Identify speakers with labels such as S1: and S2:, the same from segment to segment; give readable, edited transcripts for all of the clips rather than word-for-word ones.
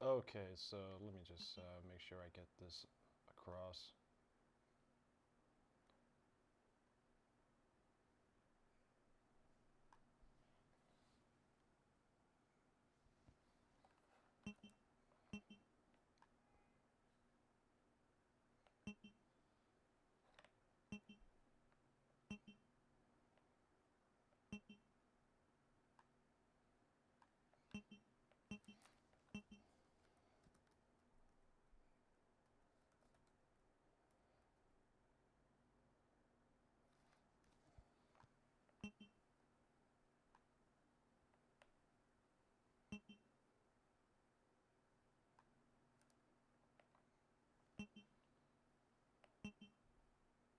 S1: Okay, so let me just make sure I get this across.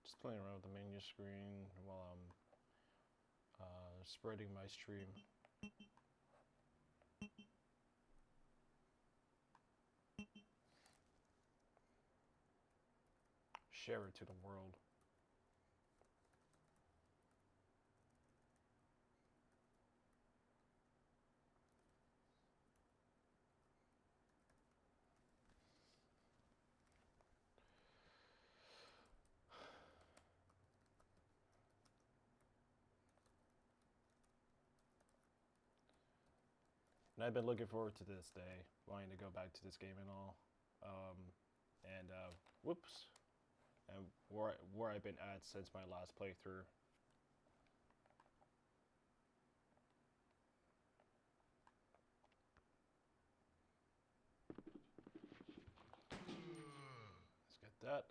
S1: Just playing around with the menu screen while I'm spreading my stream. Share it to the world. And I've been looking forward to this day, wanting to go back to this game and all. And whoops, and where I've been at since my last playthrough. Let's get that.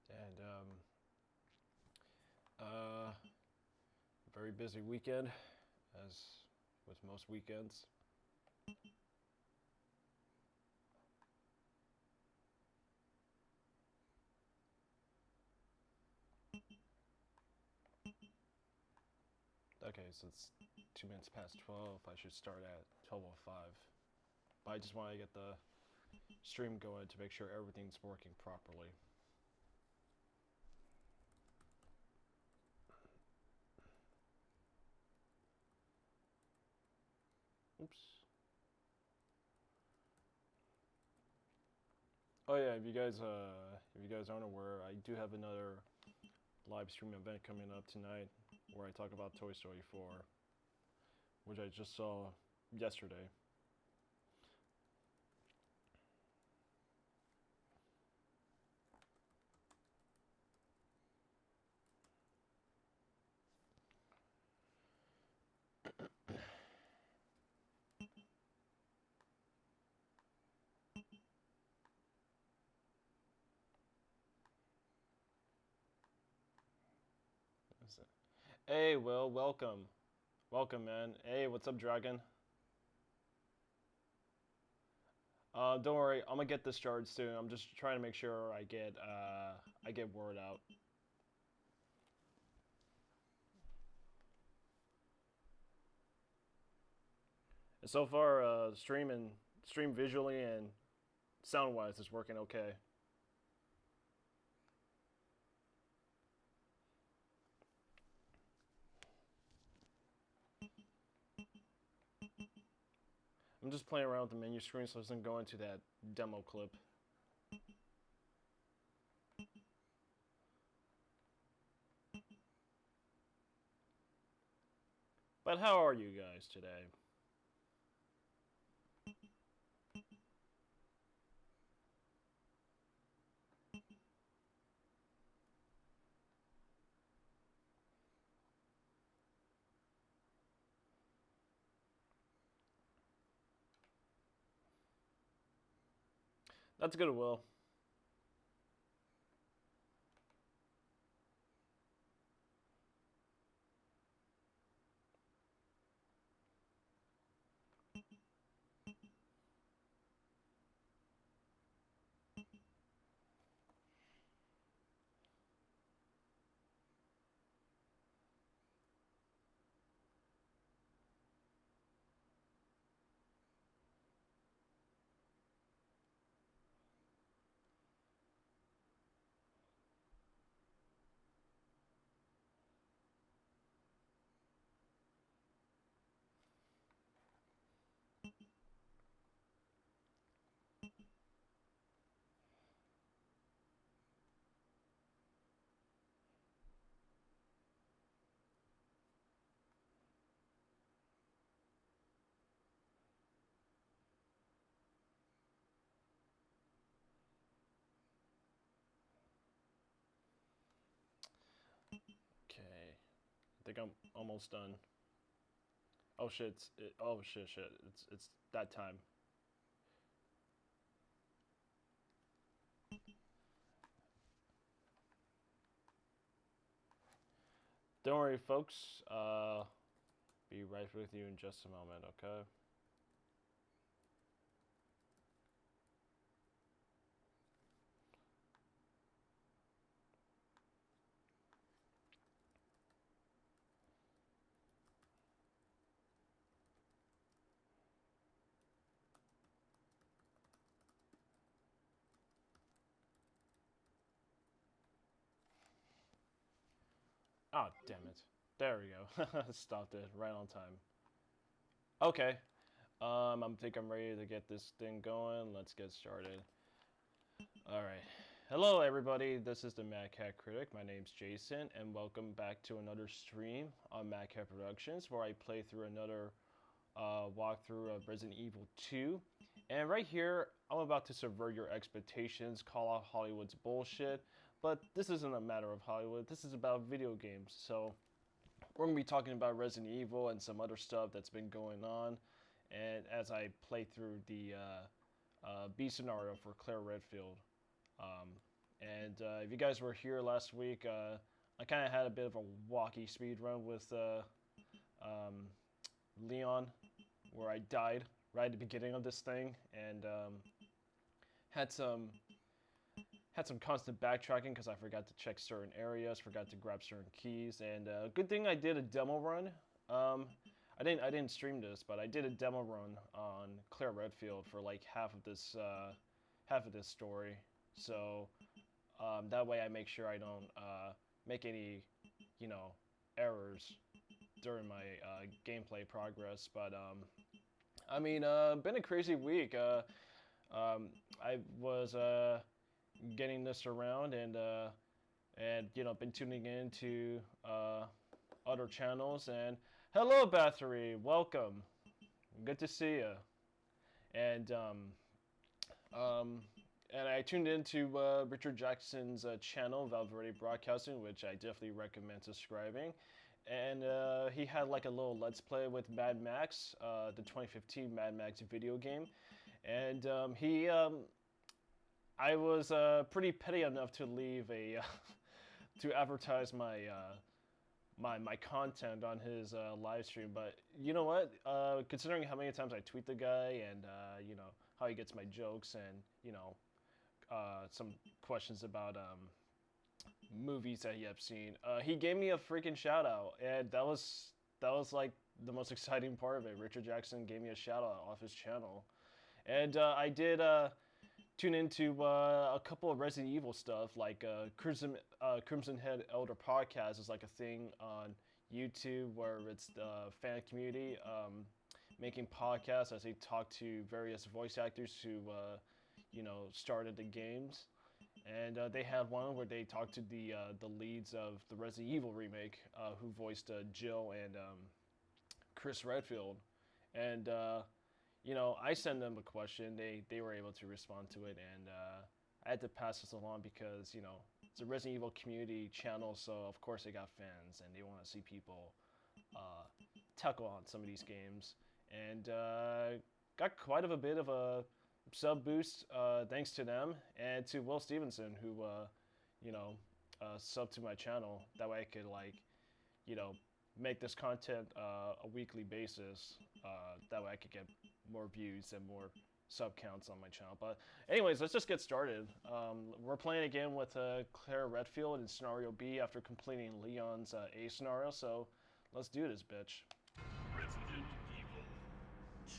S1: And uh, very busy weekend, as with most weekends. Okay, so it's 2 minutes past 12. I should start at 12:05. But I just want to get the stream going to make sure everything's working properly. Oops. Oh yeah, if you guys aren't aware, I do have another live stream event coming up tonight where I talk about Toy Story 4, which I just saw yesterday. Hey, Will, welcome. Welcome, man. Hey, what's up, Dragon? Don't worry, I'm gonna get this started soon. I'm just trying to make sure I get word out. And so far, stream visually and sound wise is working okay. I'm just playing around with the menu screen so it doesn't go into that demo clip. But how are you guys today? That's good, Will. think I'm almost done. Oh shit! Oh shit! It's that time. Don't worry, folks. Be right with you in just a moment. Okay. Oh, damn it. There we go. Stopped it right on time. Okay. I think I'm ready to get this thing going. Let's get started. Alright. Hello, everybody. This is the MadCAST Critic. My name's Jason, and welcome back to another stream on MadCAST Productions, where I play through another walkthrough of Resident Evil 2. And right here, I'm about to subvert your expectations, call out Hollywood's bullshit. But this isn't a matter of Hollywood. This is about video games. So we're going to be talking about Resident Evil and some other stuff that's been going on. And as I play through the B scenario for Claire Redfield. If you guys were here last week, I kind of had a bit of a walkie speed run with Leon, where I died right at the beginning of this thing, and had some constant backtracking because I forgot to check certain areas, forgot to grab certain keys, and good thing I did a demo run. I didn't stream this, but I did a demo run on Claire Redfield for like half of this story. So that way I make sure I don't make any, errors during my gameplay progress. But I mean, been a crazy week. I was getting this around and been tuning into other channels. And hello, Bathory, welcome. Good to see you. And I tuned into Richard Jackson's channel, Valverde Broadcasting, which I definitely recommend subscribing. And he had like a little Let's Play with Mad Max, the 2015 Mad Max video game. And I was pretty petty enough to leave a to advertise my my content on his live stream. But you know what? Considering how many times I tweet the guy and how he gets my jokes and some questions about movies that he have seen, he gave me a freaking shout out, and that was like the most exciting part of it. Richard Jackson gave me a shout out off his channel, and I did tune into a couple of Resident Evil stuff, like Crimson Head Elder Podcast is like a thing on YouTube where it's the fan community making podcasts as they talk to various voice actors who started the games. And they had one where they talked to the leads of the Resident Evil remake, who voiced Jill and Chris Redfield. And I sent them a question. They were able to respond to it, and I had to pass this along because it's a Resident Evil community channel, so of course they got fans and they want to see people tackle on some of these games. And got quite a bit of a sub boost thanks to them and to Will Stevenson, who subbed to my channel. That way I could make this content a weekly basis. That way I could get more views and more sub counts on my channel. But anyways, let's just get started. We're playing again with Claire Redfield in scenario B after completing Leon's A scenario. So let's do this, bitch. Resident Evil 2.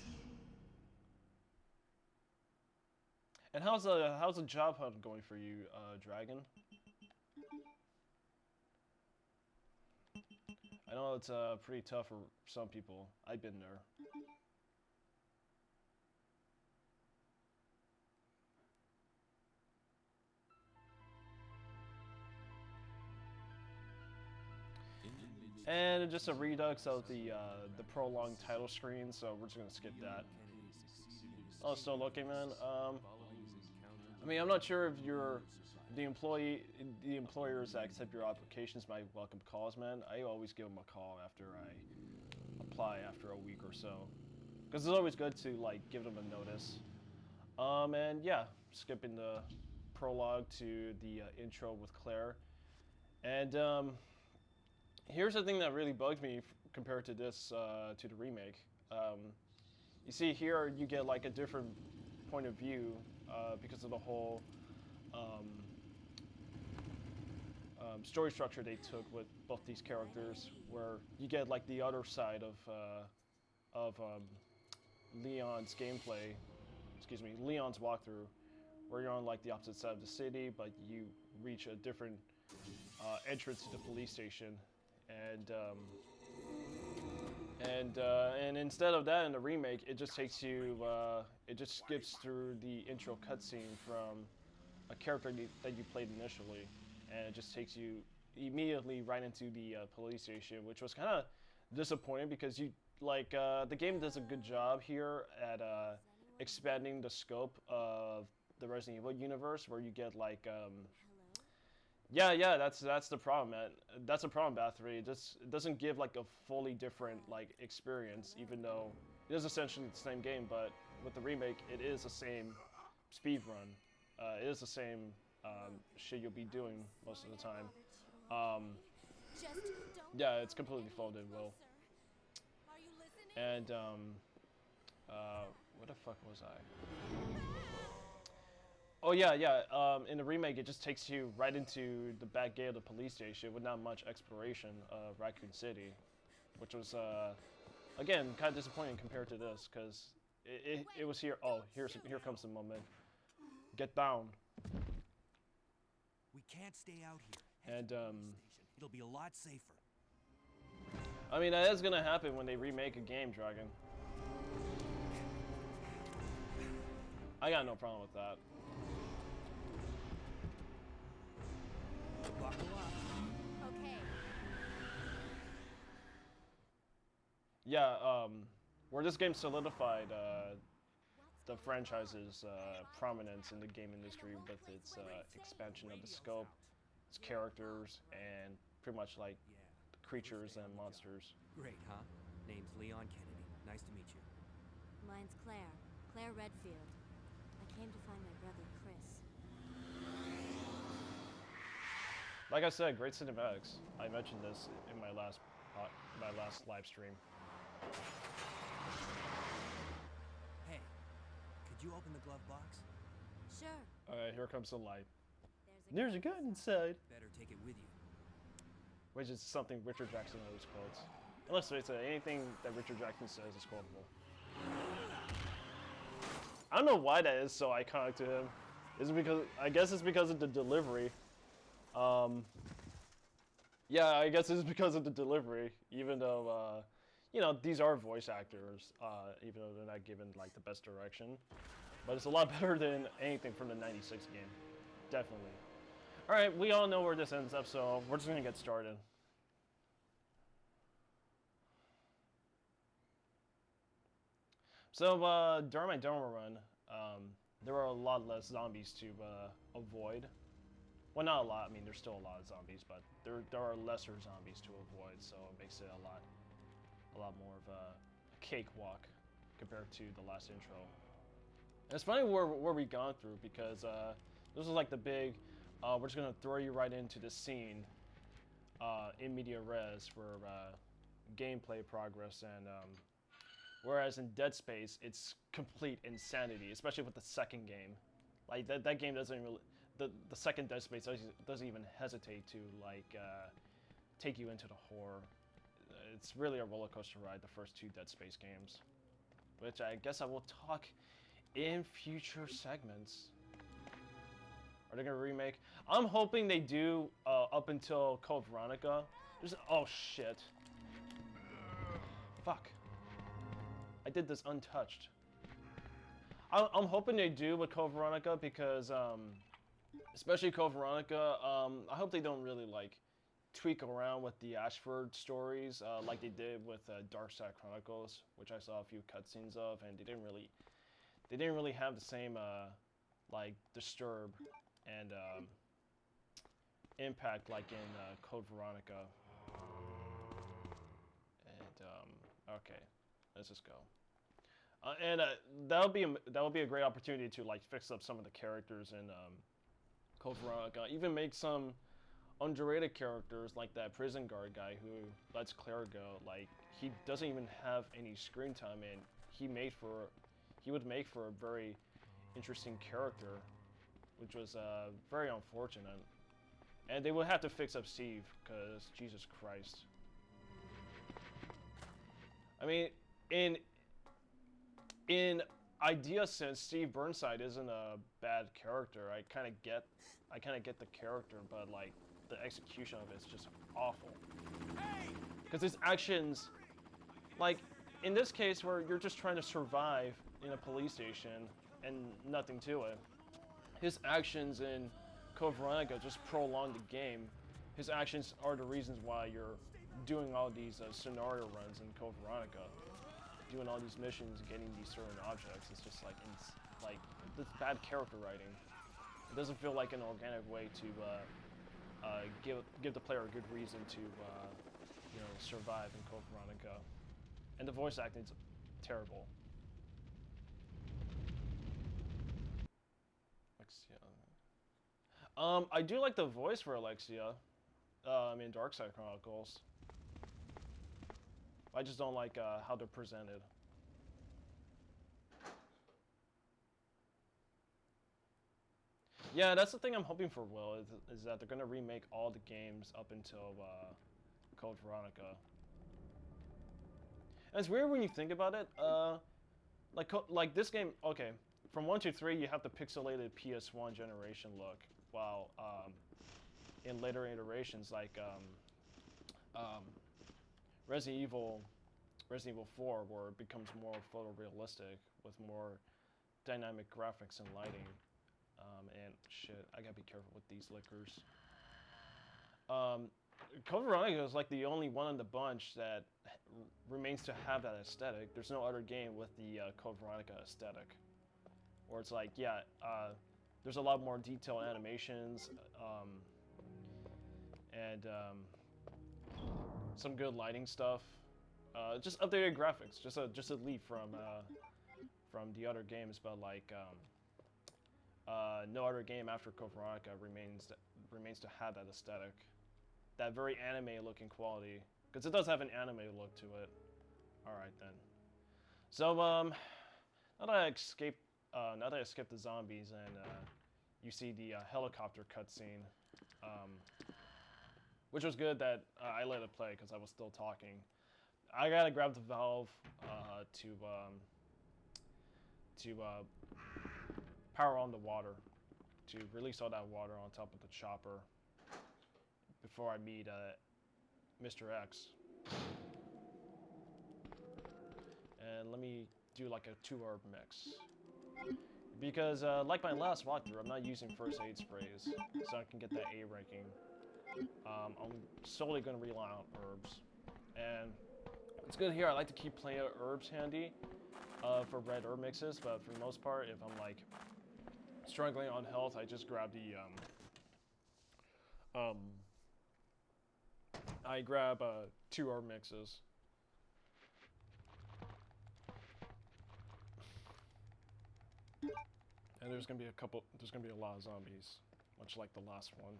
S1: And how's the job hunt going for you, Dragon? I know it's pretty tough for some people. I've been there. And just a redux of the prolonged title screen, so we're just gonna skip that. Oh, still looking, man. I mean, I'm not sure if you're The employers that accept your applications might welcome calls, man. I always give them a call after I apply after a week or so, because it's always good to like give them a notice. And yeah, skipping the prologue to the intro with Claire, and here's the thing that really bugged me compared to this to the remake. You see here, you get like a different point of view because of the whole story structure they took with both these characters, where you get like the other side of Leon's gameplay. Excuse me, Leon's walkthrough, where you're on like the opposite side of the city, but you reach a different entrance to the police station, and instead of that in the remake, it just takes you, it just skips through the intro cutscene from a character that you played initially, and it just takes you immediately right into the police station, which was kind of disappointing because you like the game does a good job here at expanding the scope of the Resident Evil universe, where you get like yeah, that's the problem, man. That's the problem, Bathory. It doesn't give like a fully different like experience, even though it is essentially the same game. But with the remake, it is the same speed run. It is the same shit you'll be doing most of the time. Yeah, it's completely folded, Will. And what the fuck was I? Oh yeah. In the remake, it just takes you right into the back gate of the police station with not much exploration of Raccoon City, which was again kind of disappointing compared to this, because it was here. Oh, here comes the moment. Get down.
S2: We can't stay out here.
S1: And
S2: it'll be a lot safer.
S1: I mean, that is gonna happen when they remake a game, Dragon. I got no problem with that.
S3: Okay.
S1: Yeah, where this game solidified the franchise's prominence in the game industry with its expansion of the scope, its characters, and pretty much like creatures and monsters.
S2: Great, huh? Name's Leon Kennedy. Nice to meet you.
S3: Mine's Claire. Claire Redfield. I came to find my brother, Chris.
S1: Like I said, great cinematics. I mentioned this in my last live stream.
S2: Hey, could you open the glove box?
S3: Sure.
S1: Alright, here comes the light.
S3: There's
S1: There's a gun inside.
S2: Better take it with you.
S1: Which is something Richard Jackson always quotes. And let's face it, anything that Richard Jackson says is quotable. I don't know why that is so iconic to him. Is it because, I guess it's because of the delivery. Yeah, I guess it's because of the delivery, even though, you know, these are voice actors, even though they're not given, like, the best direction. But it's a lot better than anything from the 96 game. Definitely. Alright, we all know where this ends up, so we're just gonna get started. So, during my demo run, there were a lot less zombies to avoid. Well, not a lot. I mean, there's still a lot of zombies, but there are lesser zombies to avoid, so it makes it a lot more of a cakewalk compared to the last intro. And it's funny where we've gone through, because this was like the big, we're just gonna throw you right into the scene in media res for gameplay progress, and whereas in Dead Space, it's complete insanity, especially with the second game. Like that game doesn't really. The second Dead Space doesn't even hesitate to like take you into the horror. It's really a roller coaster ride, the first two Dead Space games, which I guess I will talk in future segments. Are they gonna remake? I'm hoping they do up until Code Veronica. Oh shit! Fuck! I did this untouched. I'm hoping they do with Code Veronica, because especially Code Veronica, I hope they don't really like tweak around with the Ashford stories like they did with Dark Side Chronicles, which I saw a few cutscenes of, and they didn't really have the same like Disturb and impact like in Code Veronica. And okay, let's just go. And that would be a great opportunity to like fix up some of the characters in Code Veronica. Even make some underrated characters like that prison guard guy who lets Claire go. Like he doesn't even have any screen time, and he would make for a very interesting character, which was very unfortunate. And they would have to fix up Steve, because Jesus Christ. I mean, in idea sense, Steve Burnside isn't a bad character. I kind of get the character, but like the execution of it is just awful. Because his actions, like in this case where you're just trying to survive in a police station and nothing to it, his actions in Code Veronica just prolong the game. His actions are the reasons why you're doing all these scenario runs in Code Veronica, doing all these missions, getting these certain objects. It's just like, this bad character writing. It doesn't feel like an organic way to give the player a good reason to survive in Code Veronica. And the voice acting's terrible. Alexia. I do like the voice for Alexia in Darkside Chronicles. I just don't like how they're presented. Yeah, that's the thing I'm hoping for, Will, is that they're going to remake all the games up until Code Veronica. And it's weird when you think about it. Like this game, okay, from 1 to 3, you have the pixelated PS1 generation look, while in later iterations, like Resident Evil 4, where it becomes more photorealistic with more dynamic graphics and lighting. And shit, I gotta be careful with these liquors. Code Veronica is like the only one in the bunch that remains to have that aesthetic. There's no other game with the Code Veronica aesthetic, where it's like, yeah, there's a lot more detailed animations, and some good lighting stuff. Just updated graphics, just a leap from the other games, but like no other game after Code Veronica remains to have that aesthetic, that very anime-looking quality, because it does have an anime look to it. All right then. So now that I escaped the zombies and you see the helicopter cutscene, which was good that I let it play because I was still talking. I gotta grab the valve to power on the water, to release all that water on top of the chopper before I meet Mr. X. And let me do like a 2-herb mix. Because like my last walkthrough, I'm not using first aid sprays, so I can get that A ranking. I'm solely going to rely on herbs. And it's good here, I like to keep plenty of herbs handy for red herb mixes, but for the most part, if I'm like struggling on health, I just grab the I grab 2 herb mixes. And there's gonna be a lot of zombies, much like the last one.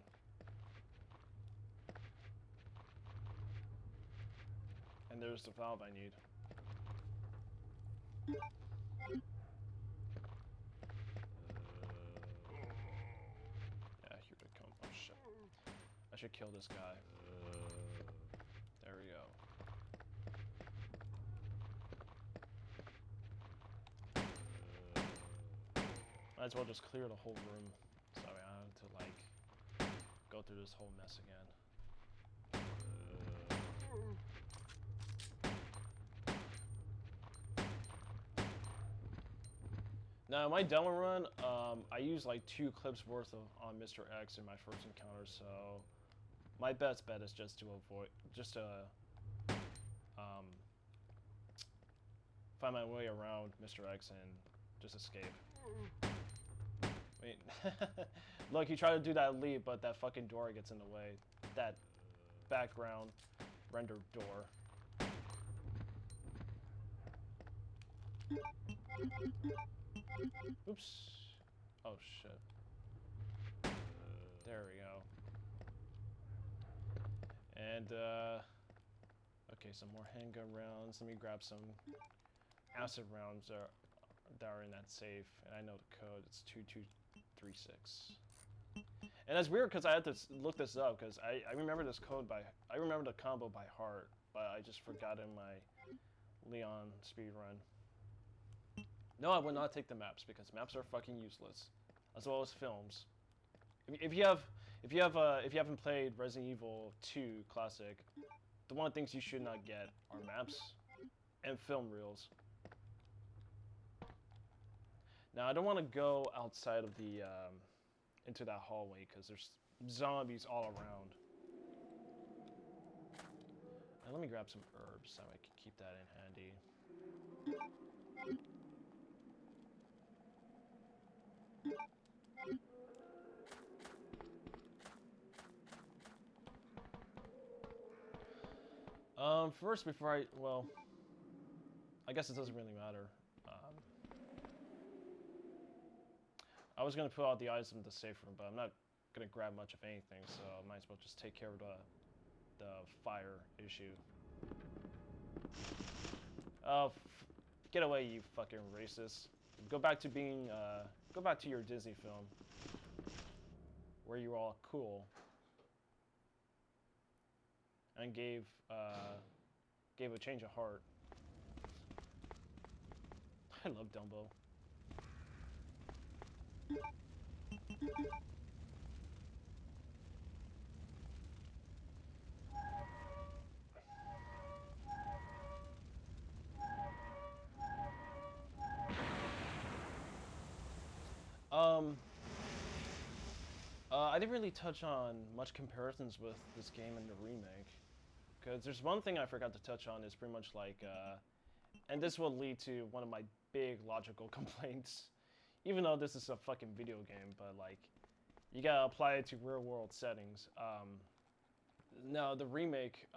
S1: And there's the valve I need. Yeah, here they come. Oh shit. I should kill this guy. There we go. Might as well just clear the whole room, so I don't have to like go through this whole mess again. Now, my demo run, I used like 2 clips worth on Mr. X in my first encounter, so my best bet is just to find my way around Mr. X and just escape. I mean, look, you try to do that leap, but that fucking door gets in the way. That background rendered door. Oops. Oh shit. There we go. And okay, some more handgun rounds. Let me grab some acid rounds that are in that safe. And I know the code. It's 2236. And that's weird because I had to look this up because I remember this code I remember the combo by heart, but I just forgot in my Leon speedrun. No, I would not take the maps because maps are fucking useless, as well as films. If you haven't played Resident Evil 2 Classic, the one things you should not get are maps and film reels. Now I don't want to go outside of the into that hallway because there's zombies all around. And let me grab some herbs so I can keep that in handy. First, before I guess it doesn't really matter. I was gonna put all the items in the safe room, but I'm not gonna grab much of anything, so I might as well just take care of the fire issue. Oh, get away, you fucking racist! Go back to being, go back to your Disney film, where you were all cool, and gave a change of heart. I love Dumbo. I didn't really touch on much comparisons with this game and the remake. Because there's one thing I forgot to touch on is pretty much like, and this will lead to one of my big logical complaints. Even though this is a fucking video game, but like, you gotta apply it to real world settings. Now, the remake,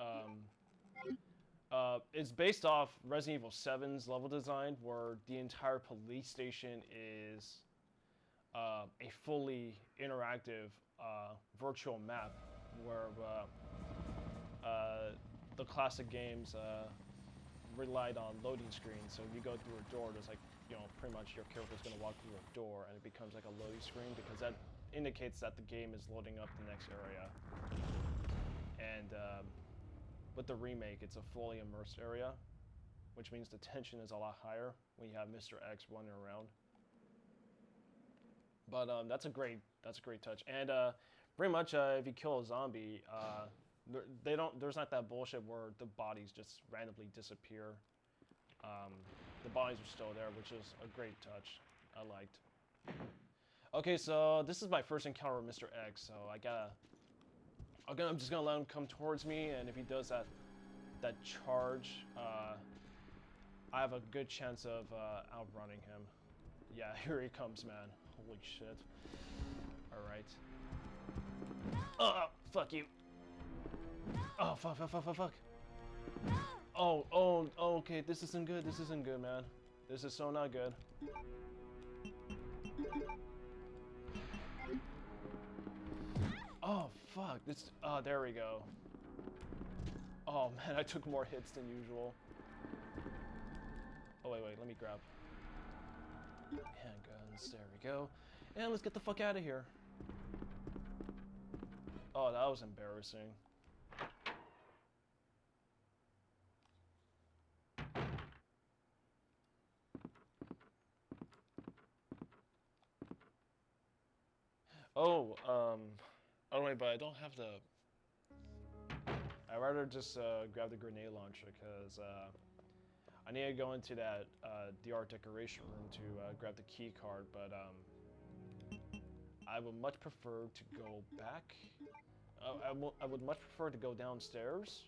S1: it's based off Resident Evil 7's level design, where the entire police station is a fully interactive virtual map, where the classic games relied on loading screens. So if you go through a door, there's like, you know, pretty much your character's gonna walk through a door and it becomes like a loading screen because that indicates that the game is loading up the next area. And with the remake, it's a fully immersed area, which means the tension is a lot higher when you have Mr. X running around. But that's a great touch. And pretty much if you kill a zombie, there's not that bullshit where the bodies just randomly disappear. The bodies are still there, which is a great touch. I liked. Okay, so this is my first encounter with Mr. X, so I'm just gonna let him come towards me, and if he does that charge, I have a good chance of outrunning him. Yeah, here he comes, man. Holy shit. All right. Fuck you. Oh, fuck. Oh, okay, this isn't good, man. This is so not good. Oh, fuck, there we go. Oh, man, I took more hits than usual. Oh, wait, let me grab handguns, there we go. And let's get the fuck out of here. Oh, that was embarrassing. Oh, wait, but I don't have the... I'd rather just grab the grenade launcher, because I need to go into that the art decoration room to grab the key card, but I would much prefer to go back. I would much prefer to go downstairs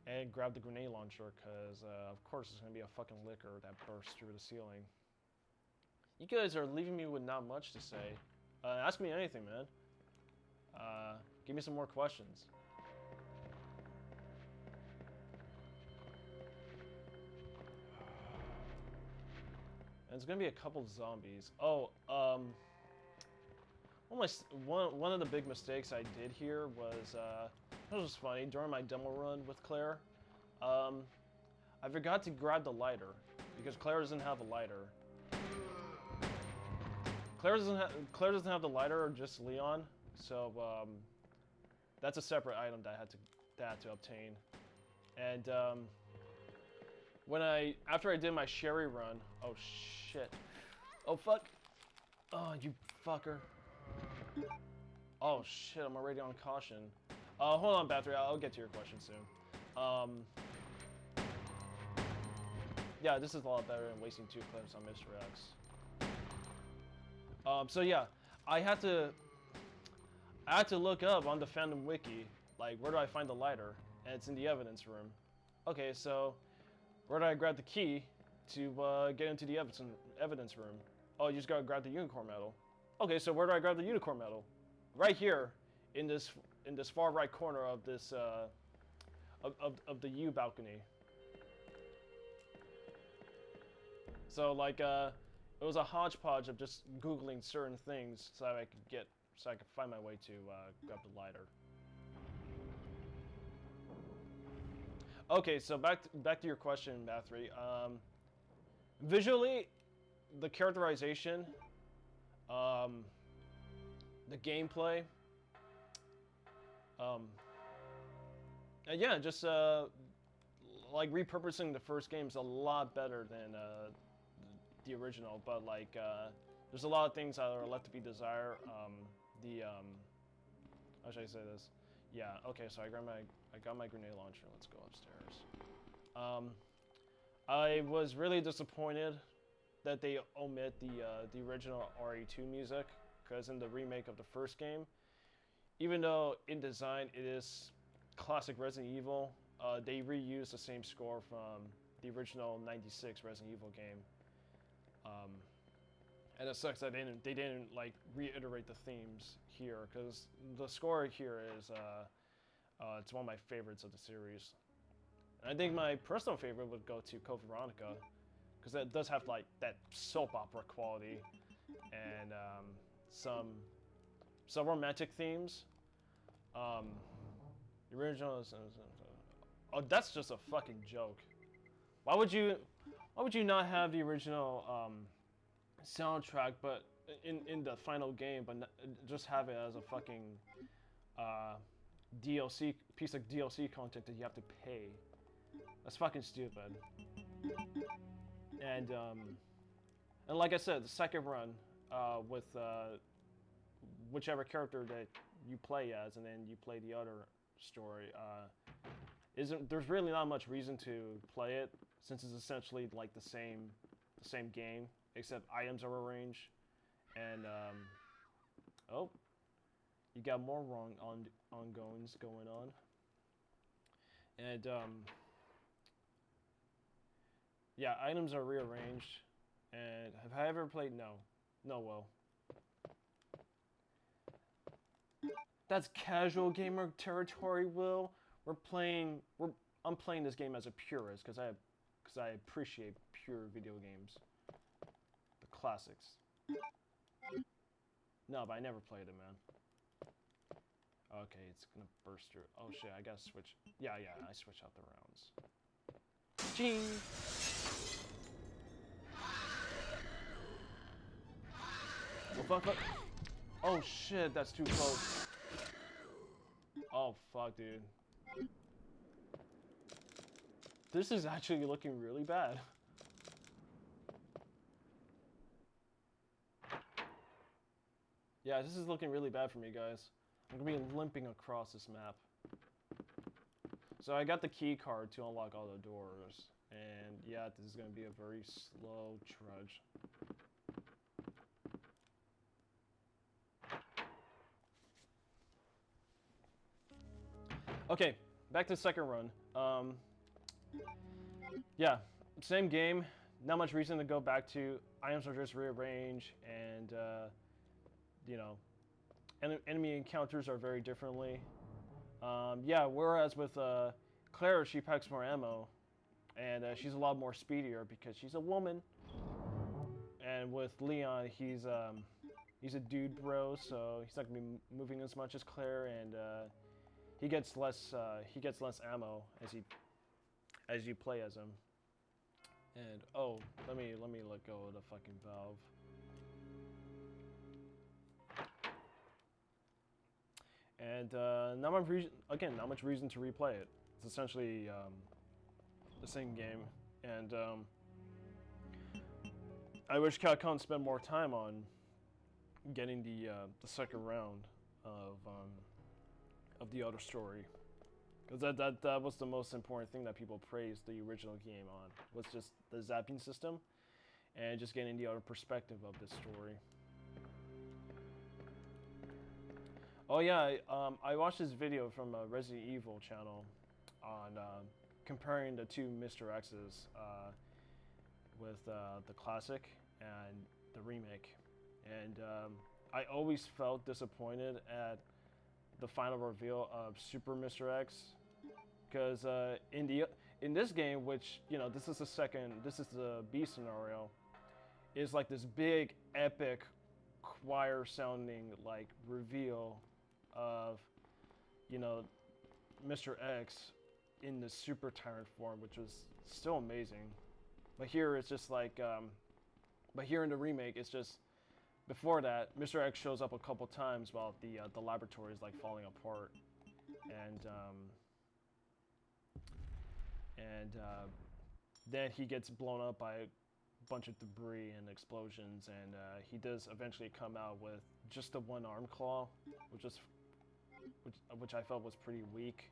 S1: and grab the grenade launcher, because of course it's going to be a fucking licker that bursts through the ceiling. You guys are leaving me with not much to say. Ask me anything, man. Give me some more questions. And it's gonna be a couple zombies. Oh, one of the big mistakes I did here was, it was funny, during my demo run with Claire, I forgot to grab the lighter, because Claire doesn't have a lighter. Claire doesn't have the lighter, or just Leon, so, that's a separate item that I had to obtain. And, after I did my Sherry run, oh shit. Oh fuck. Oh, you fucker. Oh shit, I'm already on caution. Hold on, Battery, I'll get to your question soon. Yeah, this is a lot better than wasting 2 clips on Mr. X. So yeah, I had to look up on the fandom wiki, like, where do I find the lighter? And it's in the evidence room. Okay, so where do I grab the key to get into the evidence room? Oh, you just gotta grab the unicorn medal. Okay, so where do I grab the unicorn medal? Right here, in this far right corner of this of the U balcony. So like it was a hodgepodge of just googling certain things so I could find my way to grab the lighter. Okay, so back to your question, Bathory. Visually, the characterization, the gameplay, and yeah, just like repurposing the first game is a lot better than the original. But like, there's a lot of things that are left to be desired. How should I say this? Yeah. Okay. So I got my grenade launcher. Let's go upstairs. I was really disappointed that they omit the original RE2 music, because in the remake of the first game, even though in design it is classic Resident Evil, they reused the same score from the original '96 Resident Evil game. And it sucks that they didn't like reiterate the themes here, because the score here is it's one of my favorites of the series. And I think my personal favorite would go to Code Veronica, because it does have like that soap opera quality and some romantic themes. The original is, oh, that's just a fucking joke. Why would you not have the original soundtrack, but in the final game, but just have it as a fucking DLC piece of DLC content that you have to pay? That's fucking stupid. And like I said, the second run with whichever character that you play as, and then you play the other story, there's really not much reason to play it, since it's essentially like the same game, except items are arranged. And oh, you got more wrong ongoings going on. And yeah, items are rearranged. And have I ever played? No, well, that's casual gamer territory, Will. I'm playing this game as a purist, because I appreciate pure video games, the classics. No, but I never played it, man. Okay, it's gonna burst through. Oh shit, I gotta switch. Yeah, I switch out the rounds. Ching! Oh fuck. Oh shit, that's too close. Oh fuck, dude. This is actually looking really bad. Yeah, this is looking really bad for me, guys. I'm gonna be limping across this map. So I got the key card to unlock all the doors. And yeah, this is gonna be a very slow trudge. Okay, back to the second run. Yeah, same game, not much reason to go back to. Items are just rearranged, and you know, enemy encounters are very differently. Yeah, whereas with Claire, she packs more ammo, and she's a lot more speedier because she's a woman. And with Leon, he's a dude bro, so he's not gonna be moving as much as Claire, and he gets less ammo as you play as him. And oh, let me let go of the fucking valve. And not much reason to replay it. It's essentially the same game, and I wish Capcom spent more time on getting the second round of the other story, because that was the most important thing that people praised the original game on, was just the zapping system and just getting the other perspective of the story. Oh yeah, I watched this video from a Resident Evil channel on comparing the two Mr. X's with the classic and the remake, and I always felt disappointed at the final reveal of Super Mr. X, because in this game, which, you know, this is the B scenario, is like this big epic choir sounding like reveal of, you know, Mr. X in the Super Tyrant form, which was still amazing. But here it's just like, but here in the remake, it's just, before that, Mr. X shows up a couple times while the laboratory is like falling apart, and then he gets blown up by a bunch of debris and explosions, and he does eventually come out with just the one arm claw, which I felt was pretty weak,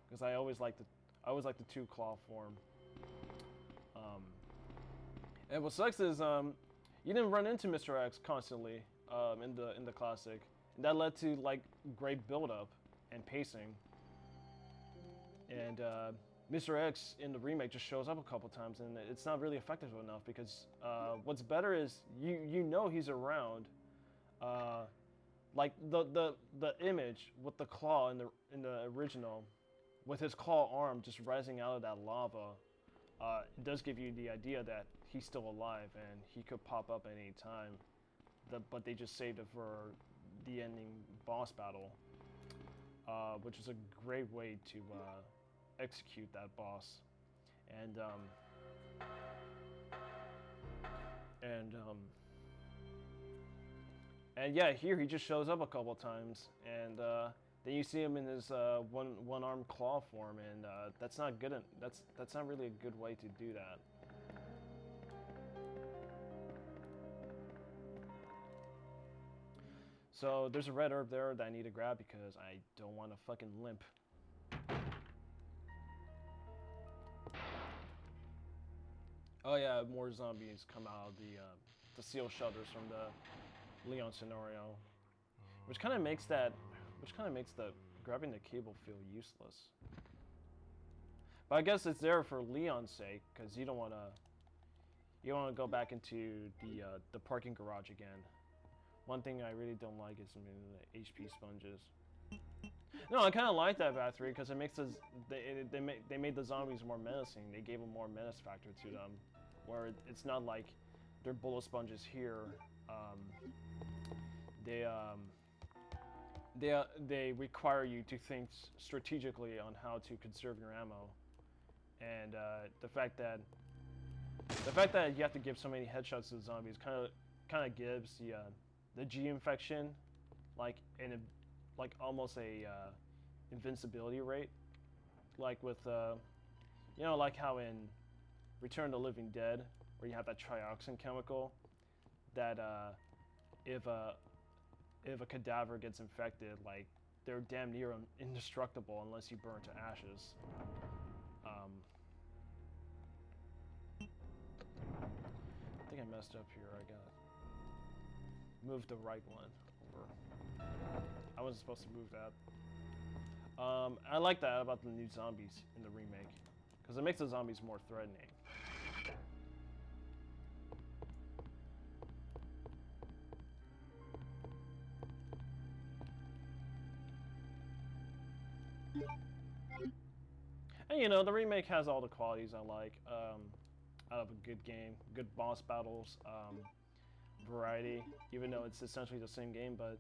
S1: because I always liked the two claw form. And what sucks is you didn't run into Mr. X constantly in the classic, and that led to like great build-up and pacing. And Mr. X in the remake just shows up a couple times, and it's not really effective enough, because what's better is you know he's around. Like the image with the claw in the original, with his claw arm just rising out of that lava, it does give you the idea that he's still alive and he could pop up at any time. But they just saved it for the ending boss battle, which is a great way to execute that boss. And yeah, here he just shows up a couple times, and then you see him in his one arm claw form, and that's not good. That's not really a good way to do that. So there's a red herb there that I need to grab because I don't want to fucking limp. Oh yeah, more zombies come out of the seal shelters from the Leon scenario, which kind of makes the grabbing the cable feel useless. But I guess it's there for Leon's sake, because you don't want to go back into the parking garage again. One thing I really don't like is the HP sponges. No, I kind of like that battery because it makes they made the zombies more menacing. They gave a more menace factor to them, where it's not like they're bullet sponges here. They require you to think strategically on how to conserve your ammo, and the fact that you have to give so many headshots to the zombies kind of gives the G infection like almost a invincibility rate, like with you know, like how in Return of the Living Dead, where you have that trioxin chemical that if a cadaver gets infected, like, they're damn near indestructible unless you burn to ashes. I think I messed up here. I gotta move the right one over. I wasn't supposed to move that. I like that about the new zombies in the remake, because it makes the zombies more threatening. you know, the remake has all the qualities I like out of a good game. Good boss battles, variety, even though it's essentially the same game, but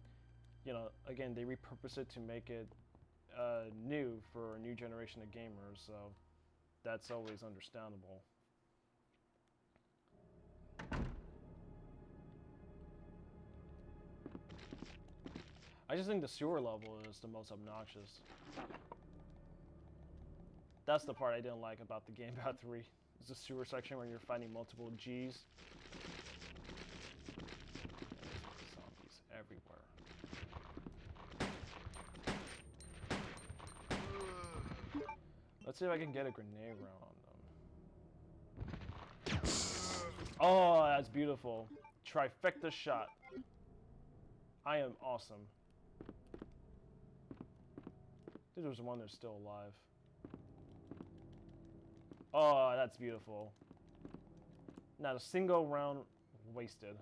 S1: you know, again, they repurpose it to make it new for a new generation of gamers, so that's always understandable. I just think the sewer level is the most obnoxious. That's the part I didn't like about the game about 3. It's the sewer section where you're fighting multiple G's. Zombies everywhere. Let's see if I can get a grenade round on them. Oh, that's beautiful. Trifecta shot. I am awesome. I think there's one that's still alive. Oh, that's beautiful. Not a single round wasted.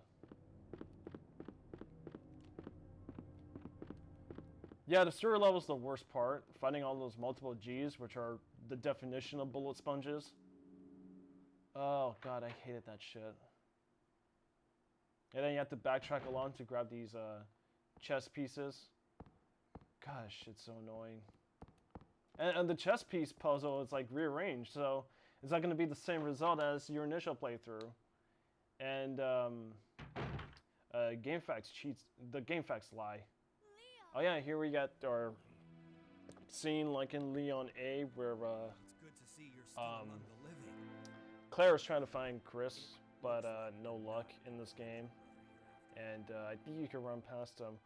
S1: Yeah, the sewer level's the worst part. Fighting all those multiple G's, which are the definition of bullet sponges. Oh god, I hated that shit. And then you have to backtrack along to grab these chess pieces. Gosh, it's so annoying. And the chess piece puzzle is like rearranged, so it's not going to be the same result as your initial playthrough. And GameFAQs cheats. The GameFAQs lie. Oh yeah, here we got our scene like in Leon A, where
S2: It's good to see you're still among the living.
S1: Claire is trying to find Chris, but no luck in this game. And I think you can run past them.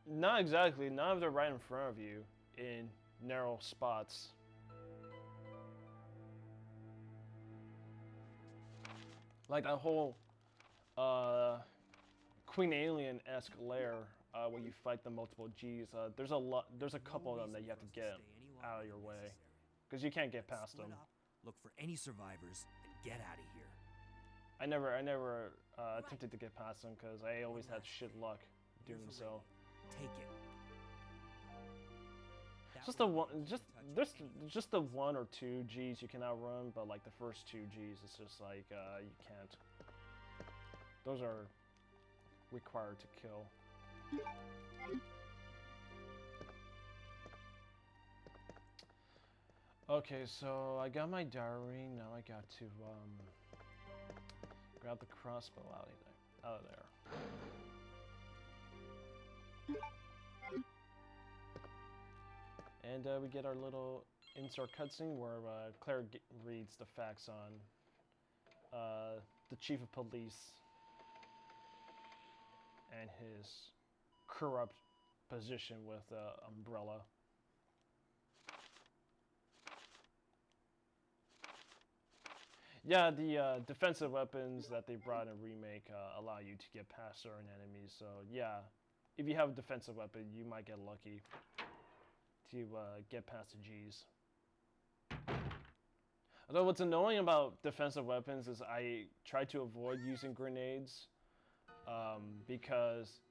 S1: Not exactly. Not if they're right in front of you in narrow spots. Like that whole Queen Alien-esque lair where you fight the multiple G's. There's a couple of them that you have to get out of your way because you can't get past them.
S2: Look for any survivors and get out of here.
S1: I never attempted to get past them because I always had shit luck doing so.
S2: Take it.
S1: Just the one, just the 1 or 2 G's you can outrun, but like the first 2 G's, it's just like you can't. Those are required to kill. Okay, so I got my diary. Now I got to grab the crossbow out of there. And we get our little insert cutscene where Claire reads the facts on the chief of police and his corrupt position with Umbrella. Yeah, the defensive weapons that they brought in Remake allow you to get past certain enemies. So yeah, if you have a defensive weapon, you might get lucky to get past the G's. Although what's annoying about defensive weapons is I try to avoid using grenades because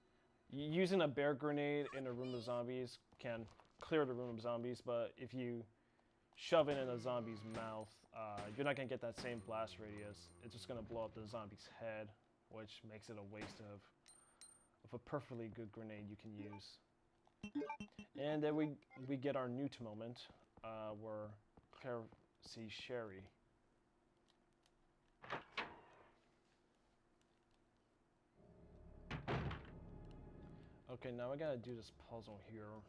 S1: using a bear grenade in a room of zombies can clear the room of zombies, but if you shove it in a zombie's mouth, you're not going to get that same blast radius. It's just going to blow up the zombie's head, which makes it a waste of a perfectly good grenade you can use. And then we get our newt moment where Claire sees Sherry. Okay, now I gotta do this puzzle here.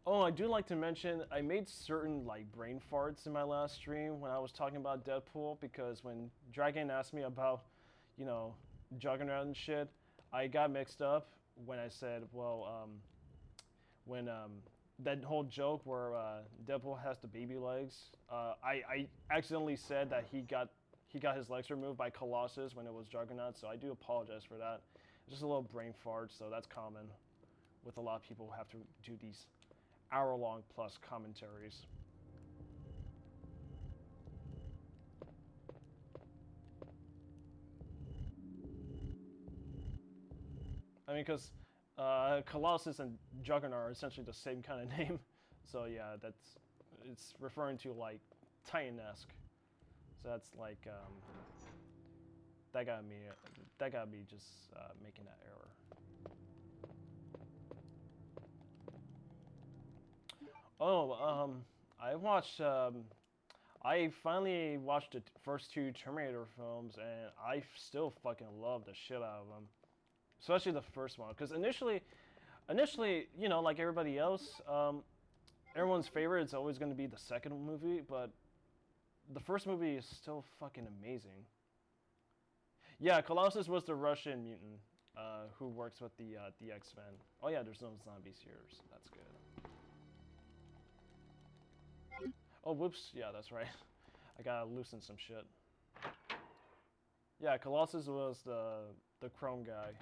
S1: Oh, I do like to mention, I made certain like brain farts in my last stream when I was talking about Deadpool, because when Dragon asked me about, you know, Juggernaut and shit, I got mixed up when I said, well, when that whole joke where Deadpool has the baby legs, I accidentally said that he got his legs removed by Colossus when it was Juggernaut, so I do apologize for that. Just a little brain fart, so that's common with a lot of people who have to do these hour-long plus commentaries. I mean, because Colossus and Juggernaut are essentially the same kind of name. So yeah, it's referring to like Titan-esque. So that's like that got me just making that error. Oh, I finally watched the first two Terminator films, and I still fucking love the shit out of them. Especially the first one, because initially, you know, like everybody else, everyone's favorite is always going to be the second movie, but the first movie is still fucking amazing. Yeah, Colossus was the Russian mutant who works with the X-Men. Oh yeah, there's no zombies here, so that's good. Oh, whoops. Yeah, that's right. I gotta loosen some shit. Yeah, Colossus was the chrome guy.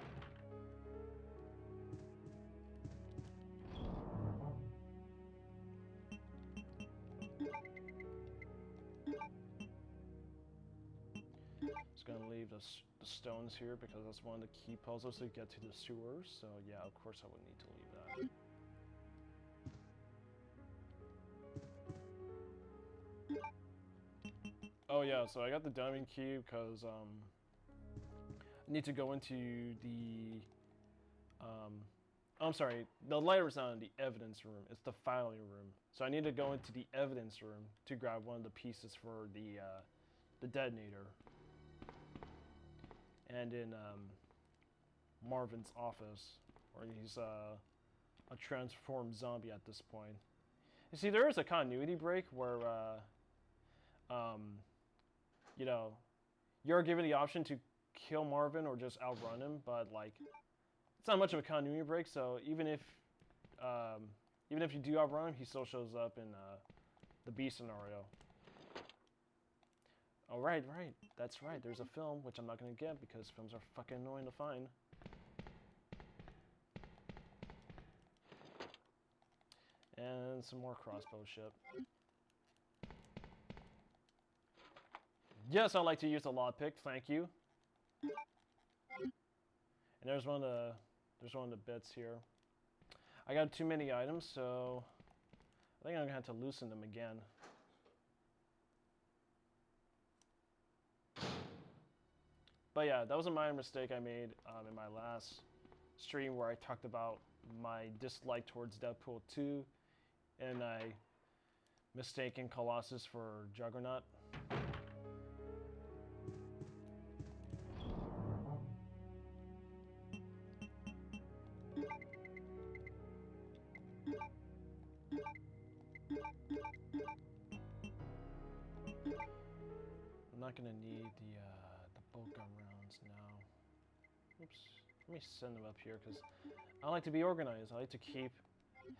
S1: Just gonna leave the stones here because that's one of the key puzzles to get to the sewers. So yeah, of course I would need to leave that. Oh yeah, so I got the diamond key because I need to go into the I'm sorry, the lighter's not in the evidence room, it's the filing room. So I need to go into the evidence room to grab one of the pieces for the detonator. And in Marvin's office, where he's a transformed zombie at this point. You see, there is a continuity break where you know, you're given the option to kill Marvin or just outrun him, but like, it's not much of a continuity break. So even if you do outrun him, he still shows up in the B scenario. Oh right, that's right. There's a film which I'm not gonna get because films are fucking annoying to find. And some more crossbow shit. Yes, I like to use the lockpick. Thank you. And there's one of the bits here. I got too many items, so I think I'm gonna have to loosen them again. But yeah, that was a minor mistake I made in my last stream where I talked about my dislike towards Deadpool 2, and I mistaken Colossus for Juggernaut. I'm not gonna need the bolt gun rounds now. Oops. Let me send them up here because I like to be organized. I like to keep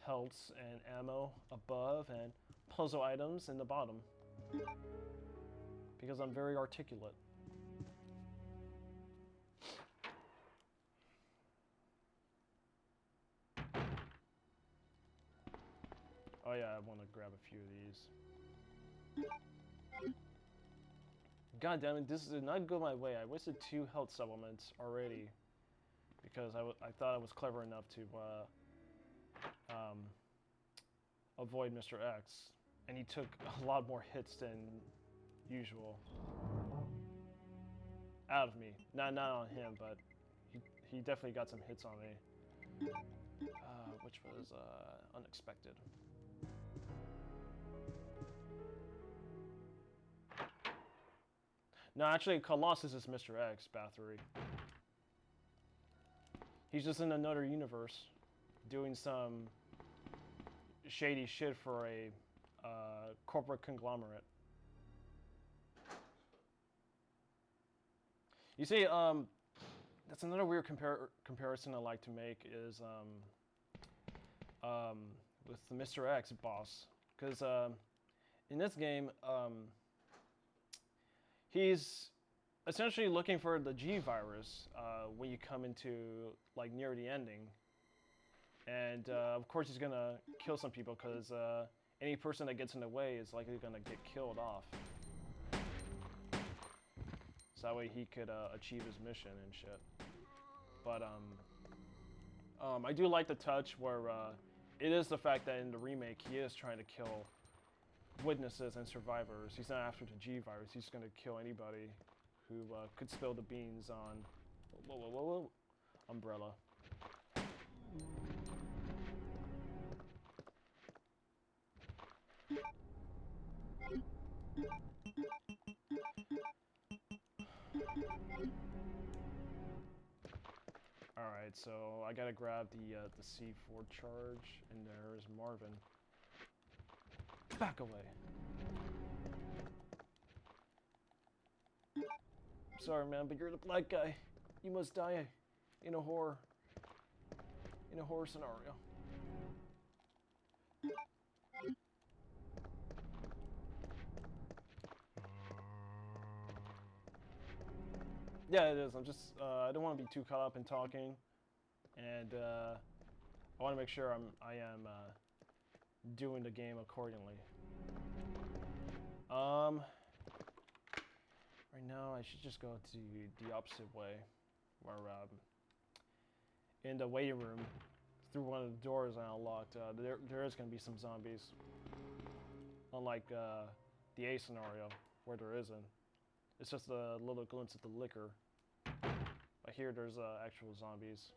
S1: healths and ammo above and puzzle items in the bottom because I'm very articulate. Oh yeah, I want to grab a few of these. God damn it, this did not go my way. I wasted 2 health supplements already because I thought I was clever enough to avoid Mr. X, and he took a lot more hits than usual out of me. Not on him, but he definitely got some hits on me, which was unexpected. No, actually, Colossus is Mr. X, Bathory. He's just in another universe, doing some shady shit for a corporate conglomerate. You see, that's another weird comparison I like to make is with the Mr. X boss, because in this game, he's essentially looking for the G virus when you come into like near the ending, and of course he's gonna kill some people because any person that gets in the way is likely gonna get killed off. So that way he could achieve his mission and shit. But I do like the touch where it is the fact that in the remake he is trying to kill witnesses and survivors. He's not after the G virus. He's going to kill anybody who could spill the beans on Umbrella. Alright, so I gotta grab the C4 charge, and there's Marvin. Back away. Sorry, man, but you're the black guy. You must die in a horror scenario. Yeah, it is. I'm just, I don't want to be too caught up in talking, and I want to make sure I am doing the game accordingly. Right now, I should just go to the opposite way, where in the waiting room, through one of the doors I unlocked, there is going to be some zombies. Unlike the A scenario, where there isn't. It's just a little glimpse at the liquor. But here there's actual zombies.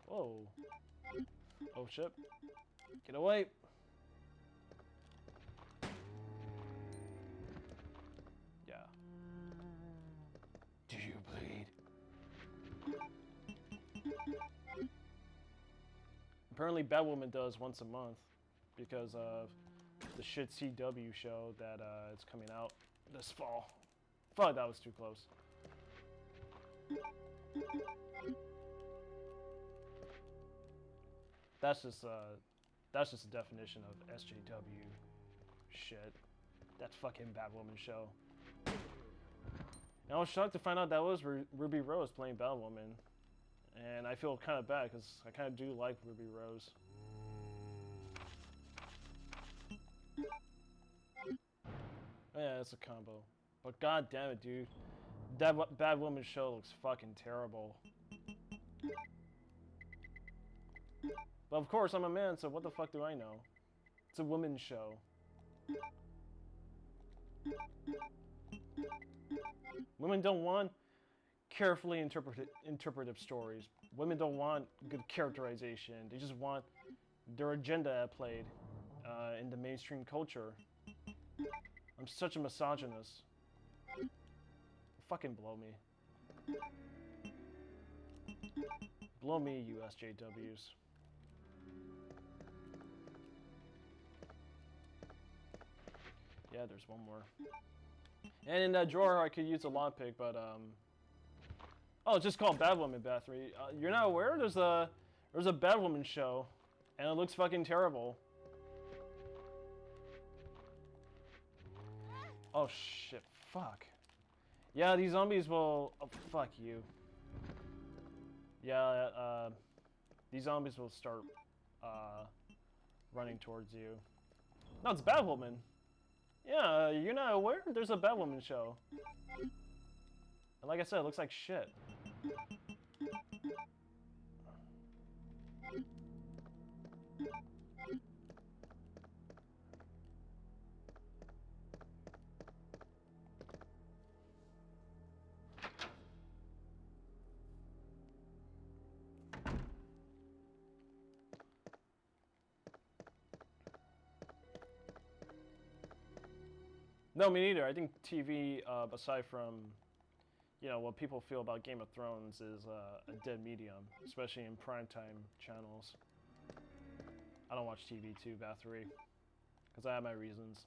S1: Whoa. Oh shit. Get away. Yeah. Do you bleed? Apparently Batwoman does once a month because of the shit CW show that it's coming out this fall. Fuck, that was too close. That's just a definition of SJW shit. That fucking Batwoman show. And I was shocked to find out that was Ruby Rose playing Batwoman. And I feel kind of bad because I kind of do like Ruby Rose. Yeah, it's a combo. But god damn it, dude. That Batwoman show looks fucking terrible. But of course, I'm a man, so what the fuck do I know? It's a women's show. Women don't want carefully interpretive stories. Women don't want good characterization. They just want their agenda played in the mainstream culture. I'm such a misogynist. Fucking blow me. Blow me, you SJWs. Yeah, there's one more. And in that drawer, I could use a lockpick, but oh, it's just called Batwoman Bathory. You're not aware? There's a Batwoman show, and it looks fucking terrible. Oh shit! Fuck. Yeah, these zombies will. Oh, fuck you. Yeah, these zombies will start running towards you. No, it's Batwoman. Yeah, you're not aware? There's a Batwoman show. And like I said, it looks like shit. No, me neither. I think TV, aside from, you know, what people feel about Game of Thrones, is a dead medium, especially in primetime channels. I don't watch TV too, Bathory, because I have my reasons.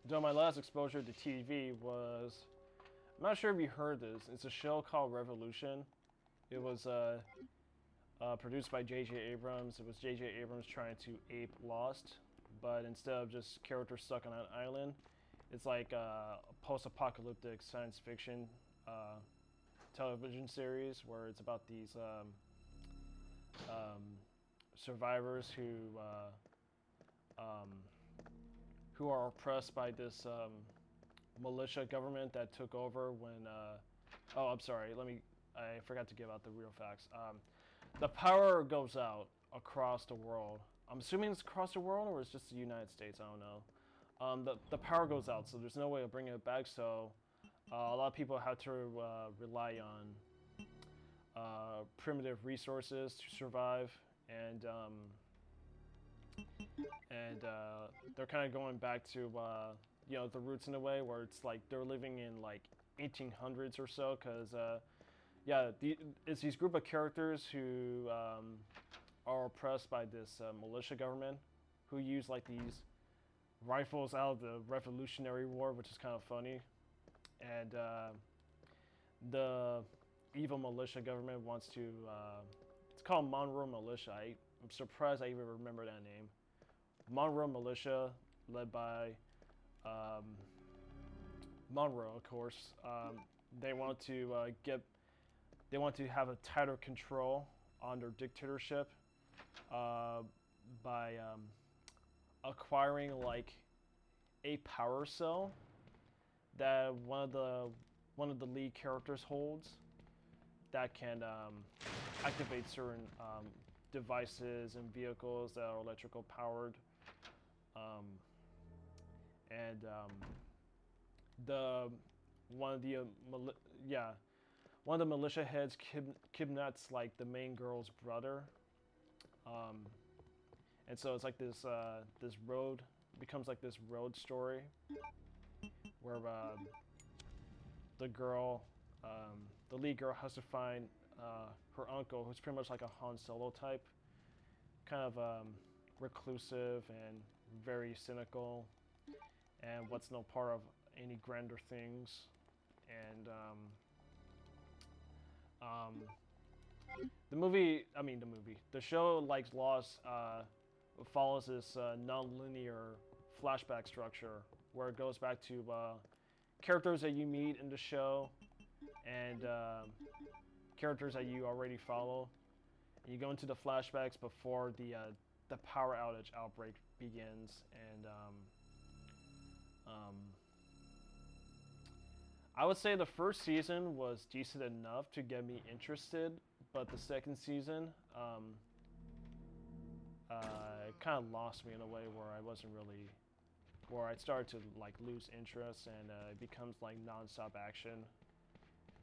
S1: So my last exposure to TV was, I'm not sure if you heard this, it's a show called Revolution. It was produced by J.J. Abrams. It was J.J. Abrams trying to ape Lost, but instead of just characters stuck on an island, it's like a post-apocalyptic science fiction television series where it's about these survivors who are oppressed by this militia government that took over when. Oh, I'm sorry. I forgot to give out the real facts. The power goes out across the world. I'm assuming it's across the world, or it's just the United States. I don't know. The power goes out, so there's no way of bringing it back. So a lot of people have to rely on primitive resources to survive, and they're kind of going back to the roots in a way where it's like they're living in like 1800s or so, because it's these group of characters who are oppressed by this militia government who use like these rifles out of the Revolutionary War, which is kind of funny. And the evil militia government wants to, it's called Monroe Militia. I'm surprised I even remember that name. Monroe Militia, led by Monroe, of course. They want to have a tighter control on their dictatorship by acquiring like a power cell that one of the lead characters holds that can activate certain devices and vehicles that are electrical powered, and one of the militia heads kidnaps like the main girl's brother, and so it's like this road becomes like this road story where the lead girl has to find her uncle, who's pretty much like a Han Solo type, kind of reclusive and very cynical, and what's no part of any grander things. And the show like Lost follows this non-linear flashback structure where it goes back to characters that you meet in the show and characters that you already follow. And you go into the flashbacks before the power outage outbreak begins, and I would say the first season was decent enough to get me interested, but the second season kind of lost me in a way where I started to like lose interest, and it becomes like non-stop action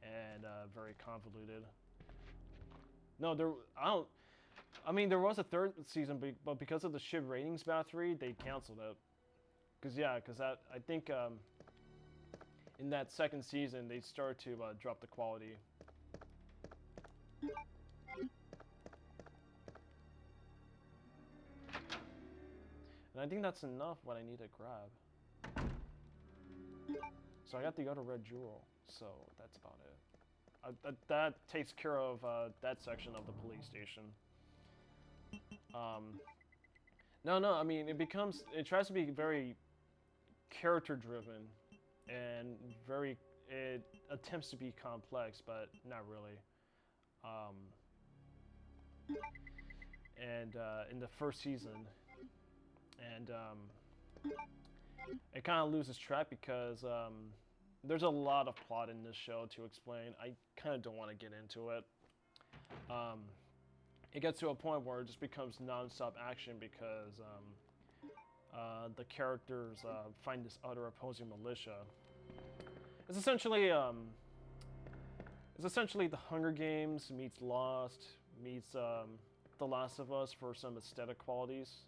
S1: and very convoluted. No, there was a third season, but because of the shit ratings battery, they canceled it. Because I think in that second season they started to drop the quality. And I think that's enough what I need to grab. So I got the other red jewel, so that's about it. That takes care of that section of the police station. No, I mean, it tries to be very character driven and it attempts to be complex, but not really. And in the first season, and it kind of loses track because there's a lot of plot in this show to explain. I kind of don't want to get into it. It gets to a point where it just becomes non-stop action because the characters find this other opposing militia. It's essentially the Hunger Games meets Lost meets The Last of Us for some aesthetic qualities.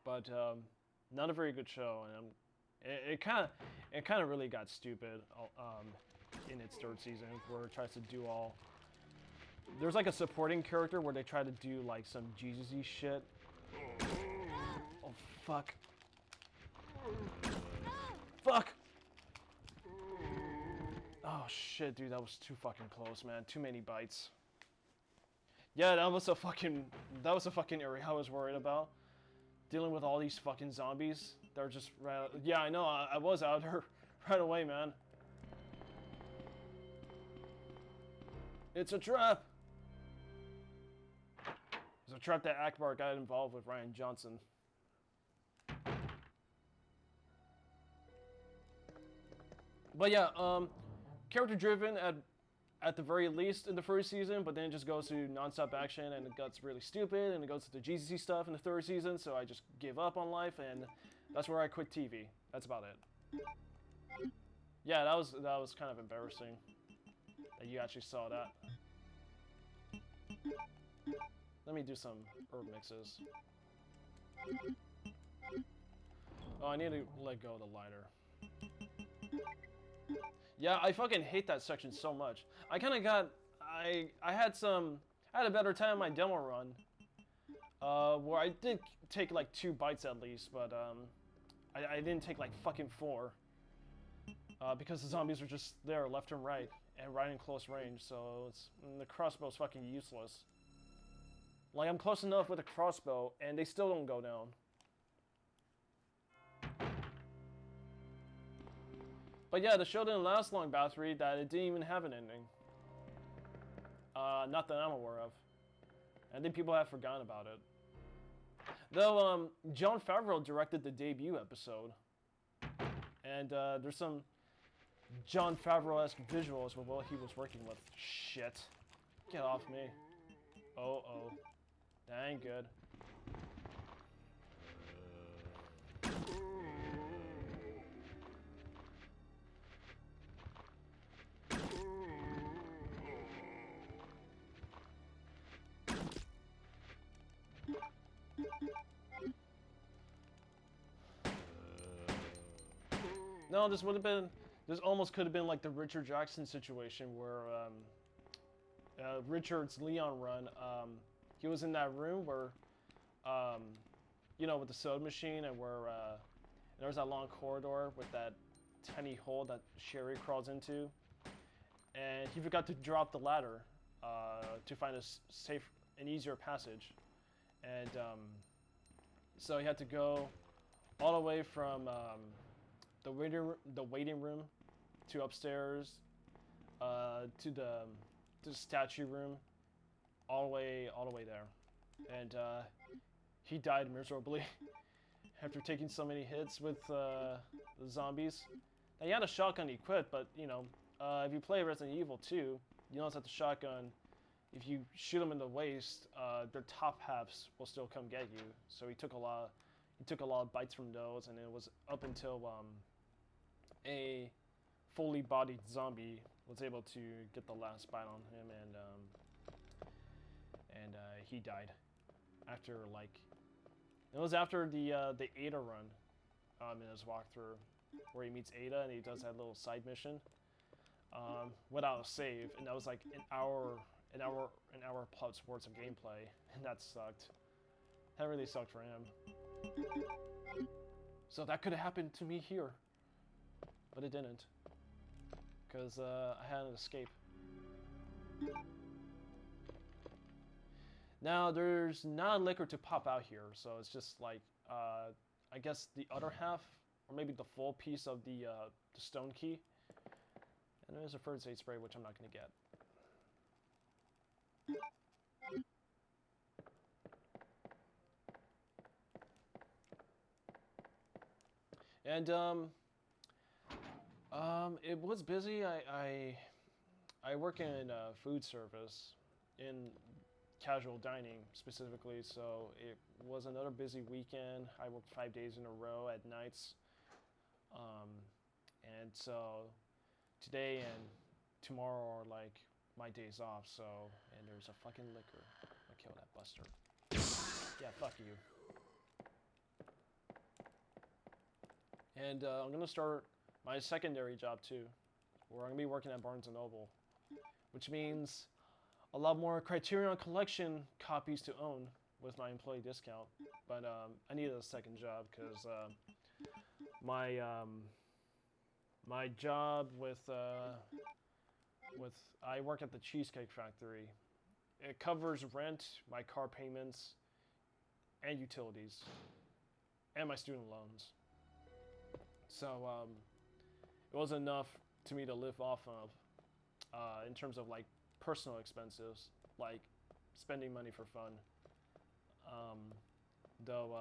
S1: But not a very good show, and it kind of really got stupid in its third season, where it tries to do all. There's like a supporting character where they try to do like some Jesus-y shit. Oh fuck! Fuck! Oh shit, dude, that was too fucking close, man. Too many bites. Yeah, that was a fucking area I was worried about. Dealing with all these fucking zombies. They're just yeah, I know. I was out there Right away, man. It's a trap. It's a trap that Akbar got involved with Ryan Johnson. But yeah, character driven at the very least in the first season, but then it just goes to non-stop action and it gets really stupid and it goes to the GCC stuff in the third season, so I just give up on life and that's where I quit TV. That's about it. Yeah, that was kind of embarrassing that you actually saw that. Let me do some herb mixes. Oh, I need to let go of the lighter. Yeah, I fucking hate that section so much. I kind of got, I had a better time in my demo run, where I did take like 2 bites at least, but I didn't take like fucking 4, because the zombies were just there left and right in close range. So the crossbow's fucking useless. Like I'm close enough with a crossbow, and they still don't go down. But yeah, the show didn't last long, Bathory, that it didn't even have an ending. Not that I'm aware of. I think people have forgotten about it. Though, Jon Favreau directed the debut episode. And there's some Jon Favreau-esque visuals with what he was working with. Shit. Get off me. Oh. That ain't good. No, this would have been. This almost could have been like the Richard Jackson situation where Richard's Leon run. He was in that room where, you know, with the soda machine, and where there was that long corridor with that tiny hole that Sherry crawls into, and he forgot to drop the ladder to find a safe and easier passage, and so he had to go all the way from the waiting room to upstairs to the statue room, all the way there, and he died miserably after taking so many hits with the zombies. Now, he had a shotgun equipped, but you know, if you play Resident Evil 2, you notice that the shotgun, if you shoot them in the waist, their top halves will still come get you. So he took a lot of bites from those, and it was up until a fully bodied zombie was able to get the last bite on him, and he died after, like, it was after the Ada run in his walkthrough, where he meets Ada and he does that little side mission without a save, and that was like an hour plus worth of gameplay, and that sucked. That really sucked for him. So that could have happened to me here, but it didn't, because I had an escape. Now, there's not a liquor to pop out here, so it's just like, I guess the other half, or maybe the full piece of the stone key. And there's a first aid spray, which I'm not going to get. And, it was busy. I work in food service, in casual dining specifically, so it was another busy weekend. I worked 5 days in a row at nights, and so today and tomorrow are like my days off. So, and there's a fucking liquor. I kill that buster. Yeah, fuck you. And I'm gonna start my secondary job too, where I'm gonna be working at Barnes & Noble, which means a lot more Criterion Collection copies to own with my employee discount. But I needed a second job because my job with I work at the Cheesecake Factory. It covers rent, my car payments, and utilities, and my student loans. So it was enough to me to live off of in terms of like personal expenses, like spending money for fun. Though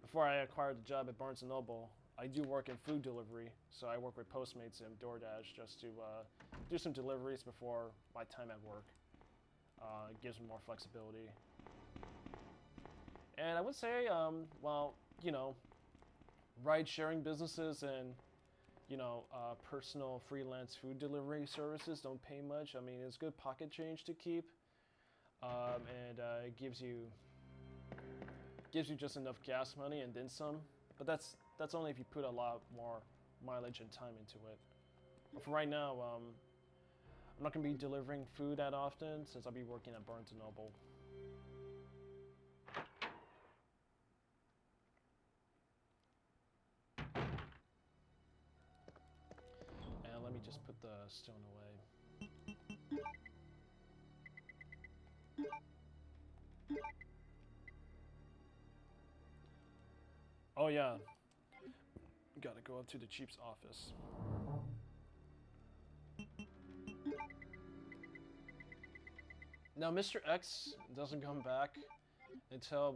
S1: before I acquired the job at Barnes & Noble, I do work in food delivery, so I work with Postmates and DoorDash just to do some deliveries before my time at work. It gives me more flexibility. And I would say, well, you know, ride-sharing businesses and, you know, personal freelance food delivery services don't pay much. I mean, it's good pocket change to keep, and it gives you just enough gas money and then some. But that's only if you put a lot more mileage and time into it. But for right now, I'm not gonna be delivering food that often since I'll be working at Barnes & Noble. And let me just put the stone away. Oh yeah, gotta go up to the Chief's office. Now Mr. X doesn't come back until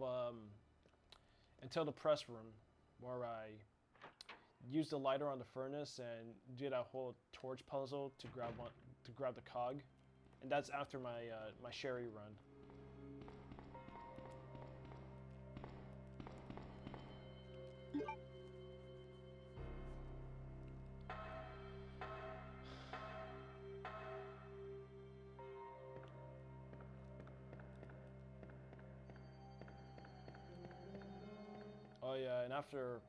S1: the press room, where I used a lighter on the furnace and did a whole torch puzzle to grab the cog, and that's after my my sherry run. Oh yeah, and after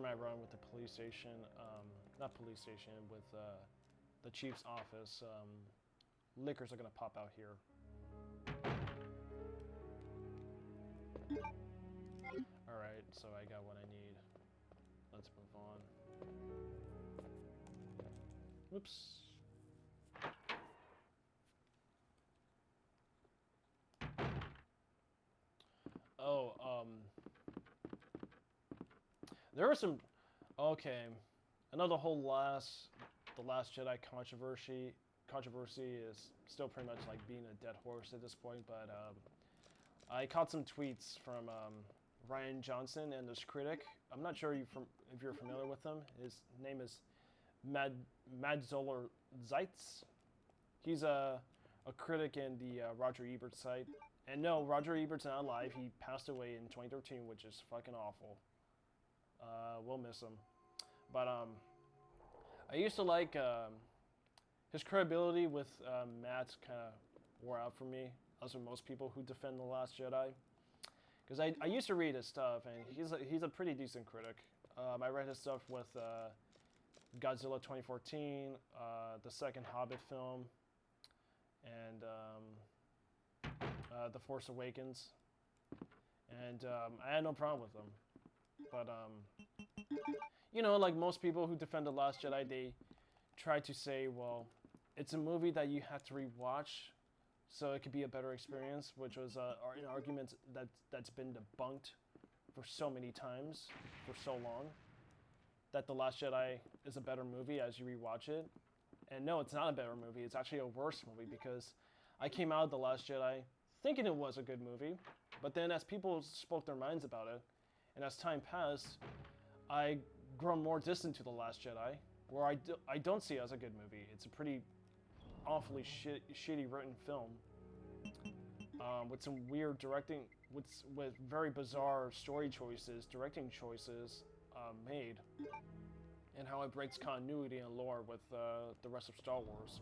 S1: my run with the police station, not police station, with the chief's office, liquors are gonna pop out here. All right, so I got what I need. Let's move on. Whoops. Oh, there were some. Okay, another whole the Last Jedi controversy is still pretty much like being a dead horse at this point. But I caught some tweets from Ryan Johnson and this critic. I'm not sure if you're familiar with him. His name is Madzoller Zeitz. He's a critic in the Roger Ebert site. And no, Roger Ebert's not alive. He passed away in 2013, which is fucking awful. We'll miss him. But I used to like his credibility with Matt kind of wore out for me, as with most people who defend The Last Jedi. Because I used to read his stuff, and he's a pretty decent critic. I read his stuff with Godzilla 2014, the second Hobbit film, and The Force Awakens. And I had no problem with them. But, you know, like most people who defend The Last Jedi, they try to say, well, it's a movie that you have to rewatch so it could be a better experience, which was an argument that's been debunked for so many times, for so long, that The Last Jedi is a better movie as you rewatch it. And no, it's not a better movie. It's actually a worse movie, because I came out of The Last Jedi thinking it was a good movie, but then as people spoke their minds about it, and as time passed, I grown more distant to The Last Jedi, where I don't see it as a good movie. It's a pretty awfully shitty written film, with some weird directing, with very bizarre story choices, directing choices made, and how it breaks continuity and lore with the rest of Star Wars.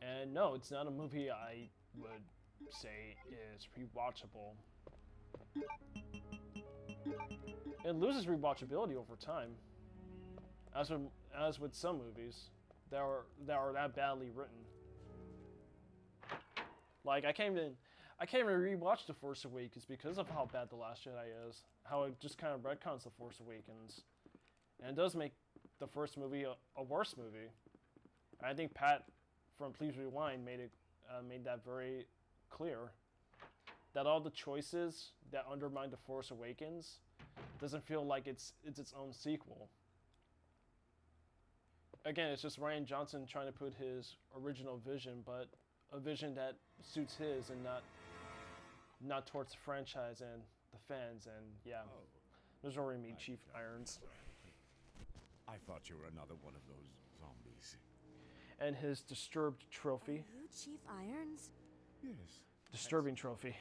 S1: And no, it's not a movie I would say is rewatchable. It loses rewatchability over time, as with some movies that are that badly written. Like I can't even rewatch The Force Awakens because of how bad The Last Jedi is. How it just kind of retcons The Force Awakens, and it does make the first movie a worse movie. I think Pat from Please Rewind made that very clear, that all the choices that undermine The Force Awakens doesn't feel like it's its own sequel. again, it's just Ryan Johnson trying to put his original vision, but a vision that suits his and not towards the franchise and the fans. And yeah, there's where we meet Chief Irons
S4: I thought you were another one of those zombies.
S1: and his disturbed trophy.
S3: Are you Chief Irons?
S4: Yes.
S1: Disturbing trophy.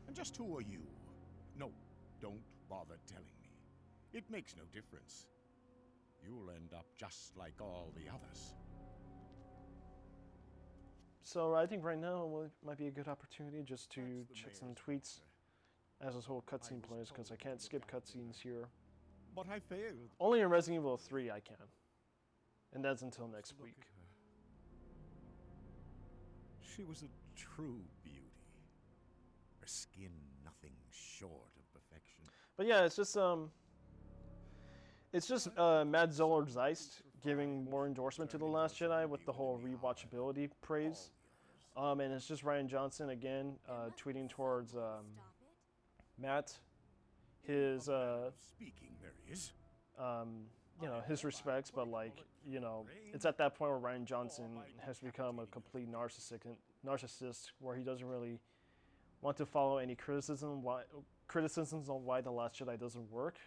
S4: And just who are you? No, don't bother telling me. It makes no difference. You'll end up just like all the others.
S1: So I think right now might be a good opportunity just to
S4: That's the
S1: check some
S4: mayor's
S1: tweets
S4: daughter.
S1: as this whole cutscene
S4: was
S1: plays, because I
S4: told
S1: can't
S4: you
S1: skip
S4: about
S1: cutscenes
S4: her.
S1: here.
S4: But I failed.
S1: Only in Resident Evil 3 I can. And that's until next
S4: Look
S1: week.
S4: at her. She was a true beauty. Her skin nothing short of perfection.
S1: But yeah, it's just Matt Zoller Zeist giving more endorsement to The Last Jedi with the whole rewatchability praise. And it's just Ryan Johnson again tweeting towards Matt his
S4: Speaking, there is.
S1: you know, his respects, but like, you know, it's at that point where Ryan Johnson has become a complete narcissist where he doesn't really want to follow any criticisms on why The Last Jedi doesn't work,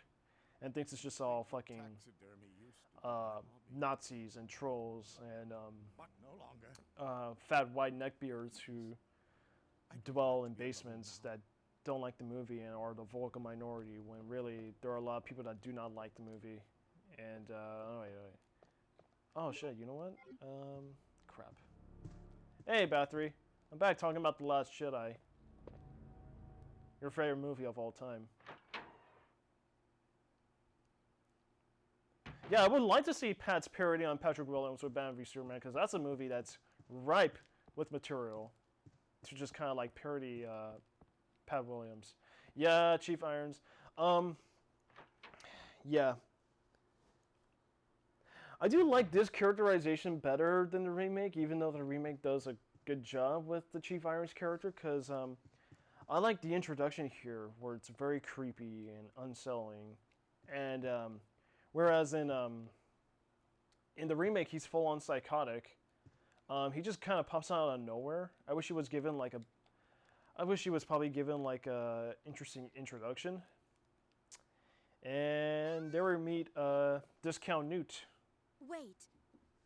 S1: and thinks it's just all fucking
S4: Taxidermy used to be a hobby,
S1: Nazis and trolls and
S4: but no longer.
S1: fat white neckbeards who dwell in basements that don't like the movie and are the vocal minority, when really there are a lot of people that do not like the movie. And oh wait. Oh shit, you know what? Crap. Hey Bathory, I'm back talking about The Last Jedi. Your favorite movie of all time. Yeah, I would like to see Pat's parody on Patrick Williams with Batman v Superman, because that's a movie that's ripe with material to just kind of like parody Pat Williams. Yeah, Chief Irons. Yeah. I do like this characterization better than the remake, even though the remake does a good job with the Chief Irons character, because I like the introduction here, where it's very creepy and unsettling, and whereas in the remake he's full on psychotic. He just kind of pops out of nowhere. I wish he was probably given like a interesting introduction. And there we meet Discount Newt.
S3: Wait.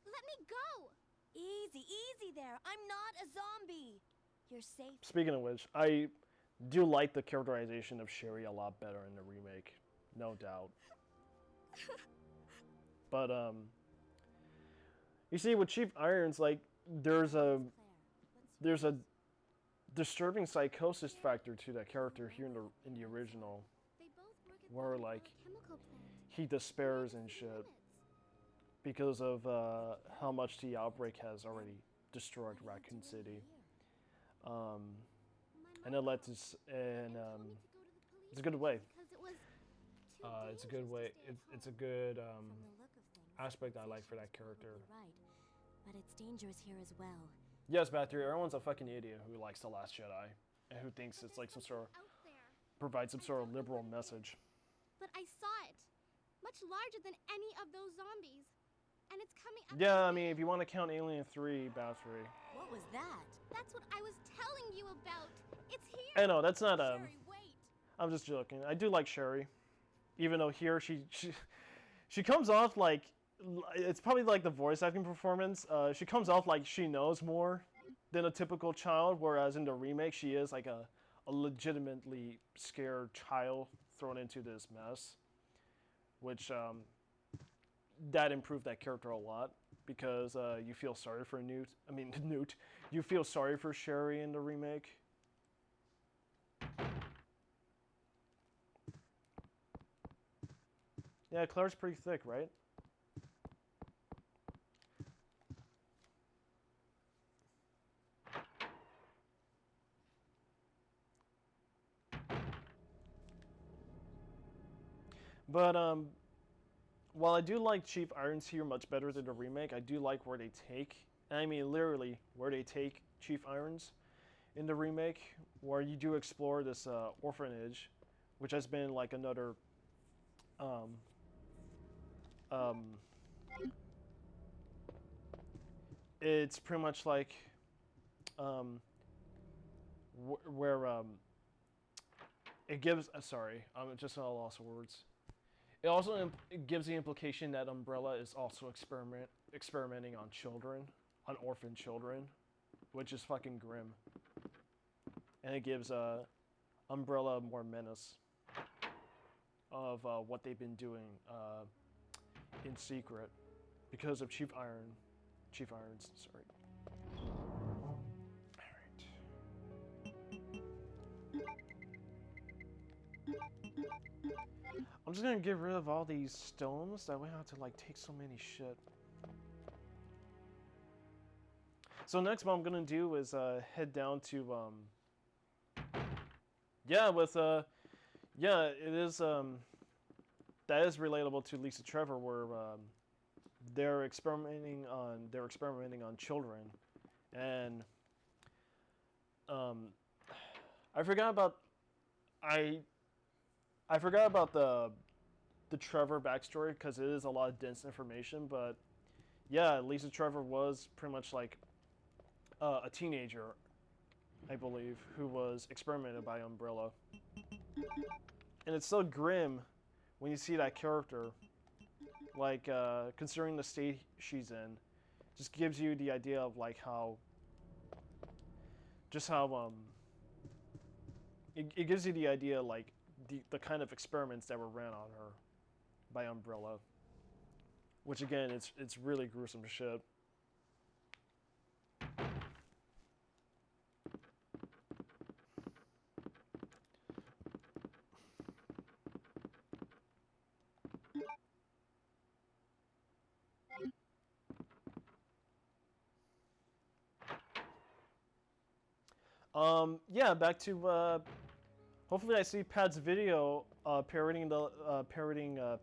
S3: Let me go. Easy there. I'm not a zombie. You're safe.
S1: Speaking of which, I do like the characterization of Sherry a lot better in the remake, no doubt. But you see, with Chief Irons, like there's a disturbing psychosis factor to that character here in the original,
S3: They both work at
S1: where
S3: the
S1: like
S3: chemical plant.
S1: he despairs and shit because of how much the outbreak has already destroyed Raccoon City. And it led to it's a good way. It's a good way. It's a good aspect I like for that character.
S3: Right, but it's dangerous here as well.
S1: Yes, Bathory, everyone's a fucking idiot who likes The Last Jedi and who thinks it's like some sort of provides some sort of liberal message.
S5: But I saw it. Much larger than any of those zombies. And it's coming up.
S1: Yeah, I mean, if you want to count Alien 3, Bathory.
S3: What was that?
S5: That's what I was telling you about. It's here.
S1: I know, that's not
S5: Sherry, wait.
S1: I'm just joking. I do like Sherry. Even though here she comes off like, it's probably like the voice acting performance. She comes off like she knows more than a typical child, whereas in the remake she is like a legitimately scared child thrown into this mess, which that improved that character a lot, because you feel sorry for Newt. You feel sorry for Sherry in the remake. Yeah, Claire's pretty thick, right? But while I do like Chief Irons here much better than the remake, I do like where they take, I mean literally where they take Chief Irons in the remake, where you do explore this orphanage, which has been like another it's pretty much like where it gives. Sorry, I'm just at a loss of words. It also it gives the implication that Umbrella is also experimenting on children, on orphan children, which is fucking grim. And it gives Umbrella more menace of what they've been doing in secret because of Chief Irons, sorry. I'm just gonna get rid of all these stones. That way I don't have to like take so many shit. So next what I'm gonna do is head down to yeah, it is that is relatable to Lisa Trevor, where they're experimenting on children, and I forgot about the Trevor backstory because it is a lot of dense information. But yeah, Lisa Trevor was pretty much like a teenager, I believe, who was experimented by Umbrella, and it's so grim when you see that character. Like considering the state she's in, just gives you the idea of like how it gives you the idea like the kind of experiments that were ran on her by Umbrella, which again it's really gruesome shit. Yeah, back to hopefully I see Pat's video parodying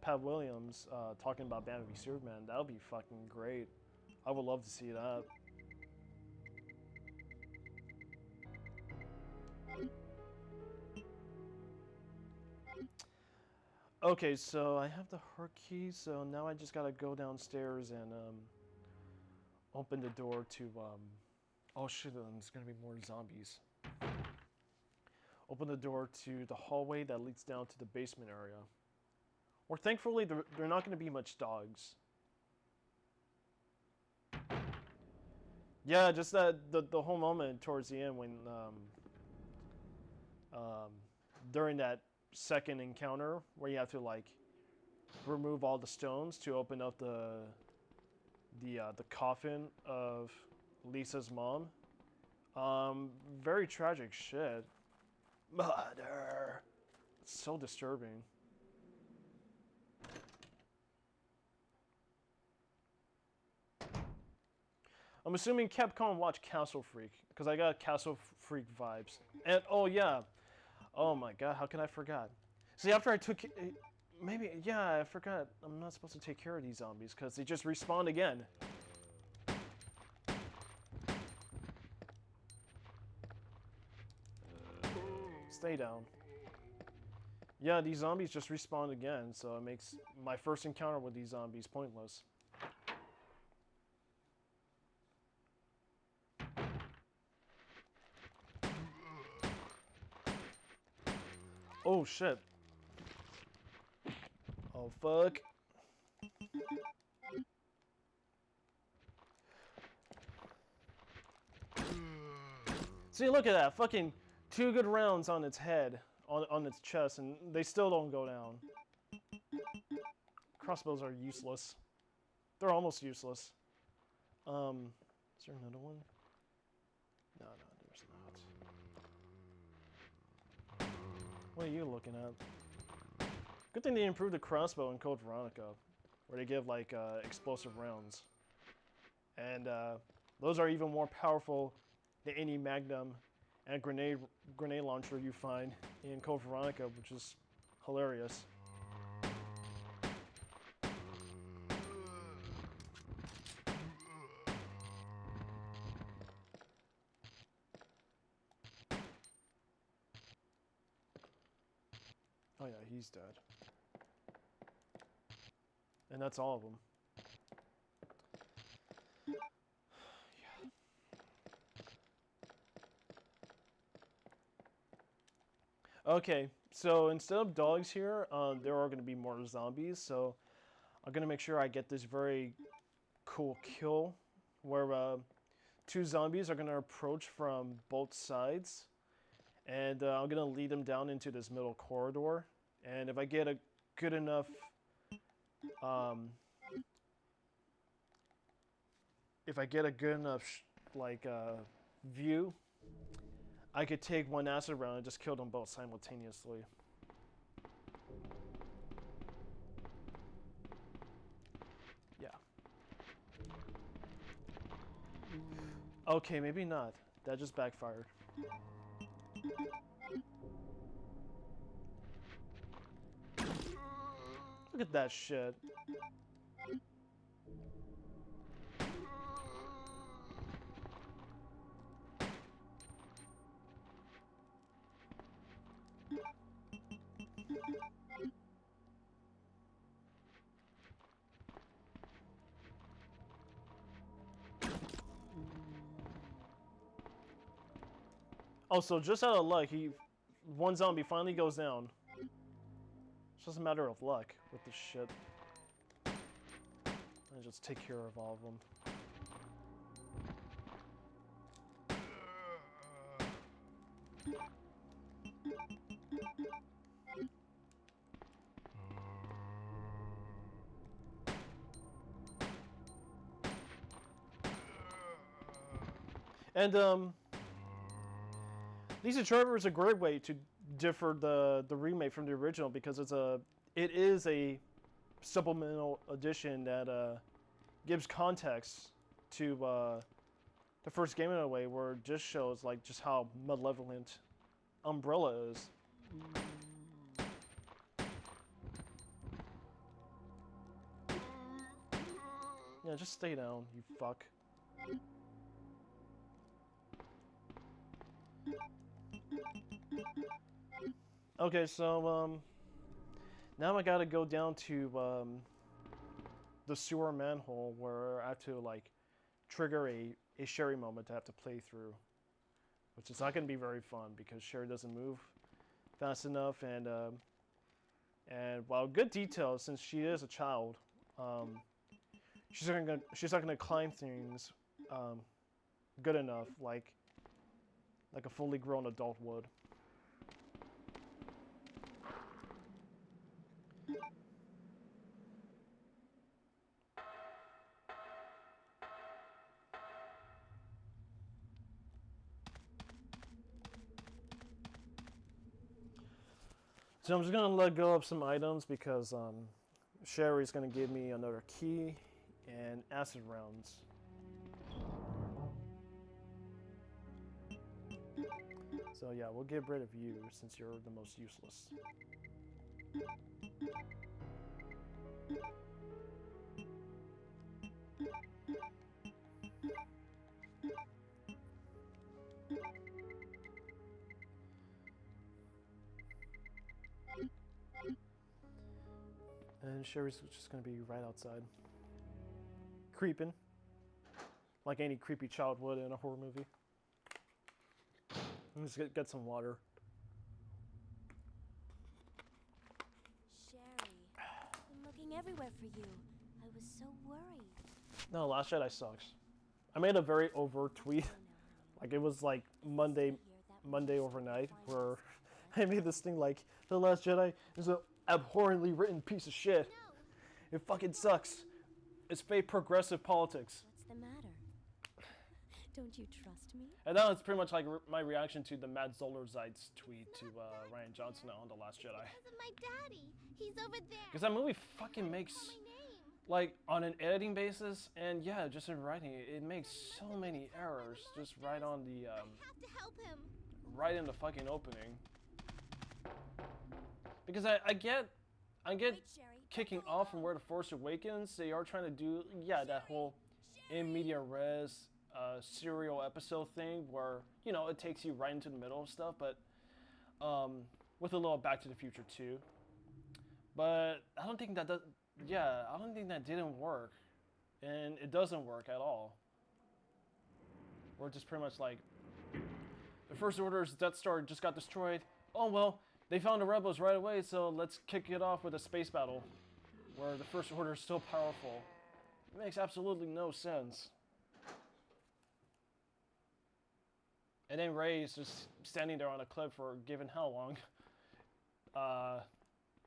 S1: Pat Williams talking about Batman v Superman. That would be fucking great. I would love to see that. Okay, so I have the heart key, so now I just gotta go downstairs and open the door to oh shit, there's gonna be more zombies. Open the door to the hallway that leads down to the basement area. Or thankfully, there are not going to be much dogs. Yeah, just that the whole moment towards the end when during that second encounter where you have to like remove all the stones to open up the coffin of Lisa's mom. Very tragic shit. Mother. It's so disturbing. I'm assuming Capcom watched Castle Freak, because I got Castle Freak vibes. And, oh yeah. Oh my god, how can I forget? See, after I took... Maybe, yeah, I forgot. I'm not supposed to take care of these zombies, because they just respawn again. Stay down. Yeah, these zombies just respawn again, so it makes my first encounter with these zombies pointless. Oh shit. Oh fuck. See, look at that. Fucking 2 good rounds on its head, on its chest, and they still don't go down. Crossbows are useless. They're almost useless. Is there another one? No, there's not. What are you looking at? Good thing they improved the crossbow in Code Veronica, where they give like explosive rounds. And those are even more powerful than any Magnum and grenade launcher you find in Code Veronica, which is hilarious. Oh yeah, he's dead. And that's all of them. Okay, so instead of dogs here, there are going to be more zombies. So I'm going to make sure I get this very cool kill where two zombies are going to approach from both sides. And I'm going to lead them down into this middle corridor. And if I get a good enough... if I get a good enough view, I could take one acid round and just kill them both simultaneously. Yeah. Okay, maybe not. That just backfired. Look at that shit. Also, just out of luck, one zombie finally goes down. It's just a matter of luck with this shit. I just take care of all of them. And Lisa Trevor is a great way to differ the remake from the original because it is a supplemental edition that gives context to the first game in a way, where it just shows like just how malevolent Umbrella is. Yeah, just stay down, you fuck. Okay, so now I gotta go down to the sewer manhole where I have to like trigger a Sherry moment to have to play through, which is not gonna be very fun because Sherry doesn't move fast enough, and while good detail since she is a child, she's not gonna climb things good enough like a fully grown adult would. So I'm just gonna let go of some items because Sherry's gonna give me another key and acid rounds. So yeah, we'll get rid of you since you're the most useless. And Sherry's just gonna be right outside. Creeping. Like any creepy child would in a horror movie. Let's get some water.
S3: Sherry, I've been looking everywhere for you. I was so worried.
S1: No, Last Jedi sucks. I made a very overt tweet. Like it was like Monday overnight where I made this thing like The Last Jedi is an abhorrently written piece of shit. It fucking sucks. It's fake progressive politics.
S3: What's the matter? Don't you trust me?
S1: And now it's pretty much like my reaction to the Matt Zoller-Zeitz tweet to Ryan Johnson on The Last Jedi.
S5: Because of my daddy. He's over there.
S1: Because that movie fucking makes,
S5: Call my name.
S1: like, on an editing basis, and yeah, just in writing, it makes so many errors just right on the,
S5: I have to help him.
S1: right in the fucking opening. Because I get
S3: Wait, Sherry.
S1: kicking off from where The Force Awakens, they are trying to do, yeah, that whole in media res serial episode thing where, you know, it takes you right into the middle of stuff, but with a little Back to the Future too. But I don't think that does, yeah, I don't think that didn't work. And it doesn't work at all. We're just pretty much like, the First Order's Death Star just got destroyed. Oh well, They found the rebels right away, so let's kick it off with a space battle, where the First Order is still powerful. It makes absolutely no sense. And then Rey is just standing there on a cliff for given how long,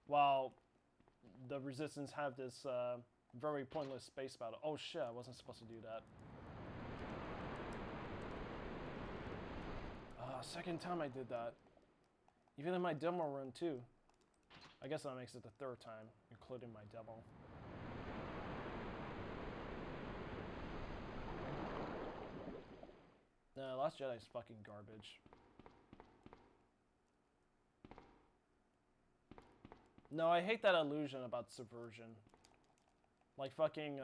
S1: while the Resistance have this very pointless space battle. Oh shit, I wasn't supposed to do that. Second time I did that. Even in my demo run too. I guess that makes it the third time, including my demo. Nah, Last Jedi's fucking garbage. No, I hate that illusion about subversion. Like fucking,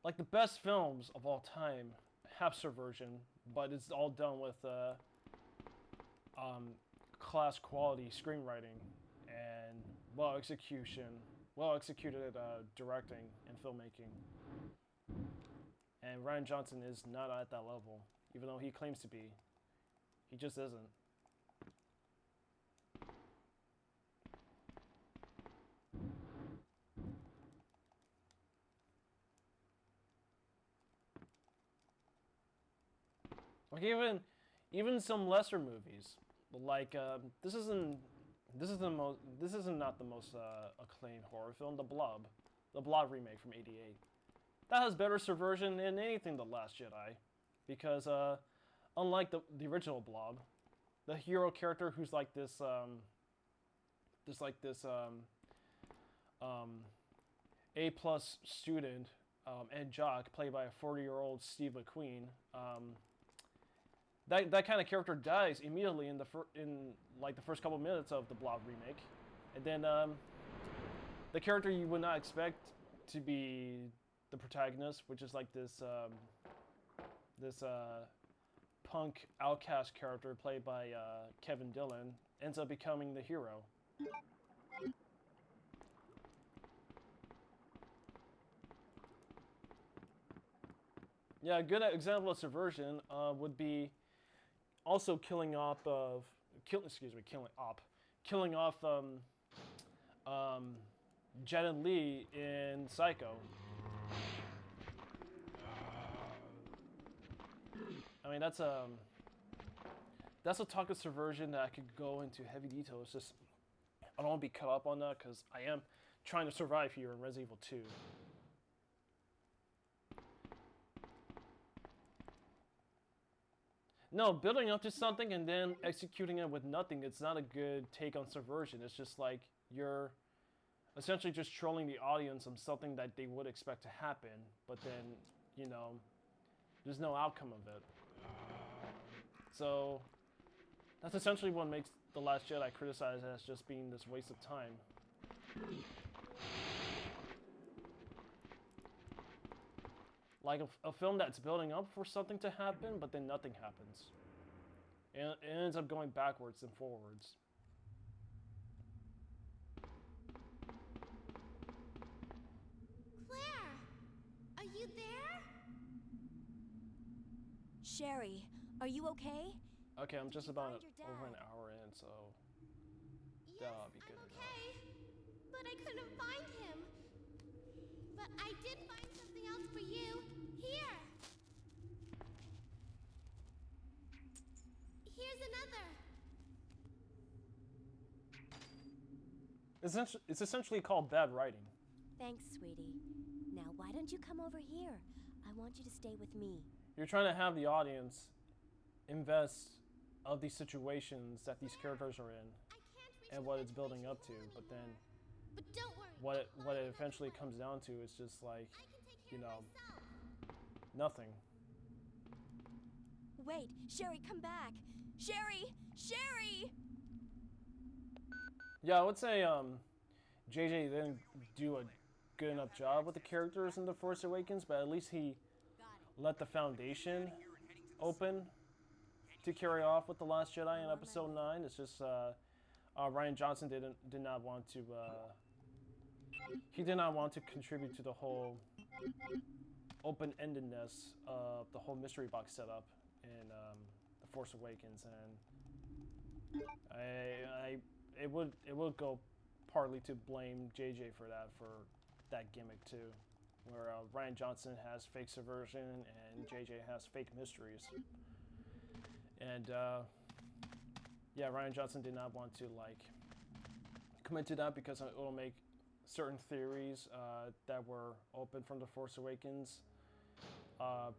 S1: like the best films of all time have subversion, but it's all done with class quality screenwriting and well executed directing and filmmaking. And Rian Johnson is not at that level, even though he claims to be. He just isn't. Like even some lesser movies, like this isn't not the most acclaimed horror film, The Blob remake from '88. That has better subversion than anything The Last Jedi, because unlike the original Blob, the hero character who's like this A+ student and jock played by a 40-year-old Steve McQueen. That kind of character dies immediately in like the first couple minutes of the Blob remake, and then the character you would not expect to be the protagonist, which is like this punk outcast character played by Kevin Dillon, ends up becoming the hero. Yeah, a good example of subversion would be also killing off Jet and Lee in Psycho. I mean, that's a talk of subversion that I could go into heavy detail. It's just I don't want to be cut up on that because I am trying to survive here in Resident Evil 2. No, building up to something and then executing it with nothing, it's not a good take on subversion. It's just like you're essentially just trolling the audience on something that they would expect to happen, but then, you know, there's no outcome of it. So that's essentially what makes The Last Jedi criticized as just being this waste of time. Like a film that's building up for something to happen, but then nothing happens. And it ends up going backwards and forwards.
S5: Claire, are you there?
S3: Sherry, are you okay?
S1: Okay, I'm just about
S3: find your
S1: over
S3: dad?
S1: an hour in, so
S5: Yes,
S1: that'll be good
S5: I'm
S1: enough.
S5: okay, but I couldn't find him. But I did find something else for you. Here. Here's another.
S1: It's essentially called bad writing.
S3: Thanks, sweetie. Now, why don't you come over here? I want you to stay with me.
S1: You're trying to have the audience invest of these situations that these characters are in
S5: I can't reach
S1: and
S5: the
S1: what
S5: ledge
S1: it's building
S5: with
S1: up to,
S5: you
S1: but then
S5: anymore. But don't worry.
S1: what it eventually comes down to is just like,
S5: I can take care
S1: you know,
S5: of myself.
S1: nothing.
S3: Wait, Sherry, come back. Sherry! Sherry!
S1: Yeah, I would say JJ didn't do a good enough job with the characters in The Force Awakens, but at least he let the foundation open to carry off with The Last Jedi in Episode 9. It's just Rian Johnson did not want to he did not want to contribute to the whole open-endedness of the whole mystery box setup in The Force Awakens, and it would go partly to blame JJ for that gimmick too, where Ryan Johnson has fake subversion and JJ has fake mysteries, and yeah, Ryan Johnson did not want to like commit to that because it will make certain theories that were open from the Force Awakens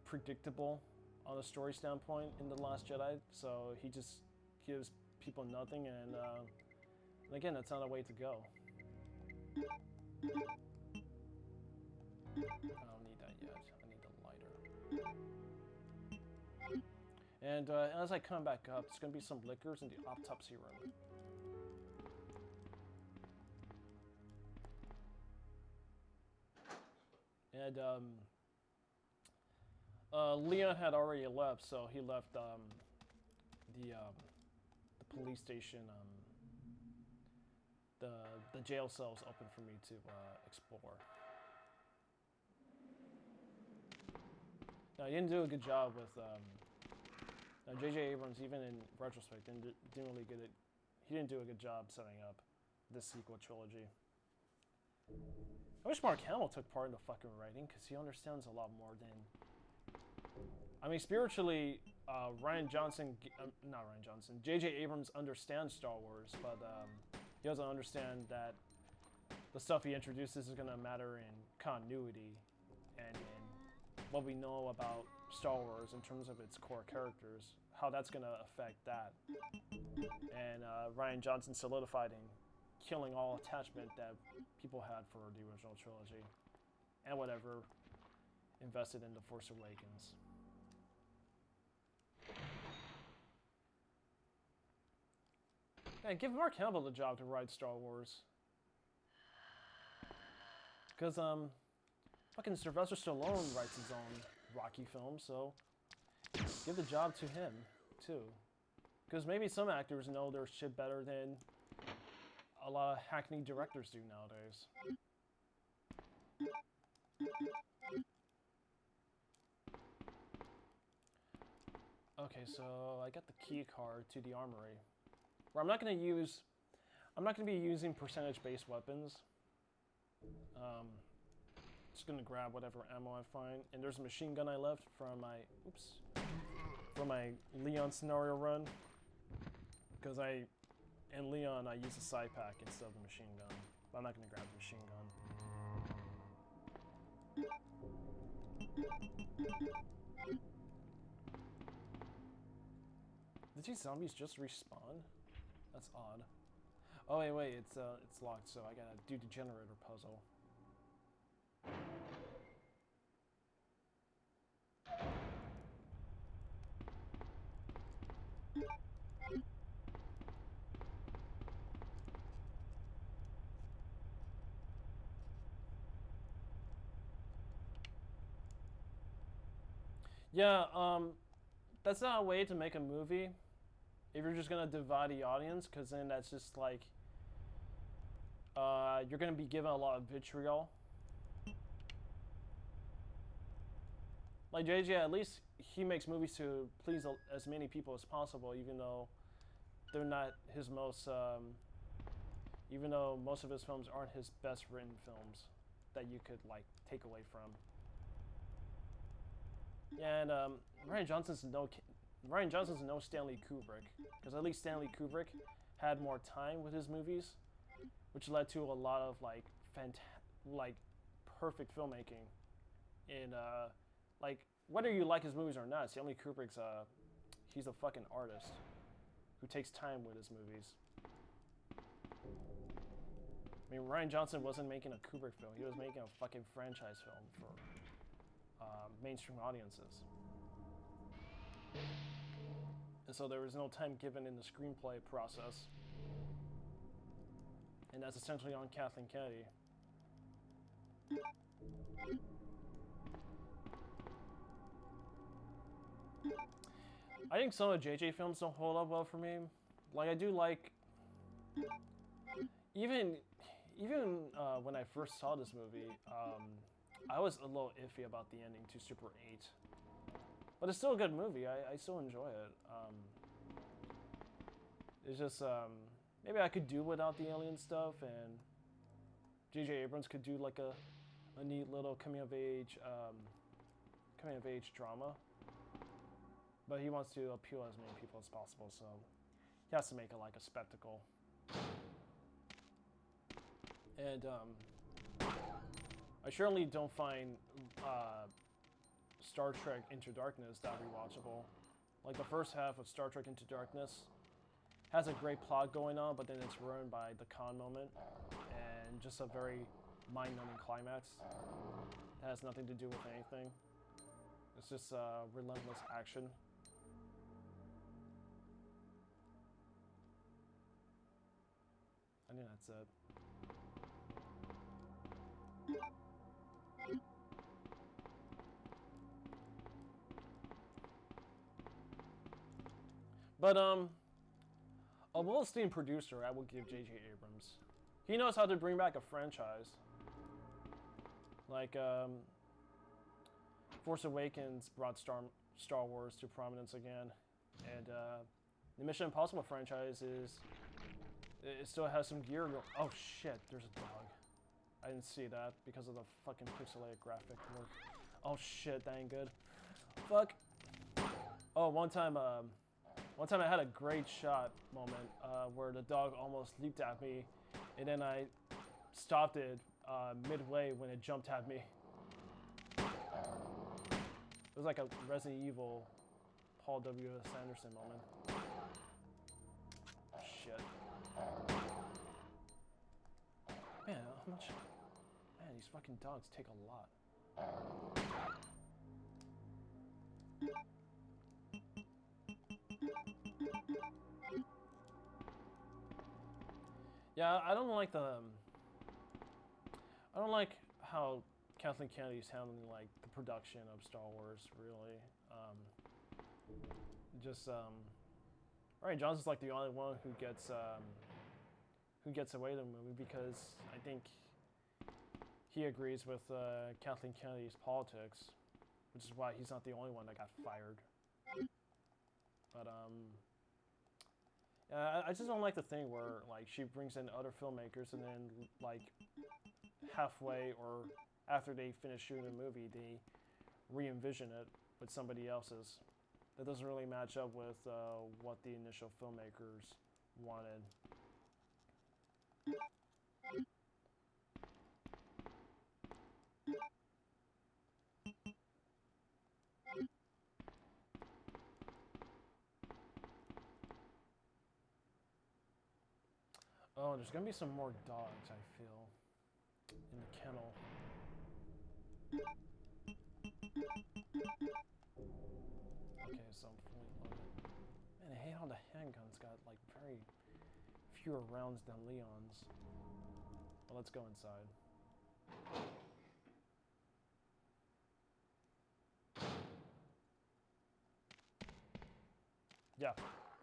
S1: predictable on a story standpoint in The Last Jedi, so he just gives people nothing, and again, that's not a way to go. I don't need that yet. I need the lighter. And as I come back up, there's going to be some liquors in the autopsy room. And Leon had already left, so he left the police station, the jail cells open for me to explore. Now, he didn't do a good job with J.J. Abrams, even in retrospect, didn't really get it. He didn't do a good job setting up this sequel trilogy. I wish Mark Hamill took part in the fucking writing, because he understands a lot more than... I mean, spiritually, J.J. Abrams understands Star Wars, but he doesn't understand that the stuff he introduces is going to matter in continuity and in what we know about Star Wars in terms of its core characters, how that's going to affect that. And Ryan Johnson solidified in killing all attachment that people had for the original trilogy and whatever invested in The Force Awakens. Man, give Mark Hamill the job to write Star Wars. Because, fucking Sylvester Stallone writes his own Rocky film, so give the job to him, too. Because maybe some actors know their shit better than a lot of hackneyed directors do nowadays. Okay, so I got the key card to the armory. Where I'm not going to be using percentage-based weapons. Just going to grab whatever ammo I find. And there's a machine gun I left from my Leon scenario run. Because in Leon, I use a side pack instead of the machine gun. But I'm not going to grab the machine gun. Did these zombies just respawn? That's odd. Oh wait, it's locked, so I gotta do the generator puzzle. Yeah, that's not a way to make a movie. If you're just gonna divide the audience, because then that's just like, you're gonna be given a lot of vitriol. Like JJ, at least he makes movies to please as many people as possible, even though they're not his most, even though most of his films aren't his best written films that you could like take away from. Yeah, and Ryan Johnson's no Stanley Kubrick, because at least Stanley Kubrick had more time with his movies, which led to a lot of like perfect filmmaking. In like whether you like his movies or not, Stanley Kubrick's he's a fucking artist who takes time with his movies. I mean, Ryan Johnson wasn't making a Kubrick film; he was making a fucking franchise film for mainstream audiences. And so there was no time given in the screenplay process. And that's essentially on Kathleen Kennedy. I think some of JJ films don't hold up well for me. Like, I do like... Even when I first saw this movie, I was a little iffy about the ending to Super 8. But it's still a good movie. I still enjoy it. It's just maybe I could do without the alien stuff, and J.J. Abrams could do like a neat little coming of age drama. But he wants to appeal as many people as possible, so he has to make it like a spectacle. And I surely don't find Star Trek Into Darkness that rewatchable. Like the first half of Star Trek Into Darkness has a great plot going on, but then it's ruined by the Khan moment and just a very mind-numbing climax that has nothing to do with anything. It's just relentless action. I think that's it. But a well-esteemed producer, I will give J.J. Abrams. He knows how to bring back a franchise. Like Force Awakens brought Star Wars to prominence again, and the Mission Impossible franchise it still has some gear. Oh shit! There's a dog. I didn't see that because of the fucking pixelated graphic work. Oh shit, that ain't good. Fuck. Oh, one time I had a great shot moment where the dog almost leaped at me, and then I stopped it midway when it jumped at me. It was like a Resident Evil Paul W.S. Anderson moment. Shit. Man, how much? Man, these fucking dogs take a lot. Yeah, I don't like how Kathleen Kennedy's handling like the production of Star Wars. Really, Rian Johnson's like the only one who gets away with the movie because I think he agrees with Kathleen Kennedy's politics, which is why he's not the only one that got fired. But I just don't like the thing where like she brings in other filmmakers and then like halfway or after they finish shooting the movie, they re-envision it with somebody else's. That doesn't really match up with what the initial filmmakers wanted. Oh, there's gonna be some more dogs, I feel, in the kennel. Okay, so I'm fully loaded. Man, I hate how the handgun's got like very fewer rounds than Leon's. Well, let's go inside. Yeah,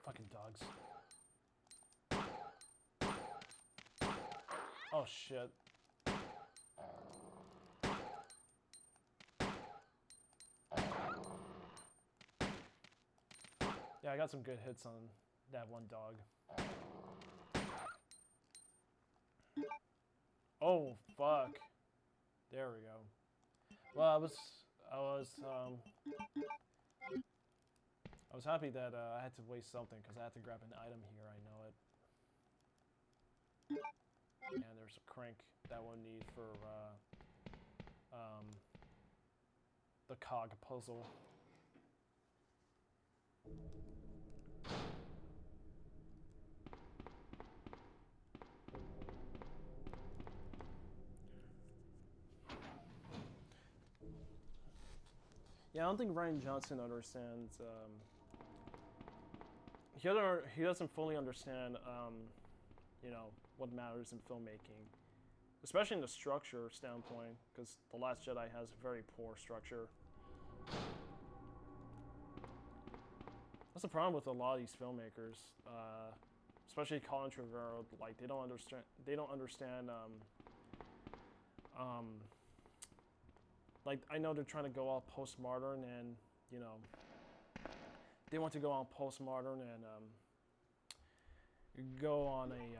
S1: fucking dogs. Oh shit. Yeah, I got some good hits on that one dog. Oh fuck. There we go. Well, I was happy that I had to waste something because I had to grab an item here. I know it. And there's a crank that we'll need for the cog puzzle. Yeah, I don't think Rian Johnson understands. He doesn't fully understand, you know, what matters in filmmaking, especially in the structure standpoint, because The Last Jedi has very poor structure. That's the problem with a lot of these filmmakers, especially Colin Trevorrow. Like they don't understand. Like I know they're trying to go all postmodern and you know they want to go on postmodern and go on a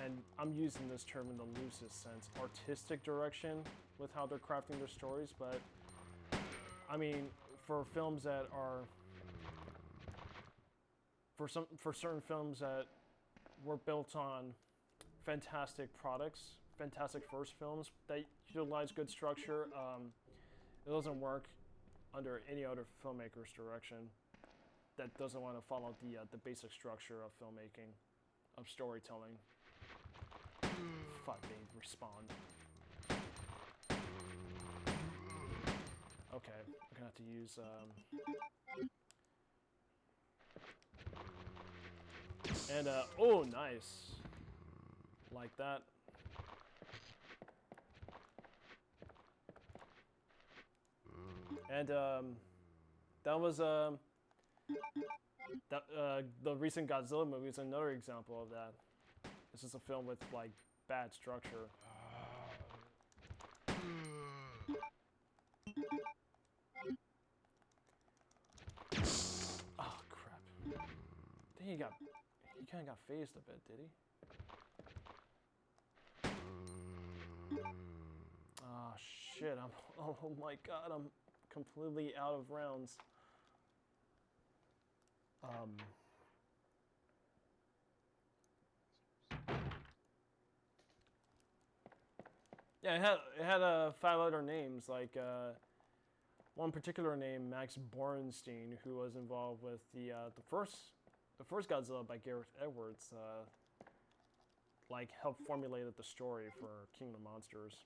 S1: and I'm using this term in the loosest sense, artistic direction with how they're crafting their stories. But I mean, for films that are for certain films that were built on fantastic products, fantastic first films that utilize good structure, it doesn't work under any other filmmaker's direction that doesn't want to follow the basic structure of filmmaking, of storytelling. Fuck, they respond. Okay, I'm gonna have to use and oh, nice, like that. And that was the recent Godzilla movie is another example of that. It's just a film with like bad structure. Oh crap! I think he kind of got phased a bit, did he? Oh shit! Oh my god! I'm completely out of rounds. Yeah, it had 5 other names, like one particular name, Max Borenstein, who was involved with the first Godzilla by Gareth Edwards, like helped formulate the story for King of the Monsters.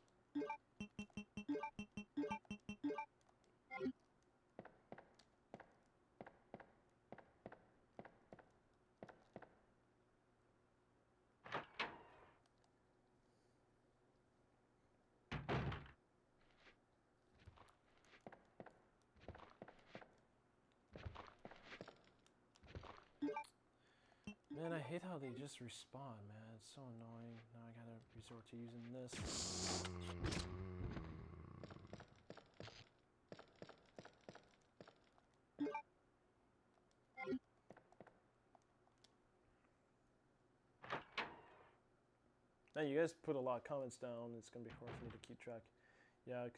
S1: Man, I hate how they just respawn, man. It's so annoying. Now I gotta resort to using this. Now you guys put a lot of comments down. It's gonna be hard for me to keep track. Yeah,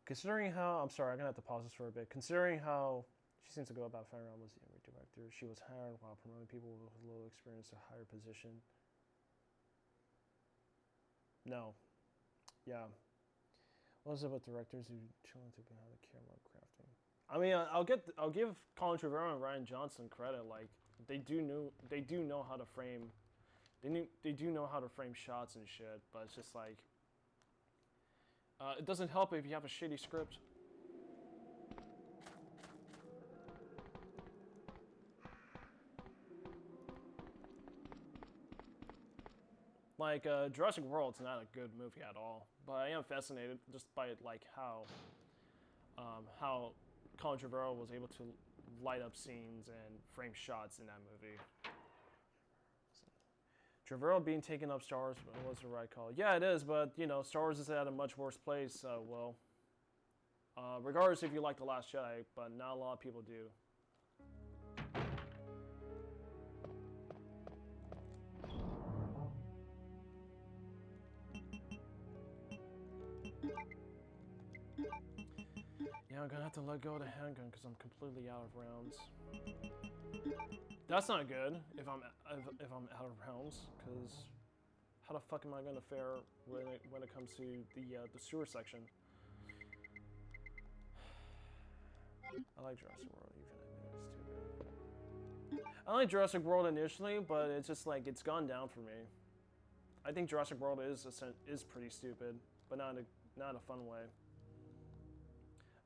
S1: considering how, I'm sorry, I'm gonna have to pause this for a bit. Considering how she seems to go about firing almost every director, she was hired while promoting people with low experience to higher position. No. Yeah. What is it about directors who chilling to behind the camera crafting? I mean, I'll give Colin Trevorrow and Ryan Johnson credit. Like they do know how to frame. They do know how to frame shots and shit. But it's just like it doesn't help if you have a shitty script. Like Jurassic World's not a good movie at all, but I am fascinated just by like how Colin Trevorrow was able to light up scenes and frame shots in that movie. Trevorrow being taken up Star Wars was the right call. Yeah, it is, but you know, Star Wars is at a much worse place. Well, regardless if you like The Last Jedi, but not a lot of people do. Yeah, I'm gonna have to let go of the handgun because I'm completely out of rounds. That's not good if I'm out of rounds, because how the fuck am I gonna fare when it comes to the sewer section? I like Jurassic World, even if it's too good. I like Jurassic World initially, but it's just like it's gone down for me. I think Jurassic World is pretty stupid, but not in a fun way.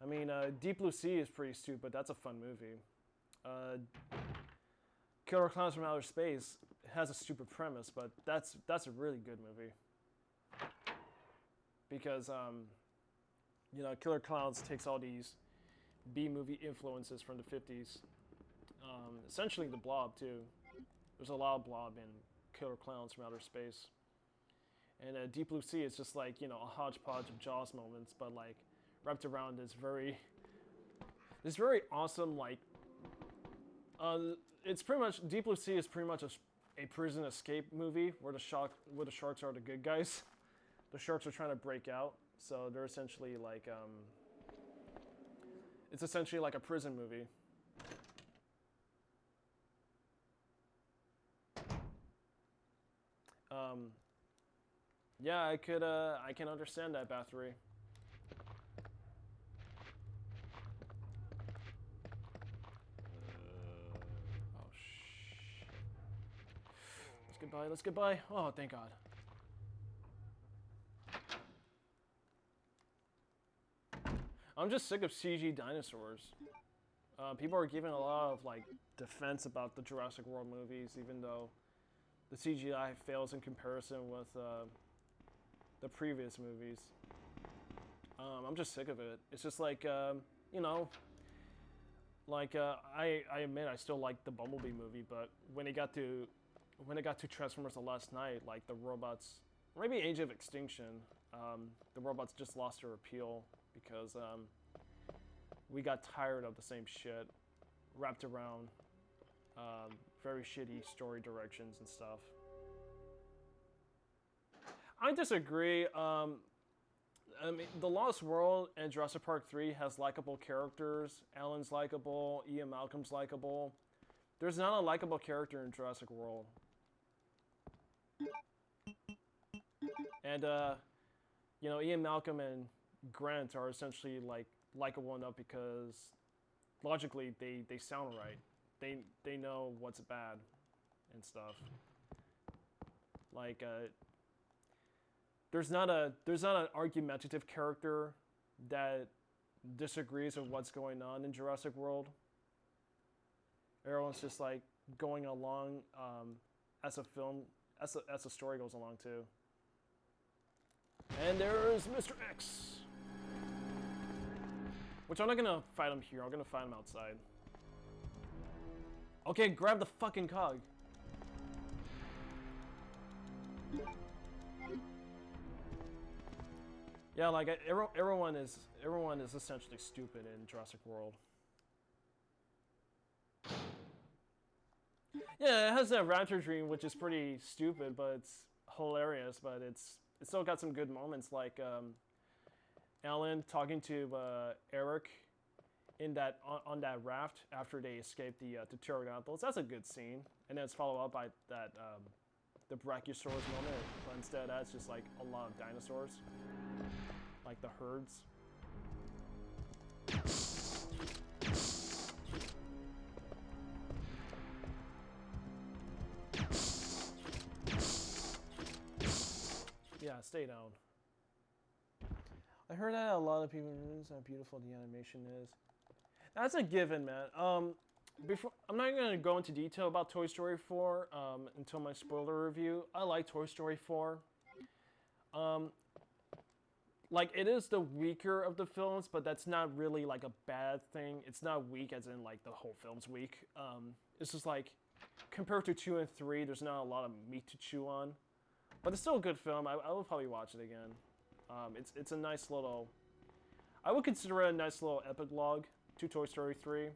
S1: I mean, Deep Blue Sea is pretty stupid. That's a fun movie. Killer Clowns from Outer Space has a stupid premise, but that's a really good movie. Because you know, Killer Clowns takes all these B-movie influences from the 50s. Essentially the Blob too. There's a lot of Blob in Killer Clowns from Outer Space. And Deep Blue Sea is just like, you know, a hodgepodge of Jaws moments, but like wrapped around this very this very awesome, like, it's pretty much, Deep Blue Sea is pretty much a prison escape movie where the sharks are the good guys. The sharks are trying to break out, so they're essentially like, it's essentially like a prison movie. Yeah, I can understand that, Bathory. Oh, shh. Let's get by. Oh, thank God. I'm just sick of CG dinosaurs. People are giving a lot of, like, defense about the Jurassic World movies, even though the CGI fails in comparison with the previous movies. I'm just sick of it. It's just like, you know, like I admit I still like the Bumblebee movie, but when it got to Transformers the Last Night, like the robots, maybe Age of Extinction, the robots just lost their appeal because we got tired of the same shit wrapped around very shitty story directions and stuff. I disagree. I mean, The Lost World and Jurassic Park 3 has likable characters. Alan's likable. Ian Malcolm's likable. There's not a likable character in Jurassic World. And, you know, Ian Malcolm and Grant are essentially, like, likable enough because logically they sound right. They know what's bad and stuff. Like, there's not an argumentative character that disagrees with what's going on in Jurassic World. Everyone's just like going along as a story goes along too. And there's Mr. X, which I'm not gonna fight him here. I'm gonna fight him outside. Okay, grab the fucking cog. Yeah, like everyone is essentially stupid in Jurassic World. Yeah, it has that raptor dream, which is pretty stupid, but it's hilarious. But it's still got some good moments, like Alan talking to Eric in that on that raft after they escaped the pterodactyls. That's a good scene, and then it's followed up by that the Brachiosaurus moment, but instead that's just like a lot of dinosaurs. Like the herds. Yeah, stay down. I heard that a lot of people realize how beautiful the animation is. That's a given, man. I'm not gonna go into detail about Toy Story 4 until my spoiler review. I like Toy Story 4. Like, it is the weaker of the films, but that's not really, like, a bad thing. It's not weak as in, like, the whole film's weak. It's just, like, compared to 2 and 3, there's not a lot of meat to chew on. But it's still a good film. I will probably watch it again. It's a nice little... I would consider it a nice little epilogue to Toy Story 3.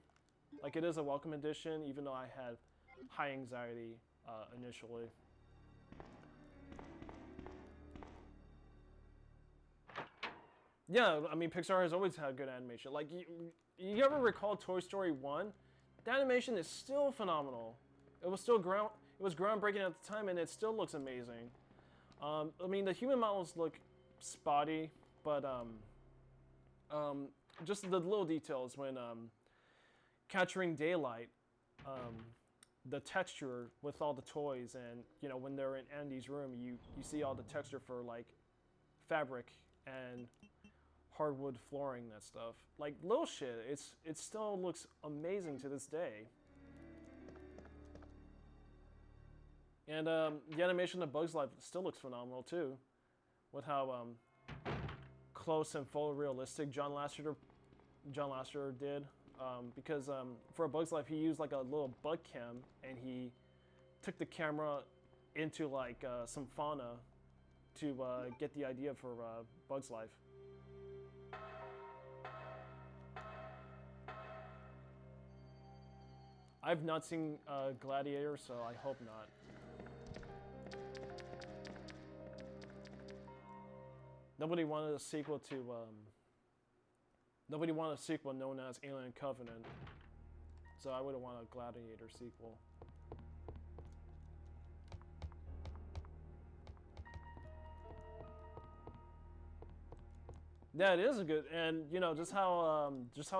S1: Like, it is a welcome addition, even though I had high anxiety initially. Yeah, I mean, Pixar has always had good animation. Like, you ever recall Toy Story 1? The animation is still phenomenal. It was groundbreaking at the time, and it still looks amazing. I mean, the human models look spotty, but just the little details when capturing daylight, the texture with all the toys, and you know when they're in Andy's room, you see all the texture for like fabric and hardwood flooring, that stuff. Like little shit, it still looks amazing to this day. And the animation of Bug's Life still looks phenomenal too, with how close and photorealistic John Lasseter did. Because for A Bug's Life, he used like a little bug cam, and he took the camera into like some fauna to get the idea for Bug's Life. I've not seen Gladiator, so I hope not. Nobody wanted a sequel to, nobody wanted a sequel known as Alien Covenant, so I wouldn't want a Gladiator sequel. Yeah, it is a good, and you know, just how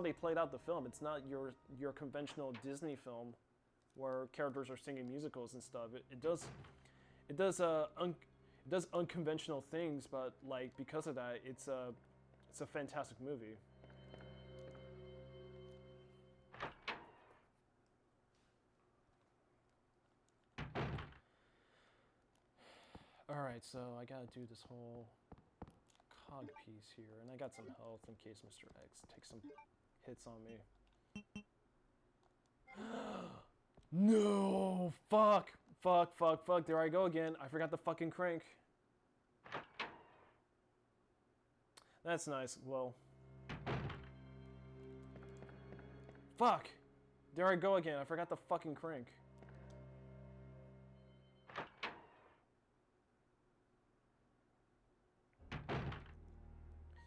S1: they played out the film. It's not your conventional Disney film, where characters are singing musicals and stuff. It does unconventional things, but like because of that, it's a fantastic movie. All right, so I gotta do this whole cog piece here, and I got some health in case Mr. X takes some hits on me. No! Fuck! There I go again. I forgot the fucking crank. That's nice. Well. Fuck! There I go again. I forgot the fucking crank.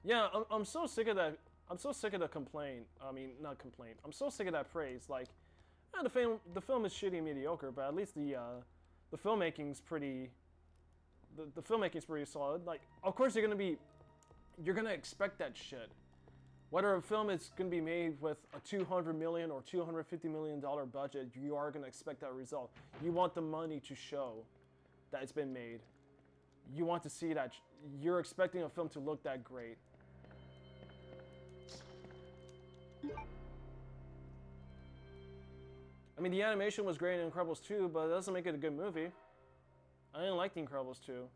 S1: Yeah, I'm so sick of that. I'm so sick of the complaint. I mean, not complaint. I'm so sick of that praise. Like, the film is shitty and mediocre, but at least the filmmaking's pretty. The filmmaking's pretty solid. Like, of course you're gonna expect that shit. Whether a film is gonna be made with a $200 million or $250 million budget, you are gonna expect that result. You want the money to show that it's been made. You want to see that. You're expecting a film to look that great. I mean, the animation was great in Incredibles 2, but it doesn't make it a good movie. I didn't like The Incredibles 2.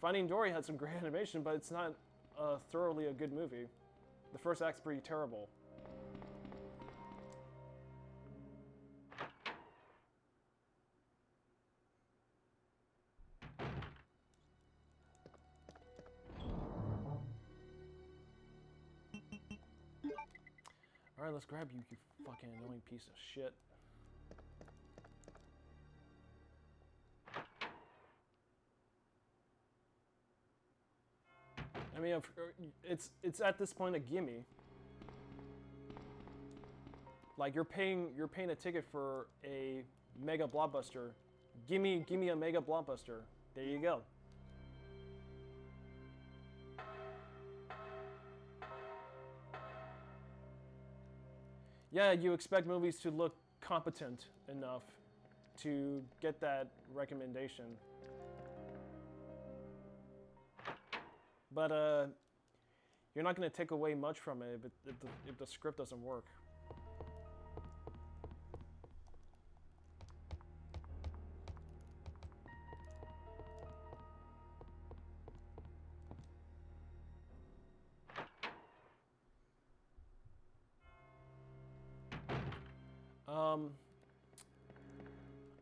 S1: Finding Dory had some great animation, but it's not thoroughly a good movie. The first act's pretty terrible. Alright, let's grab you, you fucking annoying piece of shit. I mean, it's at this point a gimme. Like you're paying a ticket for a mega blockbuster. Gimme a mega blockbuster. There you go. Yeah, you expect movies to look competent enough to get that recommendation. But you're not going to take away much from it if the script doesn't work.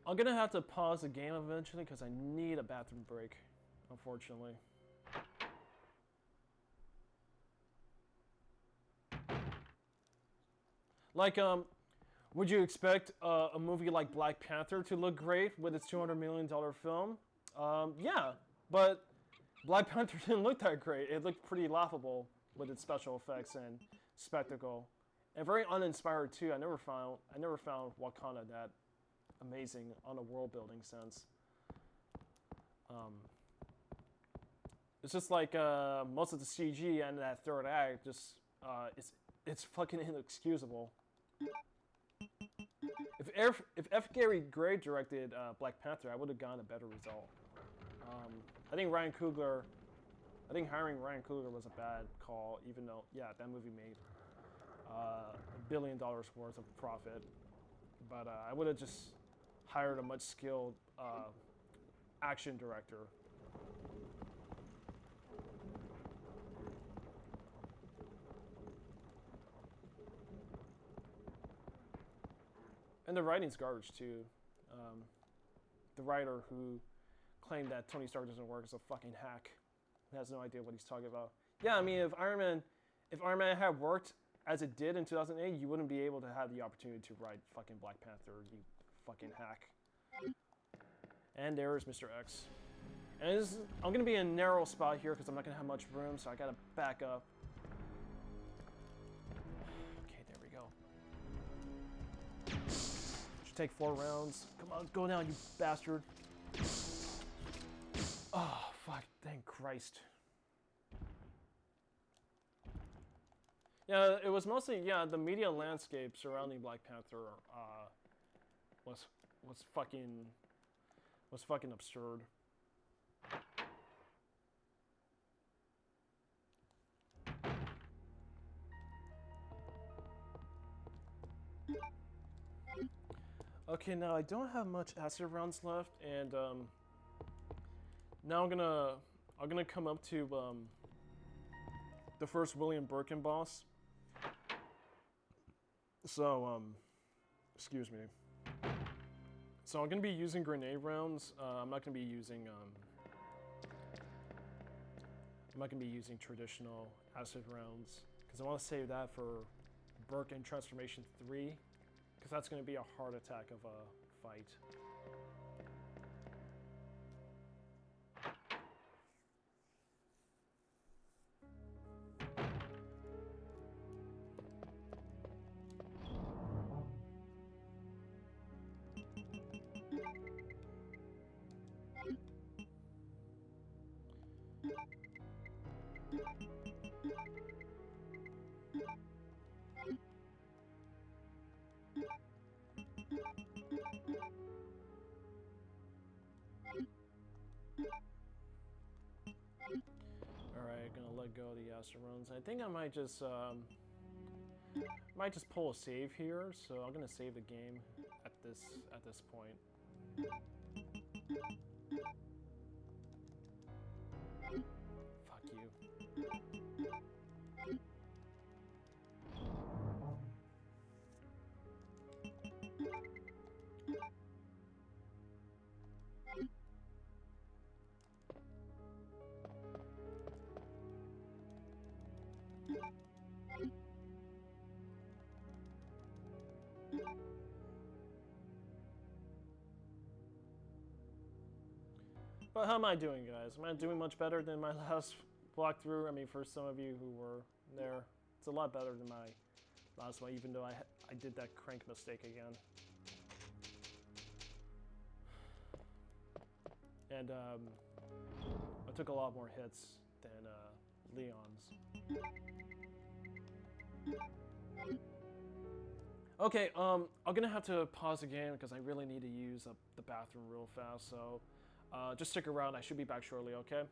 S1: I'm gonna have to pause the game eventually because I need a bathroom break, unfortunately. Like, would you expect a movie like Black Panther to look great with its $200 million film? Yeah, but Black Panther didn't look that great. It looked pretty laughable with its special effects and spectacle, and very uninspired too. I never found Wakanda that amazing on a world building sense. It's just like most of the CG and that third act just it's fucking inexcusable. If F. Gary Gray directed Black Panther, I would have gotten a better result. I think hiring Ryan Coogler was a bad call, even though that movie made $1 billion worth of profit. But I would have just hired a much skilled action director. And the writing's garbage too. The writer who claimed that Tony Stark doesn't work is a fucking hack. He has no idea what he's talking about. Yeah, I mean, if Iron Man had worked as it did in 2008, you wouldn't be able to have the opportunity to ride fucking Black Panther, you fucking hack. And there is Mr. X. And I'm gonna be in a narrow spot here because I'm not gonna have much room, so I gotta back up. Okay, there we go. Should take 4 rounds. Come on, go down, you bastard. Oh, fuck, thank Christ. Yeah, it was mostly, yeah, the media landscape surrounding Black Panther was fucking absurd. Okay, now I don't have much acid rounds left, and now I'm gonna come up to the first William Birkin boss. So excuse me. So I'm gonna be using grenade rounds. I'm not gonna be using traditional acid rounds because I want to save that for Birkin Transformation 3 because that's gonna be a heart attack of a fight. Alright, gonna let go of the acid rounds. I think I might just pull a save here, so I'm gonna save the game at this point. Fuck you. But how am I doing, guys? Am I doing much better than my last walkthrough? I mean, for some of you who were there, it's a lot better than my last one, even though I did that crank mistake again. And I took a lot more hits than Leon's. Okay, I'm gonna have to pause the game because I really need to use the bathroom real fast, so just stick around. I should be back shortly, okay?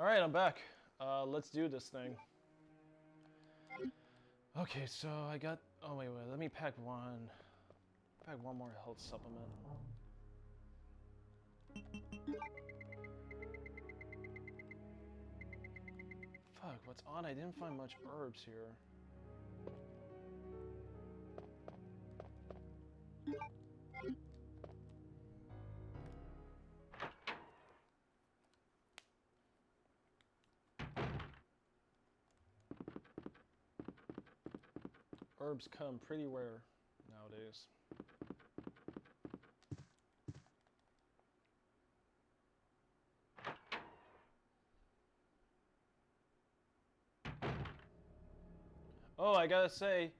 S1: Alright, I'm back. Let's do this thing. Okay, so I got Oh wait, let me pack one. Pack one more health supplement. Fuck, what's odd? I didn't find much herbs here. Herbs come pretty rare nowadays. Oh, I gotta say,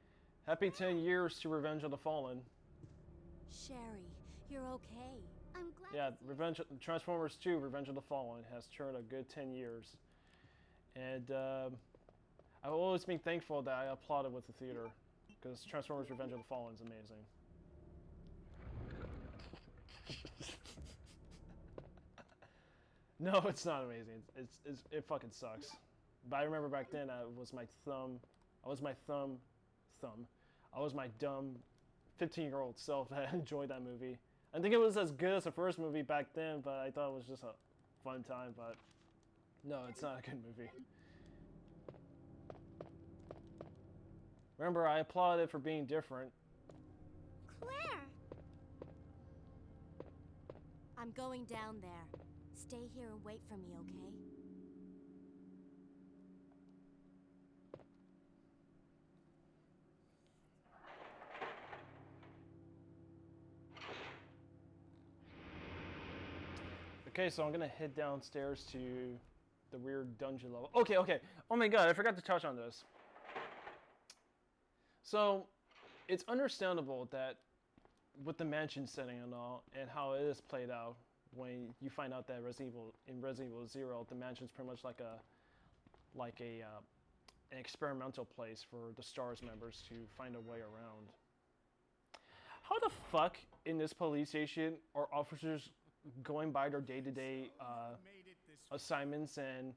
S1: happy 10 years to Revenge of the Fallen.
S3: Sherry, you're okay.
S5: I'm glad.
S1: Yeah, Transformers 2, Revenge of the Fallen has turned a good 10 years. And I've always been thankful that I applauded with the theater, because Transformers Revenge of the Fallen is amazing. No, it's not amazing. It fucking sucks. But I remember back then I was my dumb 15-year-old self that enjoyed that movie. I think it was as good as the first movie back then, but I thought it was just a fun time. But no, it's not a good movie. Remember, I applauded it for being different.
S5: Claire!
S3: I'm going down there. Stay here and wait for me, okay?
S1: Okay, so I'm gonna head downstairs to the weird dungeon level. Okay. Oh my god, I forgot to touch on this. So, it's understandable that with the mansion setting and all, and how it is played out, when you find out that in Resident Evil 0, the mansion's pretty much like an experimental place for the STARS members to find a way around. How the fuck in this police station are officers going by their day-to-day assignments and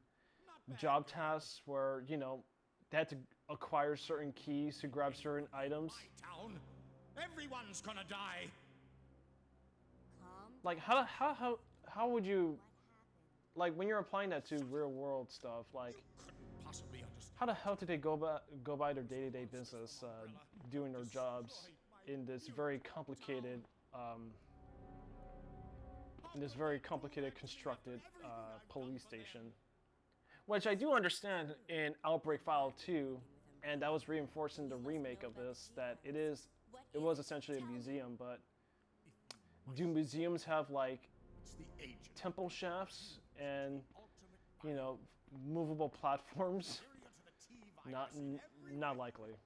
S1: job tasks where, you know, they had to acquire certain keys to grab certain items?
S4: My town. Everyone's gonna die.
S3: Calm.
S1: Like, how would you, like, when you're applying that to real-world stuff, like,
S4: Couldn't possibly understand.
S1: how the hell did they go by their day-to-day business, doing their jobs in this very complicated, constructed police station? Which I do understand in Outbreak File 2, and that was reinforced in the remake of this, that it was essentially a museum, but do museums have, like,
S4: It's the agent.
S1: temple shafts and, you know, movable platforms? Not likely.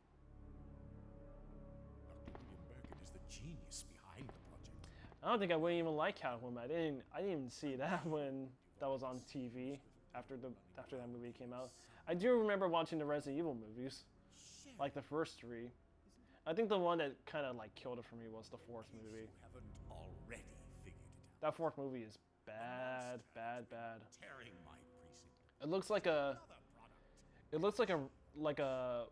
S4: Dr. William Birkin is the genius behind the project.
S1: I don't think I wouldn't even like Catwoman. I didn't even see that when that was on TV after that movie came out. I do remember watching the Resident Evil movies, like the first three. I think the one that kind of like killed it for me was the fourth movie.
S4: You haven't already figured it out.
S1: That fourth movie is bad.
S4: Tearing my precinct.
S1: It looks like
S4: Another product.
S1: it looks like a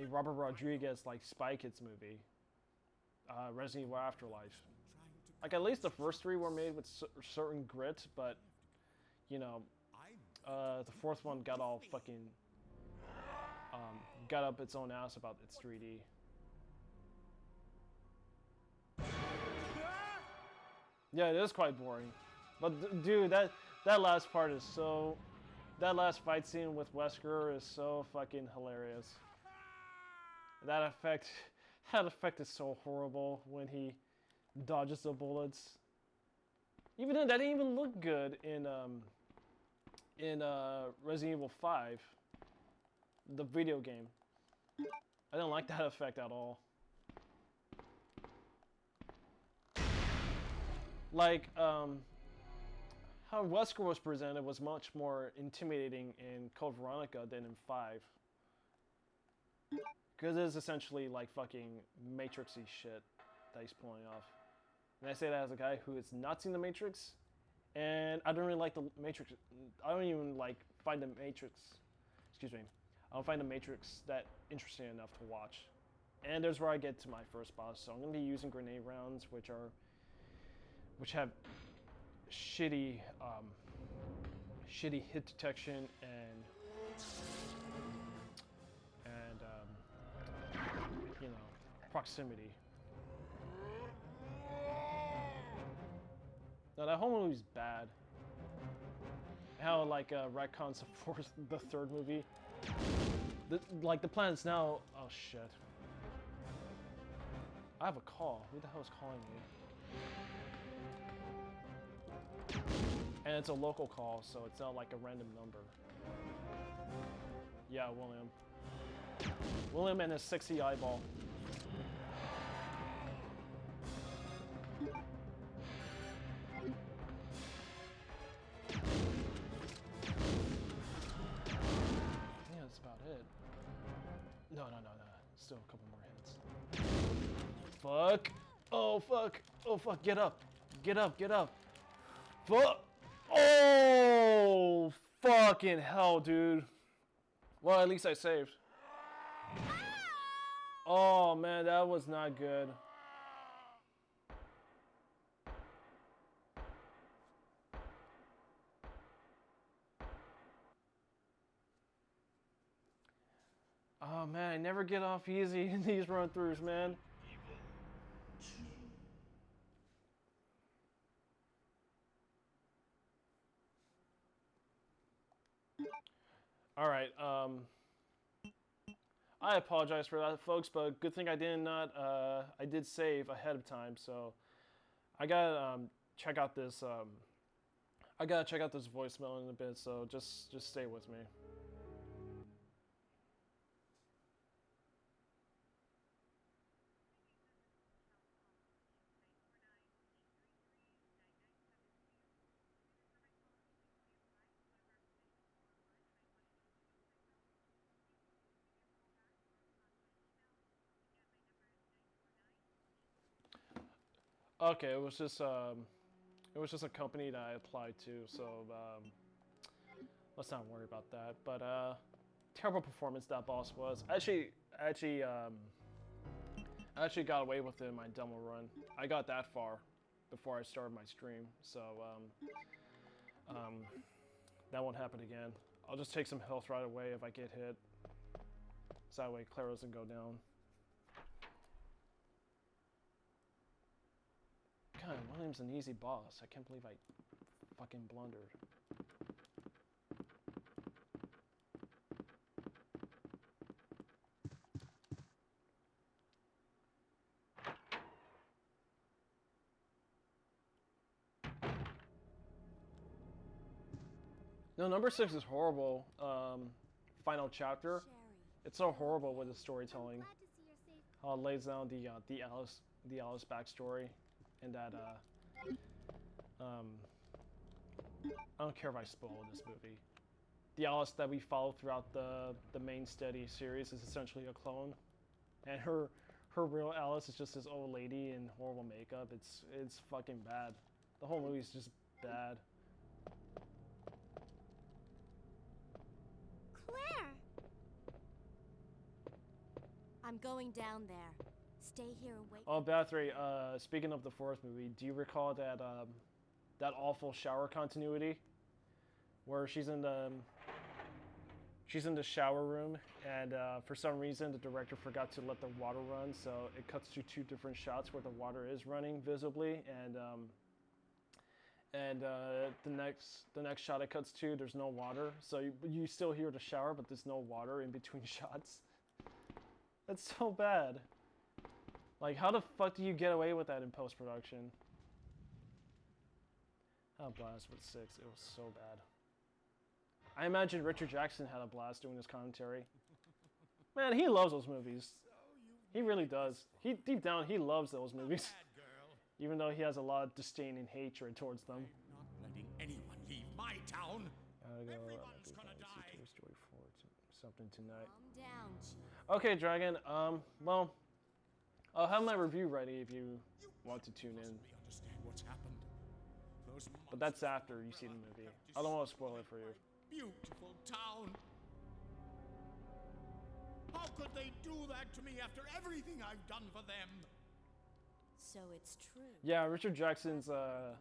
S1: Robert Rodriguez like Spy Kids movie. Resident Evil Afterlife. Like, at least the first three were made with certain grit, but, you know, the fourth one got all fucking, got up its own ass about its 3D. Yeah, it is quite boring. But, dude, that last part is so, that last fight scene with Wesker is so fucking hilarious. That effect is so horrible when he dodges the bullets. Even then, that didn't even look good in Resident Evil 5, the video game. I didn't like that effect at all. Like, how Wesker was presented was much more intimidating in Code Veronica than in 5. Because it's essentially like fucking Matrixy shit that he's pulling off. And I say that as a guy who has not seen The Matrix, and I don't really like The Matrix. I don't even like find The Matrix, excuse me, I don't find The Matrix that interesting enough to watch. And there's where I get to my first boss. So I'm gonna be using grenade rounds, which have shitty hit detection and you know, proximity. Now that whole movie's bad. How like retcons the third movie. Like the planets now. Oh shit. I have a call. Who the hell is calling me? And it's a local call, so it's not like a random number. Yeah, William. William and his sexy eyeball. Yeah, that's about it. No. Still a couple more hits. Fuck. Oh, fuck. Oh, fuck. Get up. Get up. Fuck. Oh, fucking hell, dude. Well, at least I saved. Oh, man, that was not good. Oh, man, I never get off easy in these run-throughs, man. All right, I apologize for that, folks, but good thing I did save ahead of time, so I gotta check out this. I gotta check out this voicemail in a bit, so just stay with me. Okay, it was just a company that I applied to, so let's not worry about that. But terrible performance that boss was. I actually got away with it in my demo run. I got that far before I started my stream, so that won't happen again. I'll just take some health right away if I get hit, so that way Claire doesn't go down. God, William's an easy boss. I can't believe I fucking blundered. No, number 6 is horrible. Final chapter.
S3: Sherry.
S1: It's so horrible with the storytelling.
S5: Glad to see you're safe.
S1: How it lays down the Alice backstory, and that I don't care if I spoil this movie. The Alice that we follow throughout the main steady series is essentially a clone, and her real Alice is just this old lady in horrible makeup. It's fucking bad. The whole movie is just bad.
S5: Claire!
S3: I'm going down there. Stay here and wait.
S1: Oh, Bathory, speaking of the fourth movie, do you recall that that awful shower continuity where she's in the shower room, and for some reason the director forgot to let the water run, so it cuts to 2 different shots where the water is running visibly, and the next shot it cuts to, there's no water, so you still hear the shower, but there's no water in between shots. That's so bad. Like, how the fuck do you get away with that in post-production? I had a blast with 6. It was so bad. I imagine Richard Jackson had a blast doing this commentary. Man, he loves those movies. He really does. Deep down, he loves those movies. Even though he has a lot of disdain and hatred towards them.
S4: Not letting anyone leave my town.
S1: Everyone's
S4: gonna die.
S1: Toy Story 4 something tonight.
S3: Calm down, Chief.
S1: Okay, Dragon. Well, I'll have my review ready if you want to tune in.
S4: We understand what's happened. Those
S1: But that's after you see the movie. I don't want to spoil it for you.
S4: beautiful town. How could they do that to me after everything I've done for them?
S3: So it's true.
S1: Yeah, Richard Jackson's
S3: With Umbrella.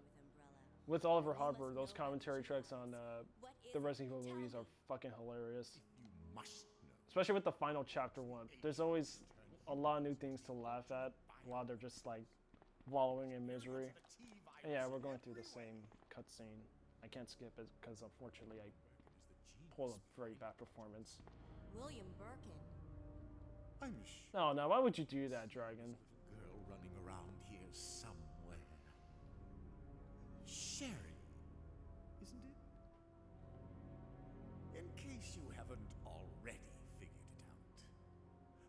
S1: with Oliver
S3: We
S1: Harper.
S3: must
S1: Those
S3: know
S1: commentary
S3: about
S1: tracks
S3: the
S1: on
S3: What is
S1: the
S3: it?
S1: Resident Evil
S3: Tell
S1: movies are
S3: me.
S1: fucking hilarious.
S4: You must know.
S1: Especially with the final chapter one. There's always a lot of new things to laugh at while they're just like wallowing in misery. And yeah, we're going through the same cutscene. I can't skip it because unfortunately I pulled a very bad performance.
S3: William Birkin.
S4: I'm sure
S1: No, no, why would you do that, Dragon?
S4: there's a girl running around here somewhere. Sherry, isn't it? In case you haven't already figured it out,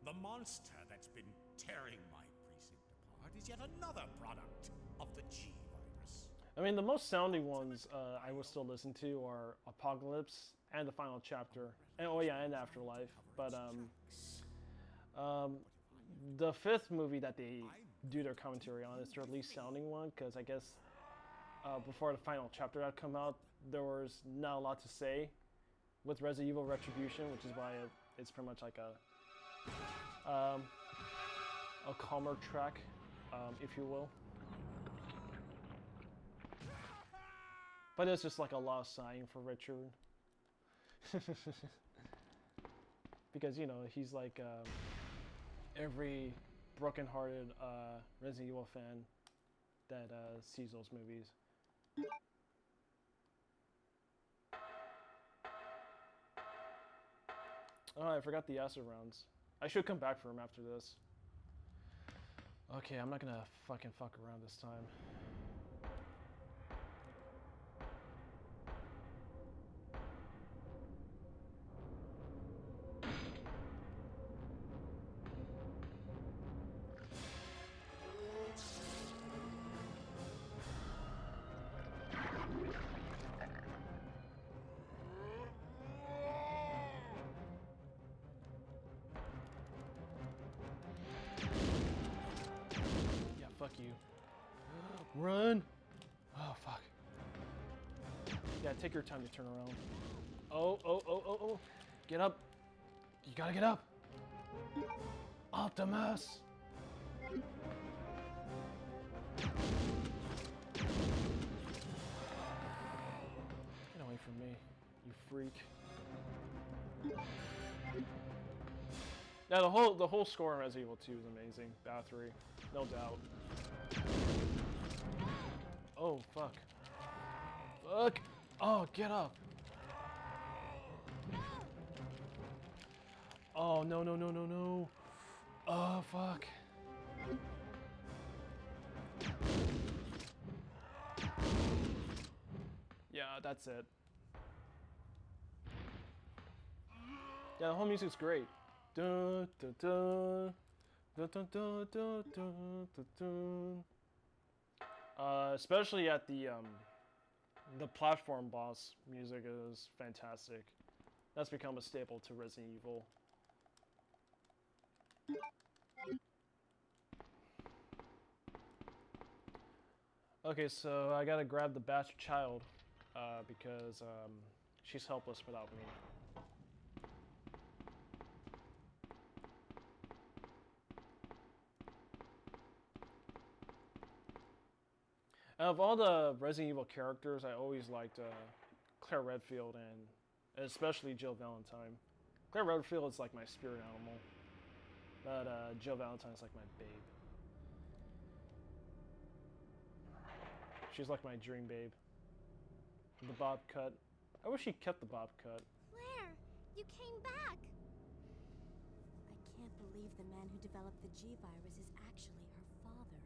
S4: the monster that's been tearing my precinct apart is yet another product of the G virus.
S1: I mean, the most sounding ones I will still listen to are Apocalypse and the final chapter, and oh yeah, and Afterlife. But the fifth movie that they do their commentary on is their least sounding one, because I guess before the final chapter had come out, there was not a lot to say with Resident Evil Retribution, which is why it's pretty much like a calmer track, if you will. But it's just like a lot of sighing for Richard. Because, you know, he's like every broken-hearted Resident Evil fan that sees those movies. Oh, I forgot the acid rounds. I should come back for him after this. Okay, I'm not gonna fucking fuck around this time. Yeah, fuck you. Run! Oh, fuck. Yeah, take your time to turn around. Oh, oh, oh, oh, oh. Get up. You gotta get up. Optimus! Get away from me, you freak. Yeah, the whole score in Resident Evil 2 is amazing. Bathory, no doubt. Oh, fuck. Fuck! Oh, get up! Oh, no, no, no, no, no. Oh, fuck. Yeah, that's it. Yeah, the whole music's great. Dun, dun, dun. Dun, dun, dun, dun, dun, dun, dun. Especially at the platform boss music is fantastic. That's become a staple to Resident Evil. Okay, so I gotta grab the bastard child because she's helpless without me. Out of all the Resident Evil characters, I always liked Claire Redfield and especially Jill Valentine. Claire Redfield is like my spirit animal, but Jill Valentine is like my babe. She's like my dream babe. The bob cut. I wish she kept the bob cut.
S5: Claire, you came back.
S3: I can't believe the man who developed the G virus is actually her father.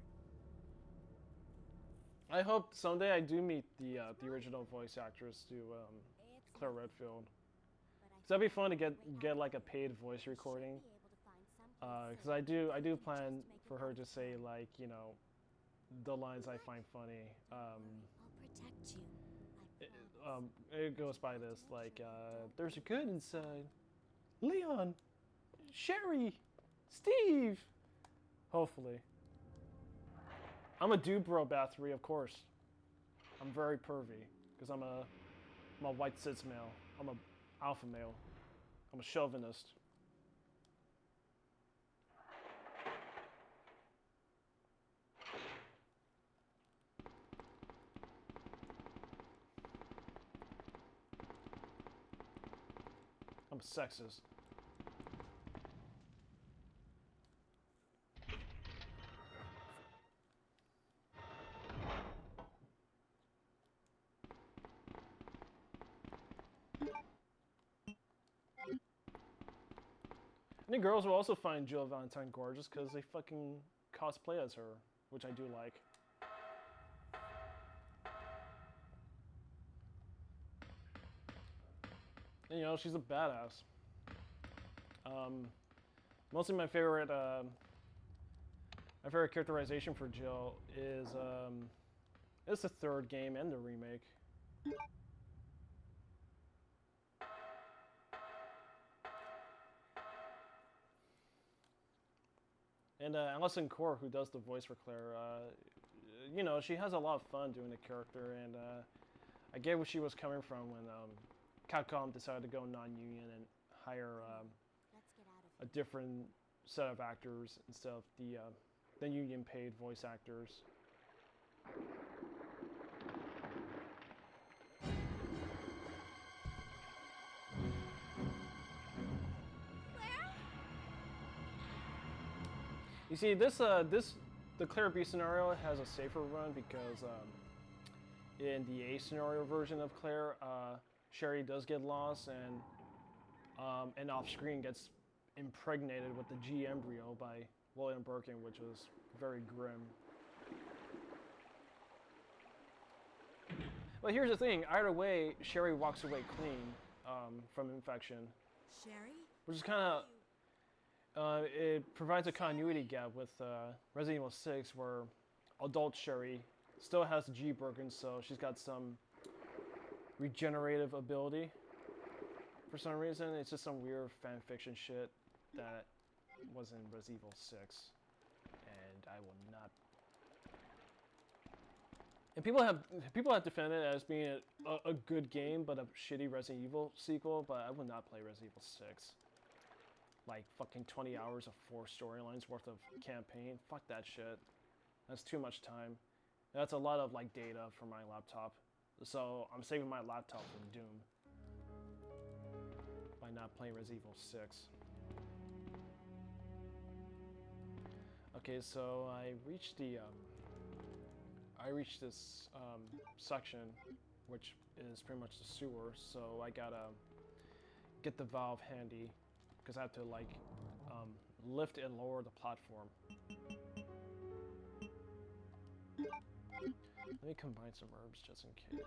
S1: I hope someday I do meet the original voice actress to
S3: It's
S1: Claire
S3: not
S1: Redfield.
S3: but I
S1: Cause that'd be
S3: think
S1: fun to
S3: we
S1: get
S3: have
S1: like a
S3: to.
S1: paid voice
S3: We should
S1: recording.
S3: be able to find someplace
S1: Cause I
S3: safe
S1: do
S3: if we
S1: plan
S3: just make
S1: for
S3: it
S1: her
S3: out
S1: to
S3: of
S1: say
S3: town.
S1: like, you know, the lines I find funny.
S3: I'll protect you. I promise.
S1: It goes by this like, there's a good inside. Leon, Sherry, Steve. Hopefully. I'm a dude bro Bathory, of course. I'm very pervy because I'm a white cis male. I'm a alpha male. I'm a chauvinist. I'm sexist. I think girls will also find Jill Valentine gorgeous because they fucking cosplay as her, which I do like. And, you know, she's a badass. Mostly my favorite characterization for Jill is it's the third game and the remake. And Alison Core, who does the voice for Claire, you know, she has a lot of fun doing the character, and I get where she was coming from when Capcom decided to go non-union and hire
S3: Let's get out of
S1: a
S3: here.
S1: different set of actors instead of the union-paid voice actors.
S3: Claire?
S1: You see, the Claire B scenario has a safer run because in the A scenario version of Claire, Sherry does get lost and off screen gets impregnated with the G embryo by William Birkin, which was very grim. But here's the thing: either way, Sherry walks away clean from infection,
S3: Sherry?
S1: which is kind of it provides a continuity gap with Resident Evil 6, where adult Sherry still has the G broken, so she's got some regenerative ability. For some reason, it's just some weird fan fiction shit that was in Resident Evil 6, and I will not. And people have defended it as being a good game, but a shitty Resident Evil sequel. But I would not play Resident Evil 6. Like fucking 20 hours of 4 storylines worth of campaign. Fuck that shit. That's too much time. That's a lot of like data for my laptop. So I'm saving my laptop from Doom by not playing Resident Evil 6. Okay, so I reached this section, which is pretty much the sewer. So I gotta get the valve handy because I have to like lift and lower the platform. Let me combine some herbs just in case.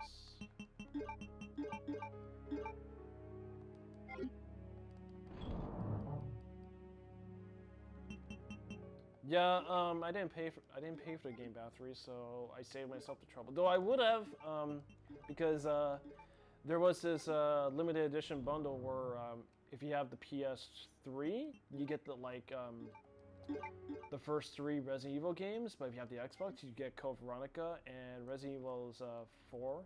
S1: Yeah, I didn't pay for the game battery, so I saved myself the trouble. Though I would have, because there was this limited edition bundle where if you have the PS3, you get the the first 3 Resident Evil games, but if you have the Xbox, you get Code Veronica and Resident Evil 4.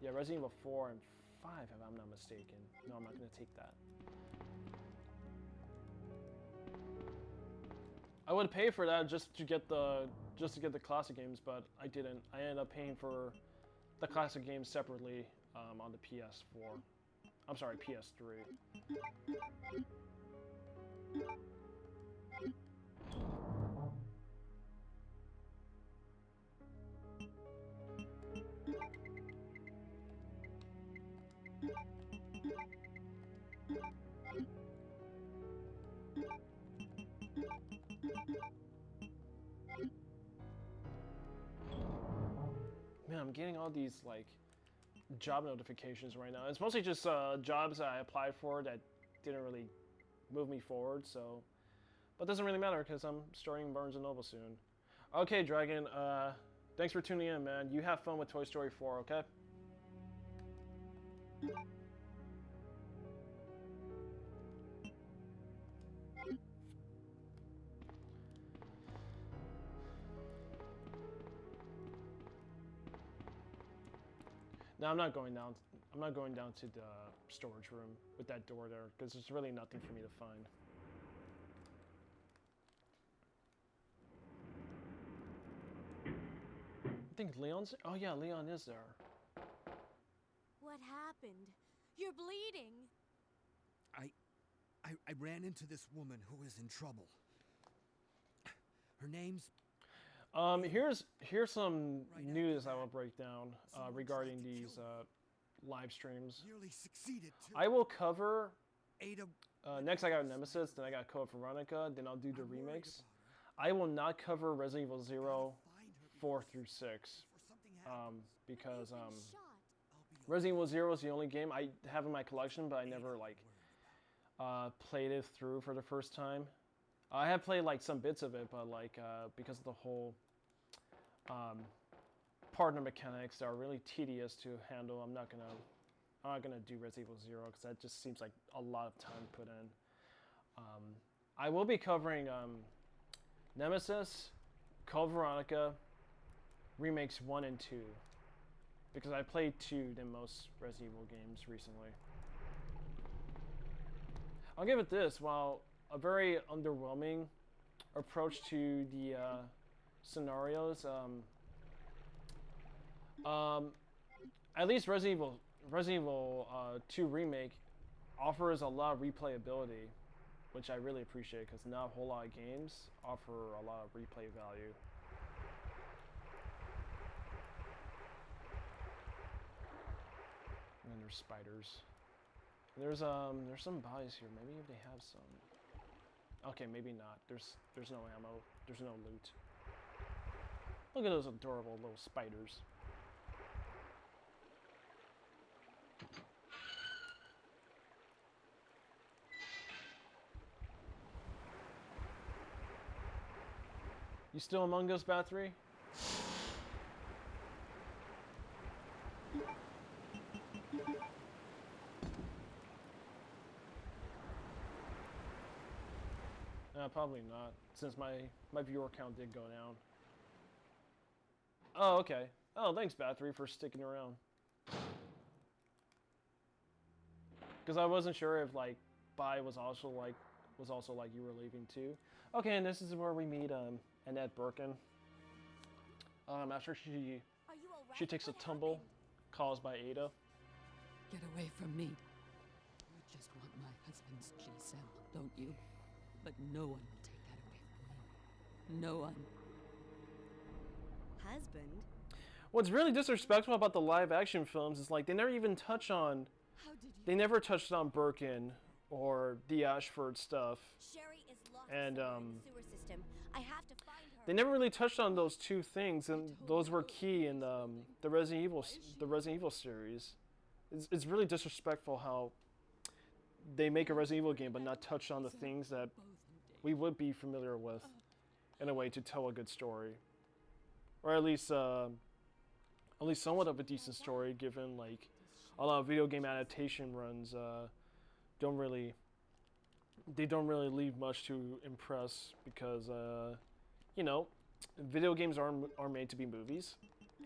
S1: Yeah, Resident Evil 4 and 5, if I'm not mistaken. No, I'm not gonna take that. I would pay for that just to get the classic games, but I didn't. I ended up paying for the classic games separately on the PS4. I'm sorry, PS3. Man, I'm getting all these like job notifications right now. It's mostly just jobs that I applied for that didn't really move me forward. So, but it doesn't really matter because I'm starting Barnes and Noble soon. Okay, Dragon. Thanks for tuning in, man. You have fun with Toy Story 4, okay? No, I'm not going down. I'm not going down to the storage room with that door there because there's really nothing for me to find. I think Leon's. Oh yeah, Leon is there.
S3: What happened? You're bleeding.
S2: I ran into this woman who is in trouble. Her name's...
S1: Here's some news I will break down regarding these live streams.
S2: Nearly succeeded to...
S1: I will cover...
S2: Ada...
S1: next I got Nemesis, then I got Code Veronica, then I'll do the
S2: I'm worried
S1: remakes.
S2: about her.
S1: I will not cover Resident Evil 0,
S2: Find her
S1: 4
S2: because
S1: through 6.
S2: before something happens,
S1: Because
S3: Shot.
S2: I'll be
S1: Resident Evil 0 is the only game I have in my collection, but I never like played it through for the first time. I have played like some bits of it, but like because of the whole partner mechanics that are really tedious to handle, I'm not gonna do Resident Evil 0 because that just seems like a lot of time put in. I will be covering Nemesis, Code Veronica, remakes 1 and 2. Because I played 2 than most Resident Evil games recently. I'll give it this, while a very underwhelming approach to the scenarios, at least Resident Evil 2 Remake offers a lot of replayability, which I really appreciate because not a whole lot of games offer a lot of replay value. And then there's spiders. There's some buys here. Maybe they have some. Okay, maybe not. There's no ammo. There's no loot. Look at those adorable little spiders. You still Among Us, Bathory? Probably not, since my viewer count did go down. Oh, okay. Oh, thanks, Bathory, for sticking around. Because I wasn't sure if like Bai was also like you were leaving too. Okay, and this is where we meet Annette Birkin. After
S3: Are you all right?
S1: she takes a
S3: What
S1: tumble
S3: happened?
S1: caused by Ada.
S6: Get away from me. You just want my husband's Giselle, don't you? But no one will take that away from me. No one.
S3: Husband?
S1: What's really disrespectful about the live action films is like they never even touch on.
S6: How did you...
S1: They never touched on Birkin or the Ashford stuff.
S3: Sherry is lost
S1: And,
S3: somewhere in the sewer system. I have to find her.
S1: They never really touched on those two things, and those were key in the Resident Evil series. It's really disrespectful how they make a Resident Evil game but not touch on the things that we would be familiar with in a way to tell a good story, or at least somewhat of a decent story, given like a lot of video game adaptation runs don't really leave much to impress because you know, video games aren't made to be movies,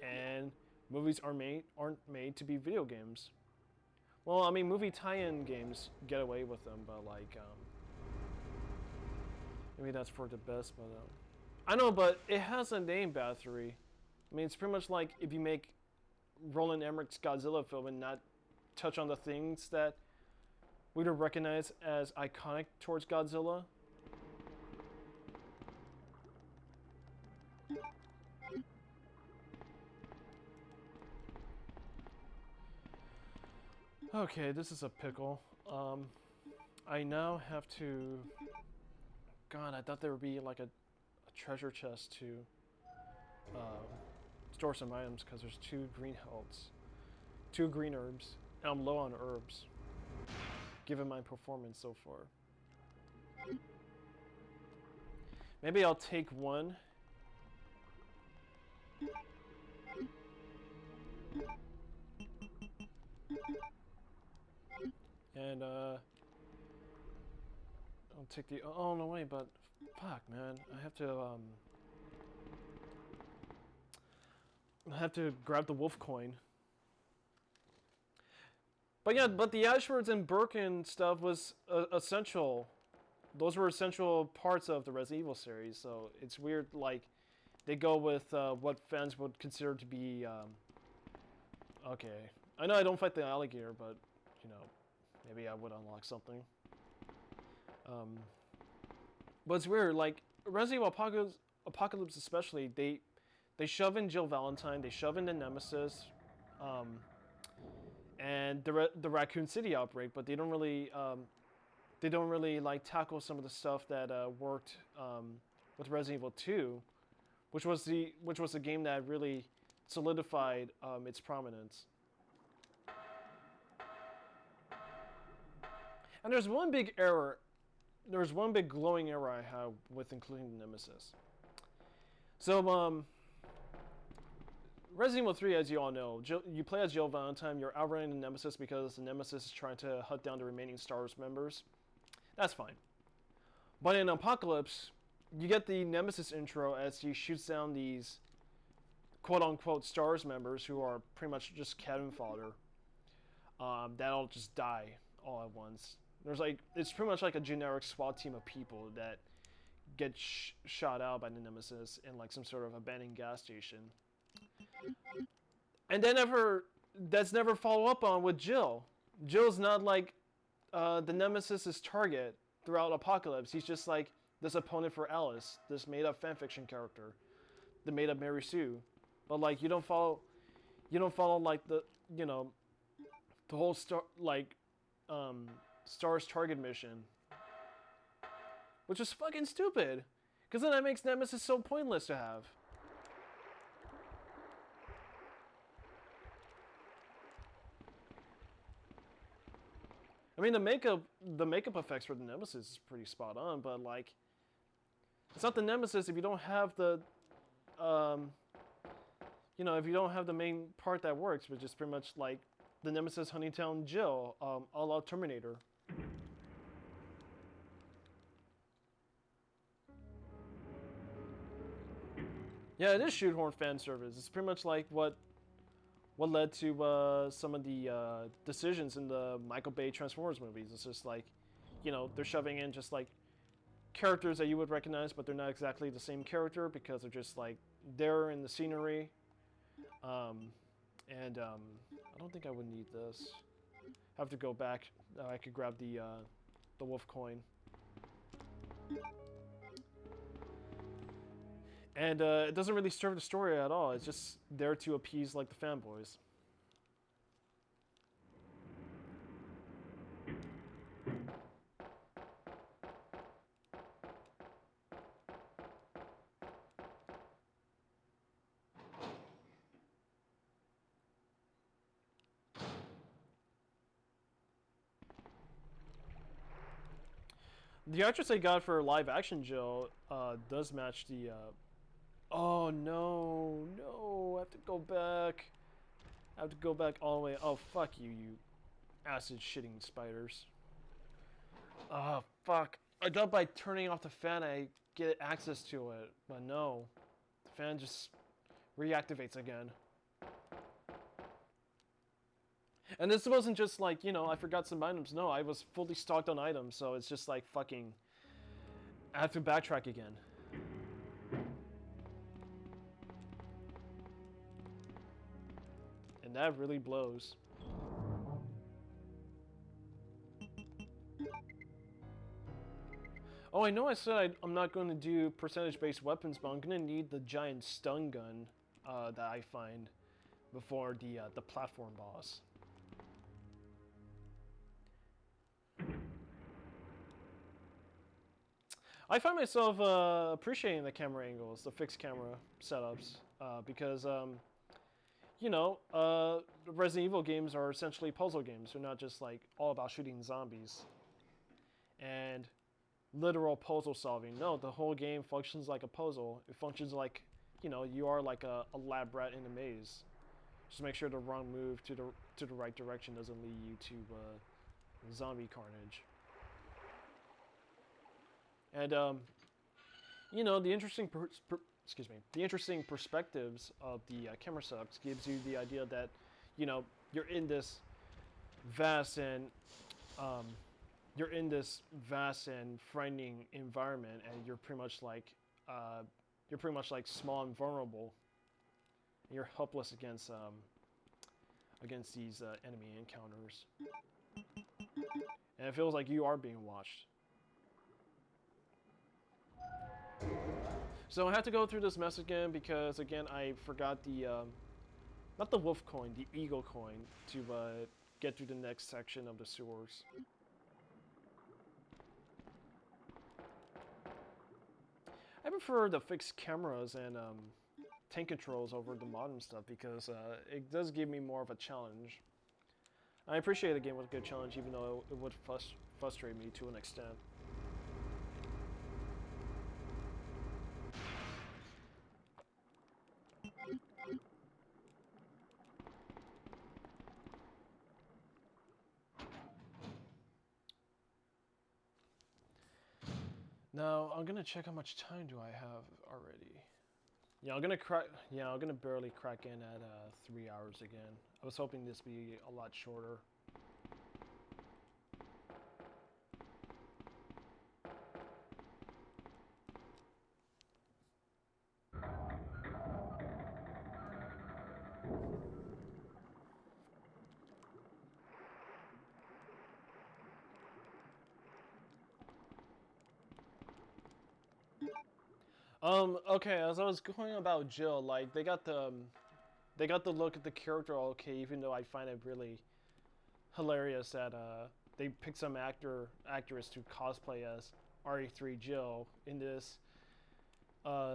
S1: and movies aren't made to be video games. Well, I mean, movie tie-in games get away with them, but like maybe that's for the best. But I know, but it has a name, Bathory. I mean, it's pretty much like if you make Roland Emmerich's Godzilla film and not touch on the things that we would recognize as iconic towards Godzilla. Okay, this is a pickle. I now have to... God, I thought there would be like a treasure chest to store some items because there's 2 green healths, 2 green herbs, and I'm low on herbs, given my performance so far. Maybe I'll take 1. And I'll take the, oh no wait, but fuck man, I have to grab the wolf coin. But yeah, but the Ashfords and Birkin stuff was essential. Those were essential parts of the Resident Evil series, so it's weird like they go with what fans would consider to be okay. I know I don't fight the alligator, but you know, maybe I would unlock something. But it's weird, like Resident Evil Apocalypse especially, they shove in Jill Valentine, they shove in the Nemesis, and the Raccoon City outbreak, but they don't really like tackle some of the stuff that worked with Resident Evil 2, which was the game that really solidified its prominence. And there's one big error. There's one big glowing error I have with including the Nemesis. So, Resident Evil 3, as you all know, you play as Jill Valentine. You're outrunning the Nemesis because the Nemesis is trying to hunt down the remaining STARS members. That's fine. But in Apocalypse, you get the Nemesis intro as he shoots down these quote-unquote STARS members who are pretty much just cannon fodder. That'll just die all at once. It's pretty much like a generic SWAT team of people that get shot out by the Nemesis in like some sort of abandoned gas station. And then that's never followed up on with Jill. Jill's not like the Nemesis' target throughout Apocalypse. He's just like this opponent for Alice, this made-up fanfiction character, the made-up Mary Sue. But like you don't follow like the whole STARS target mission, which is fucking stupid, because then that makes Nemesis so pointless to have. I mean, the makeup effects for the Nemesis is pretty spot on, but like, it's not the Nemesis if you don't have the, if you don't have the main part that works, which is pretty much like the Nemesis hunting down Jill, a la Terminator. Yeah, it is shoehorn fan service. It's pretty much like what led to some of the decisions in the Michael Bay Transformers movies. It's just like, they're shoving in just like characters that you would recognize, but they're not exactly the same character because they're just like there in the scenery. I don't think I would need this. I have to go back. I could grab the wolf coin. And it doesn't really serve the story at all. It's just there to appease like the fanboys. The actress I got for live action Jill does match the oh no, I have to go back. I have to go back all the way. Oh, fuck you, you acid shitting spiders. Oh, fuck. I thought by turning off the fan I get access to it, but no. The fan just reactivates again. And this wasn't just like, I forgot some items. No, I was fully stocked on items, so it's just like fucking... I have to backtrack again. And that really blows. Oh, I know I said I'm not going to do percentage-based weapons, but I'm going to need the giant stun gun that I find before the platform boss. I find myself appreciating the camera angles, the fixed camera setups, because, Resident Evil games are essentially puzzle games. They're not just like all about shooting zombies and literal puzzle solving. No, the whole game functions like a puzzle. It functions like, you are like a lab rat in a maze. Just make sure the wrong move to the right direction doesn't lead you to zombie carnage. And the interesting the interesting perspectives of the camera setups gives you the idea that you're in this vast and frightening environment, and you're pretty much like small and vulnerable. And you're helpless against these enemy encounters. and it feels like you are being watched. So I had to go through this mess again because, again, I forgot the, not the wolf coin, the eagle coin to get through the next section of the sewers. I prefer the fixed cameras and tank controls over the modern stuff because it does give me more of a challenge. I appreciate a game with a good challenge, even though it would frustrate me to an extent. Now I'm gonna check how much time do I have already. Yeah, I'm gonna barely crack in at 3 hours again. I was hoping this would be a lot shorter. Okay, as I was going about Jill, like they got the look at the character all okay, even though I find it really hilarious that they picked some actress to cosplay as RE3 Jill in this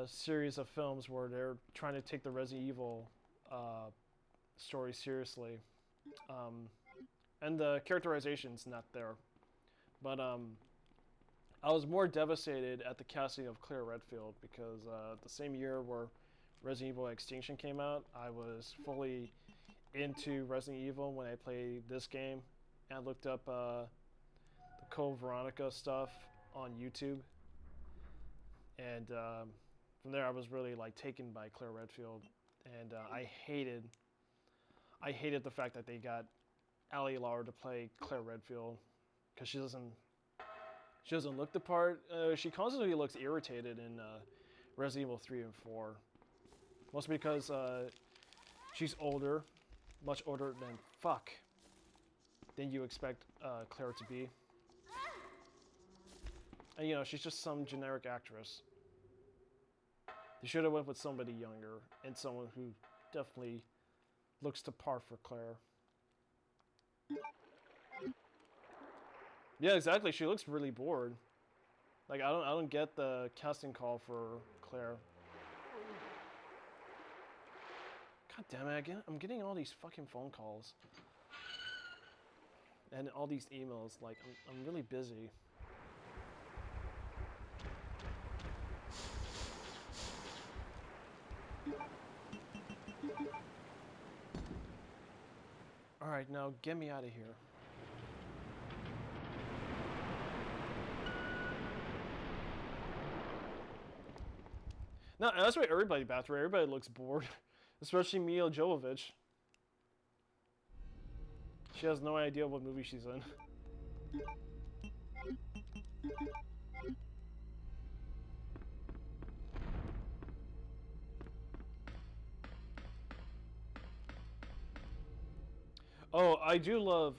S1: series of films where they're trying to take the Resident Evil story seriously, and the characterization's not there, but I was more devastated at the casting of Claire Redfield because the same year where Resident Evil Extinction came out, I was fully into Resident Evil when I played this game, and I looked up the Code Veronica stuff on YouTube, and from there I was really like taken by Claire Redfield, and I hated the fact that they got Ali Lauer to play Claire Redfield because she doesn't look the part. She constantly looks irritated in Resident Evil 3 and 4. Mostly because she's older, much older than you expect Claire to be. And you know, she's just some generic actress. They should have went with somebody younger and someone who definitely looks to par for Claire. Yeah, exactly. She looks really bored. Like I don't get the casting call for Claire. God damn it! I'm getting all these fucking phone calls and all these emails. Like I'm really busy. All right, now get me out of here. No, that's why everybody bathroom. Everybody looks bored, especially Mila Jovovich. She has no idea what movie she's in. Oh, I do love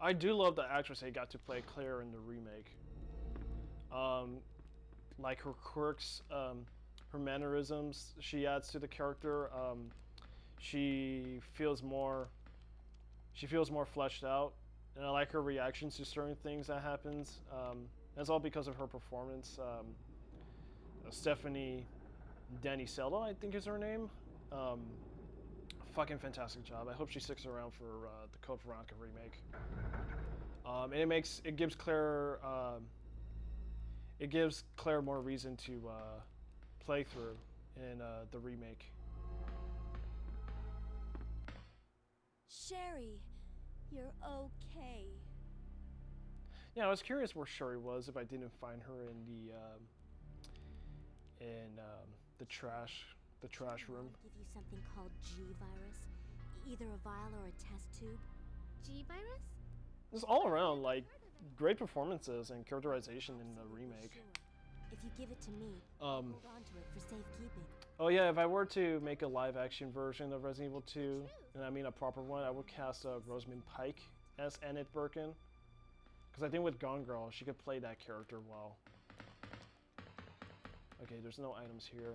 S1: the actress they got to play Claire in the remake. Like her quirks, her mannerisms she adds to the character. She feels more fleshed out, and I like her reactions to certain things that happens. That's all because of her performance. Stephanie Danicello, I think is her name. Fucking fantastic job. I hope she sticks around for the Code Veronica remake. And it gives Claire more reason to play through in the remake.
S3: Sherry, you're okay.
S1: Yeah, I was curious where Sherry was if I didn't find her in the trash room.
S3: Give you something called G-virus, either a vial or a test tube.
S5: G-virus?
S1: Just all around, like, great performances and characterization in the remake.
S3: Sure. If you give it to me, I'll hold on to it for safekeeping.
S1: Oh yeah, if I were to make a live-action version of Resident Evil 2, and I mean a proper one, I would cast Rosamund Pike as Enid Birkin. Because I think with Gone Girl, she could play that character well. Okay, there's no items here.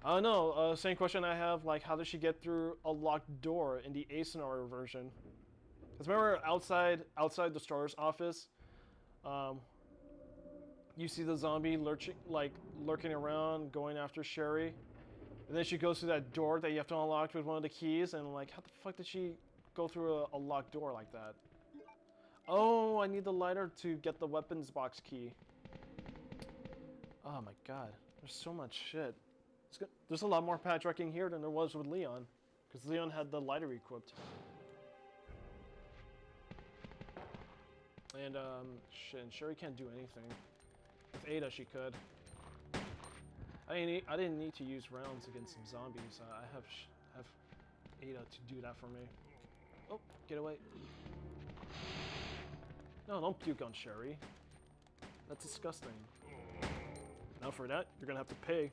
S1: No, same question I have, like, how does she get through a locked door in the A scenario version? Because remember, outside the starter's office, you see the zombie lurking around, going after Sherry. And then she goes through that door that you have to unlock with one of the keys, and like, how the fuck did she go through a locked door like that? Oh, I need the lighter to get the weapons box key. Oh my god, there's so much shit. There's a lot more patchworking here than there was with Leon, because Leon had the lighter equipped. And shit, and Sherry can't do anything. With Ada, she could. I didn't need to use rounds against some zombies. I have Ada to do that for me. Oh, get away! No, don't puke on Sherry. That's disgusting. Now for that, you're gonna have to pay.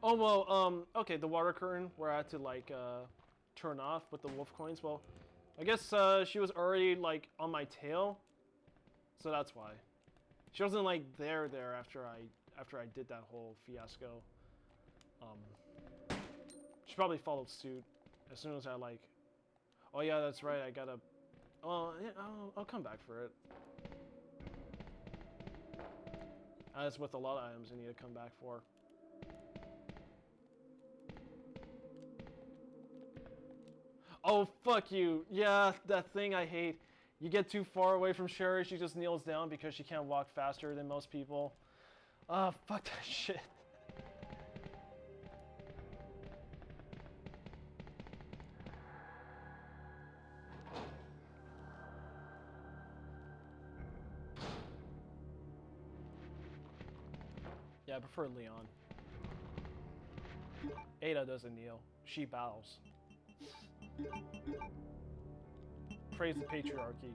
S1: Oh, well, okay, the water curtain where I had to, like, turn off with the wolf coins. Well, I guess, she was already, like, on my tail. So that's why. She wasn't, like, there after I did that whole fiasco. She probably followed suit as soon as I, like... Oh, yeah, that's right, I gotta... Oh, yeah, I'll come back for it. As with a lot of items I need to come back for. Oh, fuck you. Yeah, that thing I hate. You get too far away from Sherry, she just kneels down because she can't walk faster than most people. Ah, fuck that shit. Yeah, I prefer Leon. Ada doesn't kneel. She bows. Praise the patriarchy.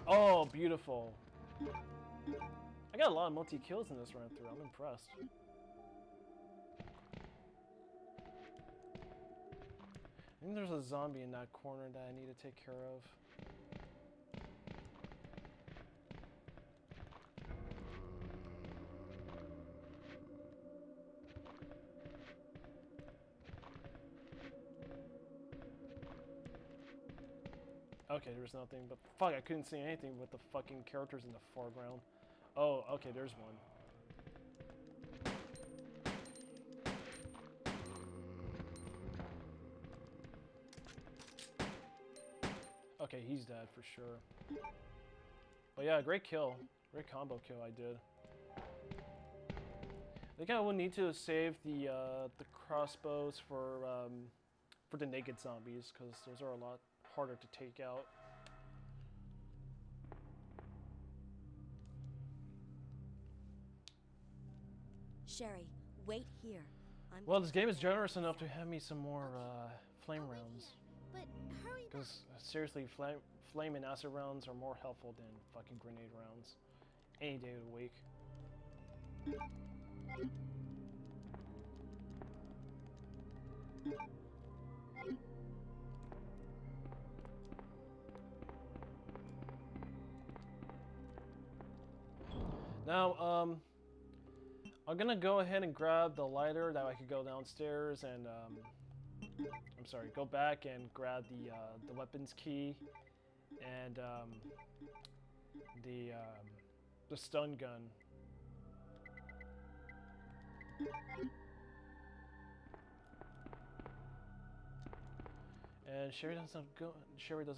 S1: Oh, beautiful. I got a lot of multi-kills in this run through. I'm impressed. I think there's a zombie in that corner that I need to take care of. Okay, there's nothing, but fuck, I couldn't see anything with the fucking characters in the foreground. Oh, okay, there's one. Okay, he's dead for sure. But yeah, great kill. Great combo kill I did. I think I will need to save the crossbows for the naked zombies, because those are a lot harder to take out.
S3: Sherry, wait here.
S1: Well, this game is generous enough to have me some more flame
S5: I'll wait
S1: rounds.
S5: here, but hurry back.
S1: Because seriously, flame and acid rounds are more helpful than fucking grenade rounds. Any day of the week. Now, I'm gonna go ahead and grab the lighter that I could go downstairs and, I'm sorry, go back and grab the weapons key and, the stun gun. And Sherry doesn't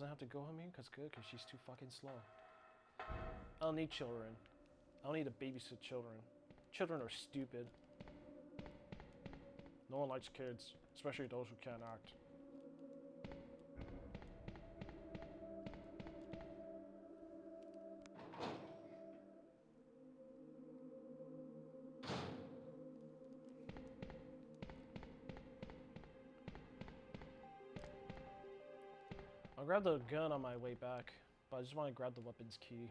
S1: have to go with me, cause she's too fucking slow. I don't need children. I don't need to babysit children. Children are stupid. No one likes kids, especially those who can't act. I'll grab the gun on my way back, but I just want to grab the weapons key.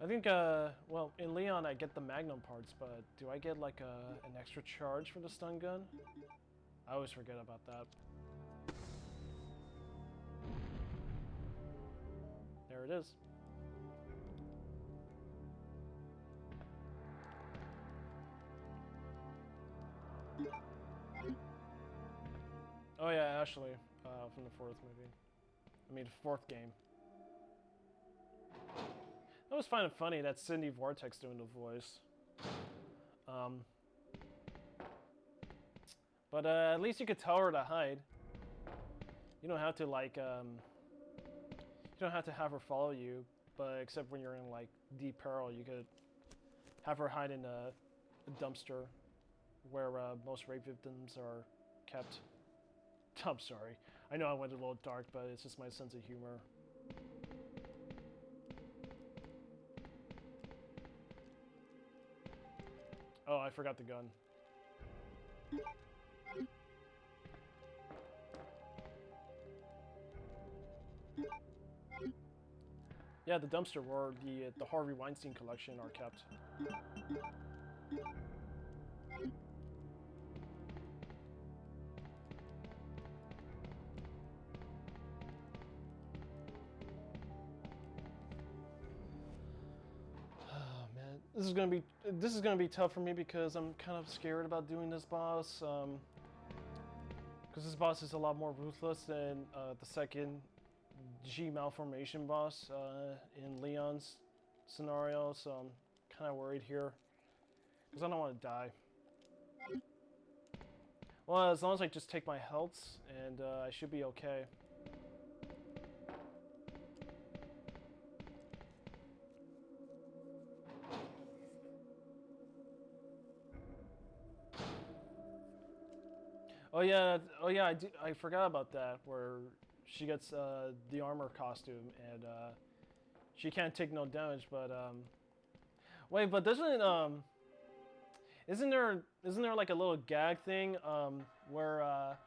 S1: I think, well, in Leon I get the Magnum parts, but do I get like an extra charge for the stun gun? I always forget about that. There it is. Oh yeah, Ashley, from the fourth movie. I mean, fourth game. That was kind of funny, that Cindy Vortex doing the voice. But at least you could tell her to hide. You don't have to like, you don't have to have her follow you, but except when you're in like deep peril, you could have her hide in a dumpster where most rape victims are kept. I'm sorry. I know I went a little dark, but it's just my sense of humor. Oh, I forgot the gun. Yeah, the dumpster where the Harvey Weinstein collection are kept. This is gonna be tough for me because I'm kind of scared about doing this boss. Because this boss is a lot more ruthless than the second G malformation boss in Leon's scenario. So I'm kind of worried here because I don't want to die. Well, as long as I just take my healths, and I should be okay. Oh yeah, I forgot about that, where she gets the armor costume, and she can't take no damage, but wait, but doesn't isn't there like a little gag thing where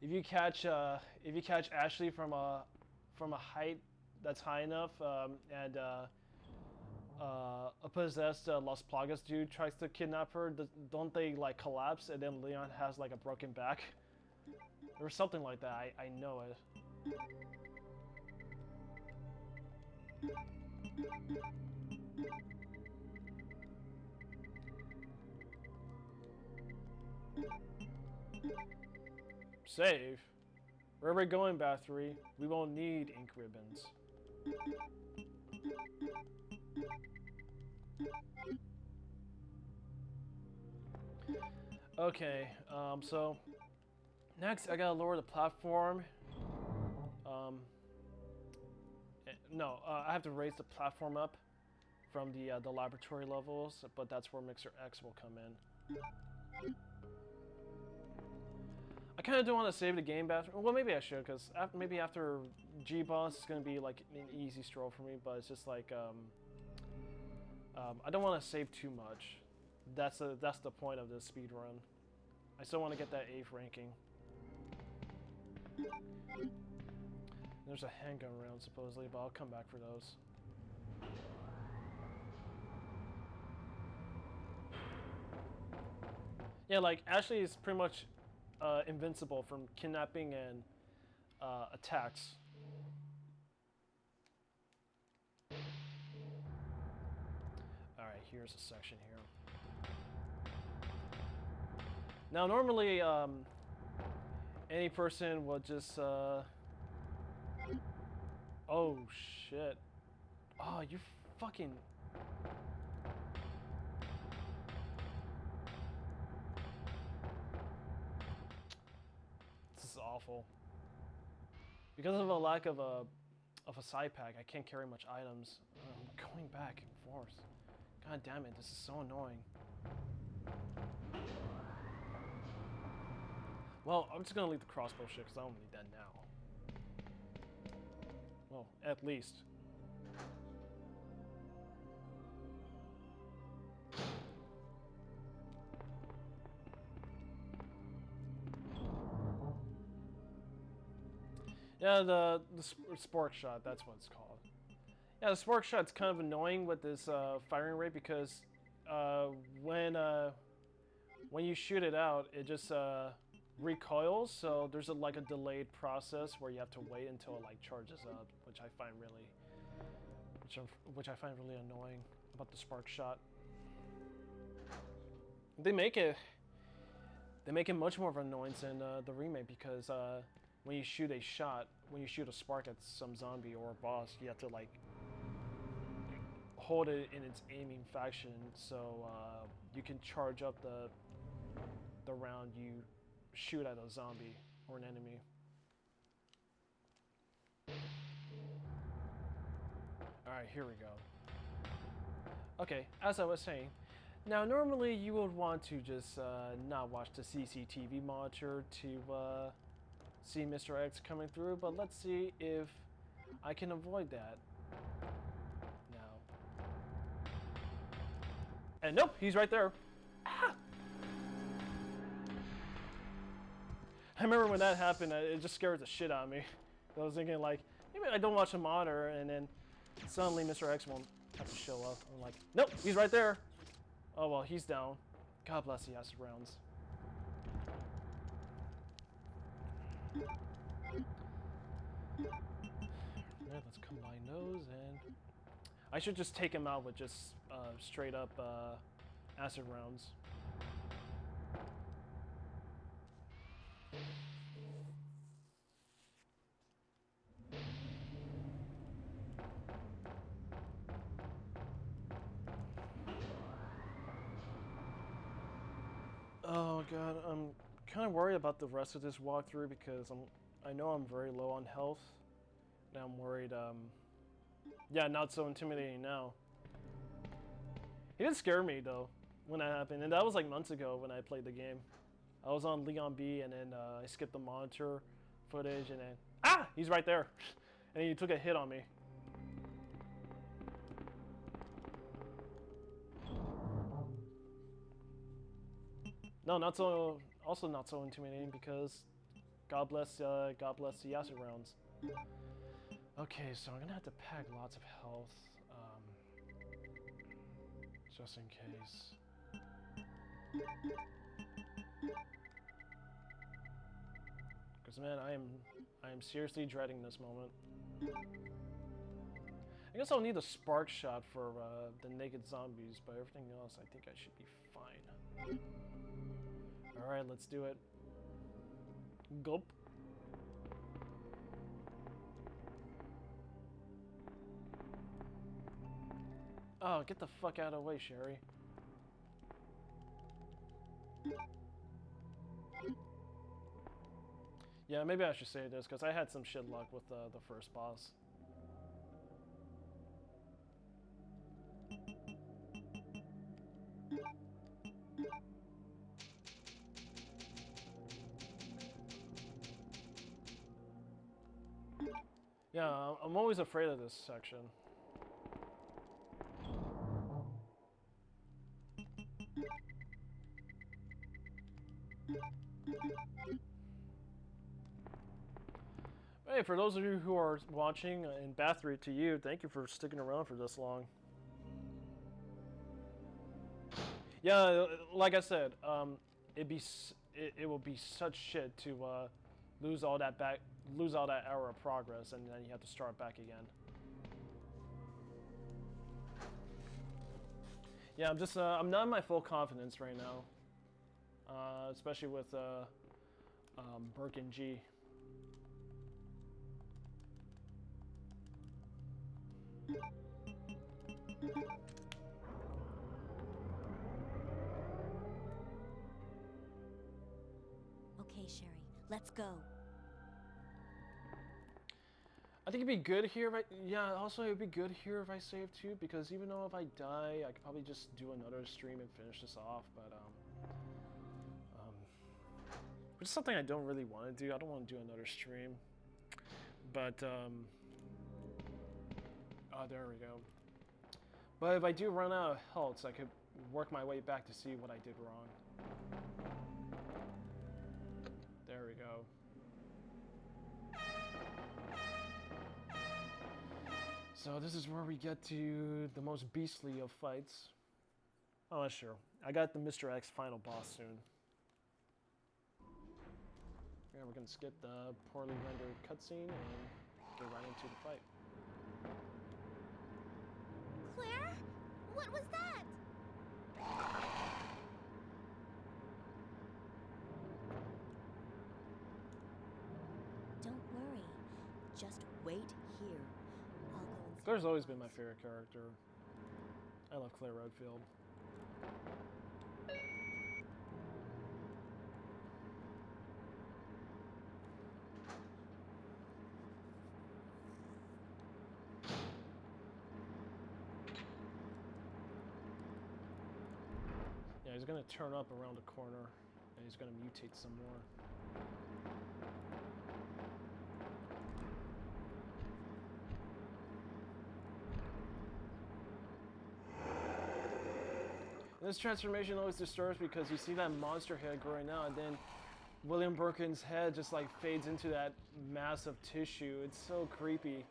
S1: if you catch Ashley from a height that's high enough, and a possessed Las Plagas dude tries to kidnap her, don't they like collapse and then Leon has like a broken back? Or something like that, I know it. Save? Where are we going, Bathory? We won't need ink ribbons. Okay, so next I gotta lower the platform. No, I have to raise the platform up from the laboratory levels, but that's where Mixer X will come in. I kind of don't want to save the game back. Well, maybe I should, because maybe after G-Boss it's going to be like an easy stroll for me, but it's just like, I don't want to save too much. That's the point of this speed run. I still want to get that 8th ranking. There's a handgun round supposedly, but I'll come back for those. Yeah, like Ashley is pretty much invincible from kidnapping and attacks. Alright, here's a section here. Now normally any person would just oh shit. Oh, you fucking This is awful. Because of a lack of a side pack, I can't carry much items. I'm going back and forth. God damn it, this is so annoying. Well, I'm just gonna leave the crossbow shit because I don't need that now. Well, at least. Yeah, the spork shot, that's what it's called. Yeah, the spork shot's kind of annoying with this firing rate because when you shoot it out, it just recoils. So there's like a delayed process where you have to wait until it like charges up, which I find really annoying about the spark shot. They make it much more of an annoyance in the remake because when you shoot a spark at some zombie or a boss, you have to like hold it in its aiming faction so you can charge up the round you shoot at a zombie or an enemy. Alright, here we go. Okay, as I was saying, now normally you would want to just not watch the CCTV monitor to see Mr. X coming through, but let's see if I can avoid that now. And nope, he's right there. Ah! I remember when that happened, it just scared the shit out of me. I was thinking like, maybe I don't watch the monitor, and then suddenly Mr. X won't have to show up. I'm like, nope, he's right there. Oh well, he's down. God bless the acid rounds. Alright, let's combine those, and I should just take him out with just straight up acid rounds. Oh god, I'm kind of worried about the rest of this walkthrough because I know I'm very low on health, and I'm worried. Yeah, not so intimidating now. He didn't scare me though when that happened, and that was like months ago when I played the game. I was on Leon B, and then I skipped the monitor footage, and then he's right there, and he took a hit on me. No, also not so intimidating because God bless the acid rounds. Okay, so I'm gonna have to pack lots of health, just in case. Because man, I am seriously dreading this moment. I guess I'll need a spark shot for the naked zombies, but everything else I think I should be fine. Alright, let's do it. Gulp. Oh, get the fuck out of the way, Sherry. Yeah, maybe I should say this, because I had some shit luck with the first boss. Yeah, I'm always afraid of this section. Hey, for those of you who are watching, and Bathory to you, thank you for sticking around for this long. Yeah, like I said, it will be such shit to lose all that hour of progress, and then you have to start back again. Yeah, I'm not in my full confidence right now, especially with Burke and G.
S3: Okay, Sherry, let's go.
S1: I think it'd be good here, right? Yeah, also it'd be good here if I save too, because even though if I die, I could probably just do another stream and finish this off, but which is something I don't really want to do. I don't want to do another stream, but oh, there we go. But if I do run out of health, I could work my way back to see what I did wrong. There we go. So this is where we get to the most beastly of fights. Oh, sure. I got the Mr. X final boss soon. Yeah, we're gonna skip the poorly rendered cutscene and get right into the fight.
S3: Claire? What was that? Don't worry. Just wait here. I'll go and see
S1: Claire's
S3: what
S1: always
S3: it
S1: been my
S3: was.
S1: favorite character. I love Claire Redfield. Yeah, he's gonna turn up around the corner and he's gonna mutate some more. This transformation always disturbs me because you see that monster head growing out and then William Birkin's head just like fades into that mass of tissue. It's so creepy.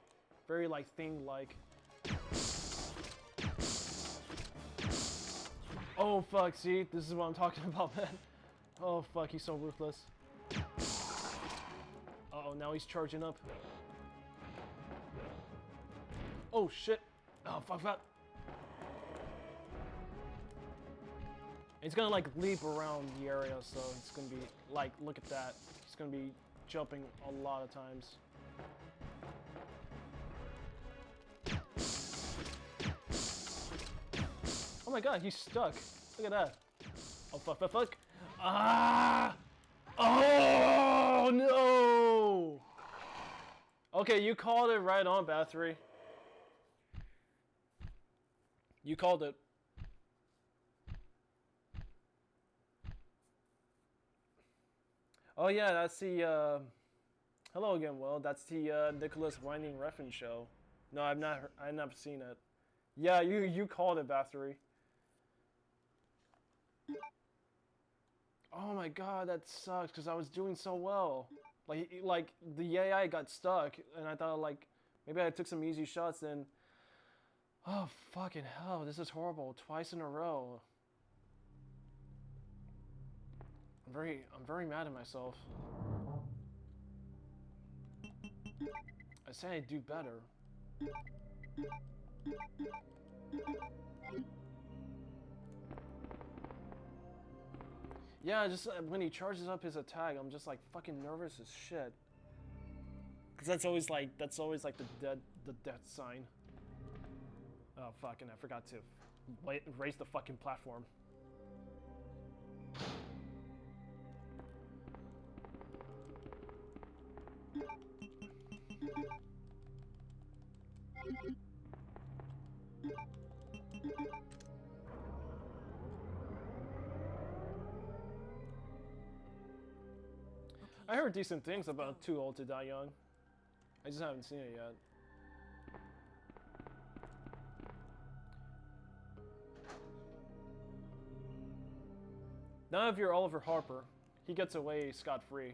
S1: Very like thing-like. Oh fuck, see? This is what I'm talking about, man. Oh fuck, he's so ruthless. Uh-oh, now he's charging up. Oh shit. Oh fuck, fuck. It's gonna like leap around the area, so it's gonna be like, look at that. He's gonna be jumping a lot of times. Oh my god, he's stuck. Look at that. Oh fuck, fuck, fuck. Ah! Oh no! Okay, you called it right on, Bathory. You called it. Oh yeah, that's the, hello again, Will. That's the, Nicholas Winding Refn show. No, I've never seen it. Yeah, you called it, Bathory. Oh my god, that sucks, because I was doing so well. Like, the AI got stuck, and I thought, like, maybe I took some easy shots, and... Oh, fucking hell, this is horrible. Twice in a row. I'm very mad at myself. I say I do better. Yeah, just when he charges up his attack, I'm just like fucking nervous as shit. Cause that's always like the death sign. Oh fucking! I forgot to raise the fucking platform. I heard decent things about Too Old to Die Young. I just haven't seen it yet. Now if you're Oliver Harper, he gets away scot-free.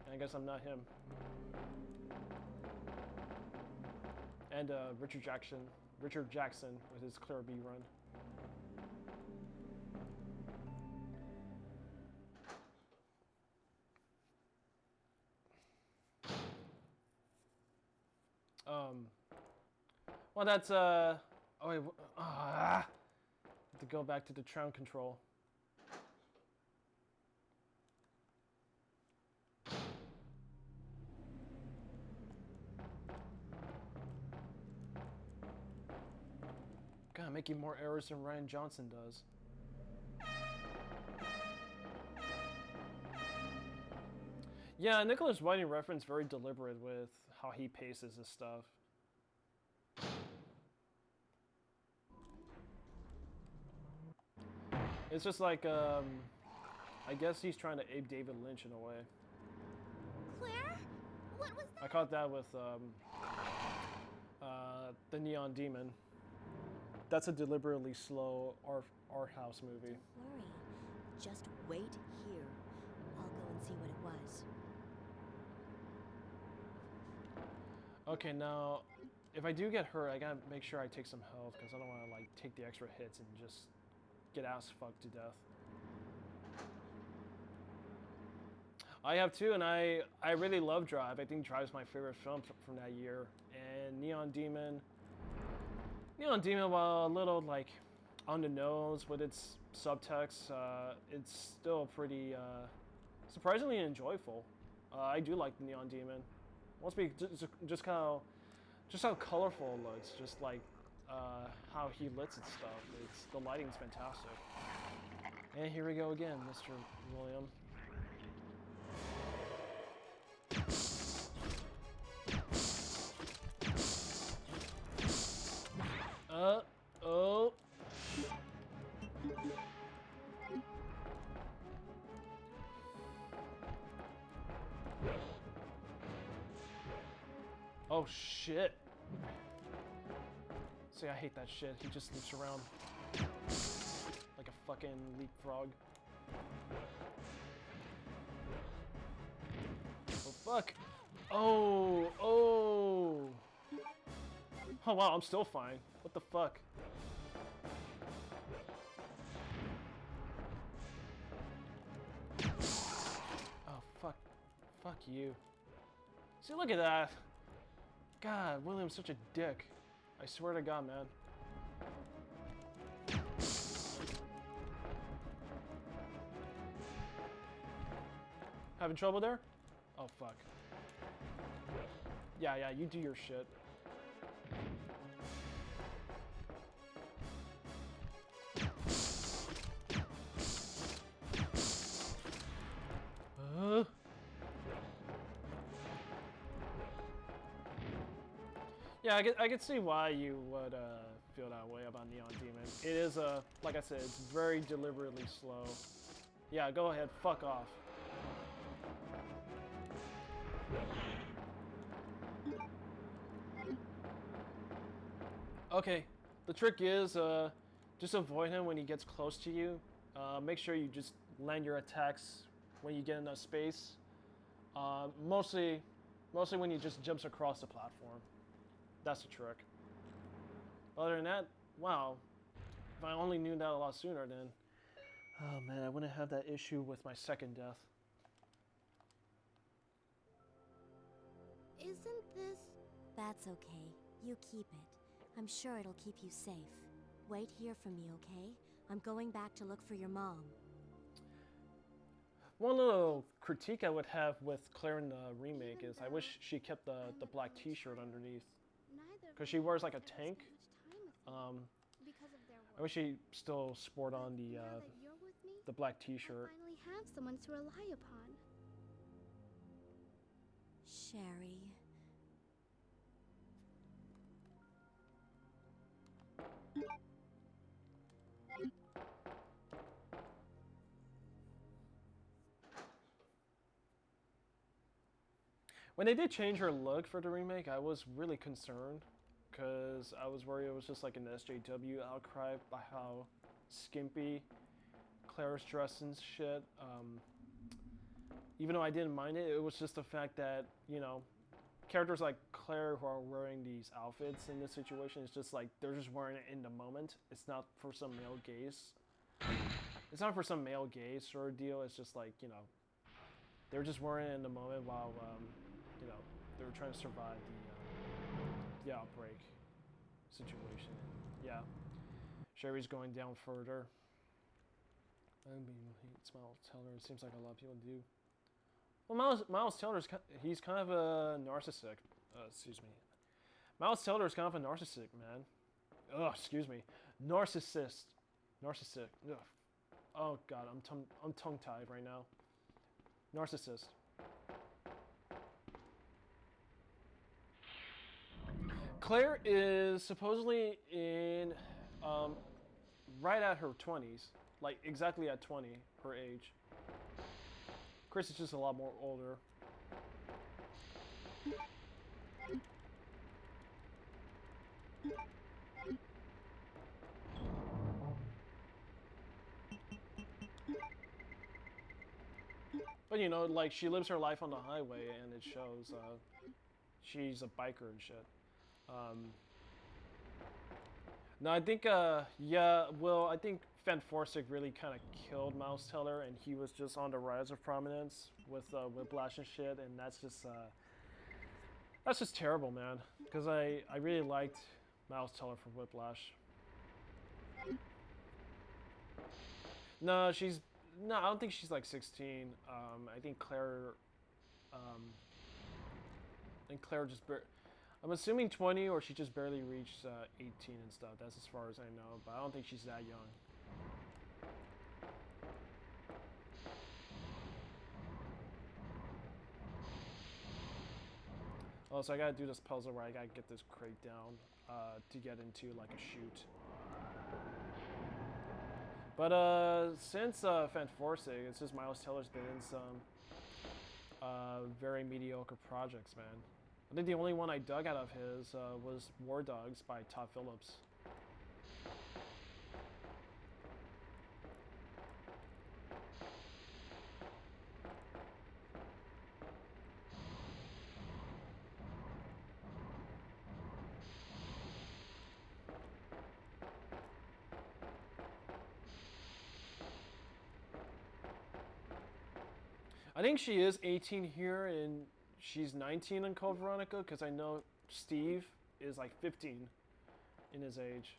S1: And I guess I'm not him. And Richard Jackson with his Clear B run. Well, that's oh wait, have to go back to the Trown control. God, making more errors than Ryan Johnson does. Yeah, Nicholas Winding Refn's very deliberate with how he paces his stuff. It's just like, I guess he's trying to ape David Lynch in a way.
S3: Claire? What was that?
S1: I caught that with the Neon Demon. That's a deliberately slow art house movie.
S3: Don't worry. Just wait here. I'll go and see what it was.
S1: Okay, now, if I do get hurt, I gotta make sure I take some health, because I don't want to, like, take the extra hits and just get ass fucked to death. I have too, and I really love Drive. I think Drive's my favorite film from that year. And Neon Demon, while a little, like, on the nose with its subtext, it's still pretty, surprisingly enjoyable. I do like Neon Demon. Once we just how colorful it looks, just like how he lit its stuff. The lighting's fantastic. And here we go again, Mr. William. Oh. Oh shit. See, I hate that shit. He just leaps around like a fucking leapfrog. Oh fuck. Oh. Oh wow, I'm still fine. What the fuck? Oh fuck. Fuck you. See, look at that. God, William's such a dick. I swear to God, man. Having trouble there? Oh, fuck. Yeah, you do your shit. Yeah, I could see why you would feel that way about Neon Demon. It is, like I said, it's very deliberately slow. Yeah, go ahead, fuck off. Okay, the trick is, just avoid him when he gets close to you. Make sure you just land your attacks when you get enough space. Mostly when he just jumps across the platform. That's the trick. Other than that, wow. If I only knew that a lot sooner, then... Oh man, I wouldn't have that issue with my second death.
S5: Isn't this...
S3: That's okay. You keep it. I'm sure it'll keep you safe. Wait here for me, okay? I'm going back to look for your mom.
S1: One little critique I would have with Claire in the remake is I wish she kept the black t-shirt underneath. Because she wears like a tank. I wish she still sport on the black t-shirt.
S5: I finally have someone to rely upon.
S3: Sherry.
S1: When they did change her look for the remake, I was really concerned. Because I was worried it was just like an SJW outcry by how skimpy Claire's dressed and shit. Even though I didn't mind it, it was just the fact that, you know, characters like Claire who are wearing these outfits in this situation, it's just like, they're just wearing it in the moment. It's not for some male gaze. It's not for some male gaze sort of deal. It's just like, you know, they're just wearing it in the moment while, you know, they were trying to survive the outbreak situation. Yeah, Sherry's going down further. I mean, it's Miles Teller. It seems like a lot of people do. Well, Miles Teller's he's kind of a narcissist. Excuse me. Miles Teller is kind of a narcissist, man. Ugh, excuse me. Narcissist. Ugh. Oh God, I'm tongue-tied right now. Narcissist. Claire is supposedly in, right at her 20s, like exactly at 20, her age. Chris is just a lot more older. But you know, like she lives her life on the highway and it shows, she's a biker and shit. No, I think, yeah, well, I think Fen Forsic really kind of killed Miles Teller, and he was just on the rise of prominence with Whiplash and shit, and that's just terrible, man. Because I really liked Miles Teller for Whiplash. No, I don't think she's like 16. I think Claire, just, I'm assuming 20, or she just barely reached 18 and stuff. That's as far as I know, but I don't think she's that young. Oh, so I gotta do this puzzle where I gotta get this crate down to get into like a chute. But since Fen Forsic, it's just Miles Teller's been in some very mediocre projects, man. I think the only one I dug out of his was War Dogs by Todd Phillips. I think she is 18 here, and she's 19 in Code Veronica, because I know Steve is like 15 in his age.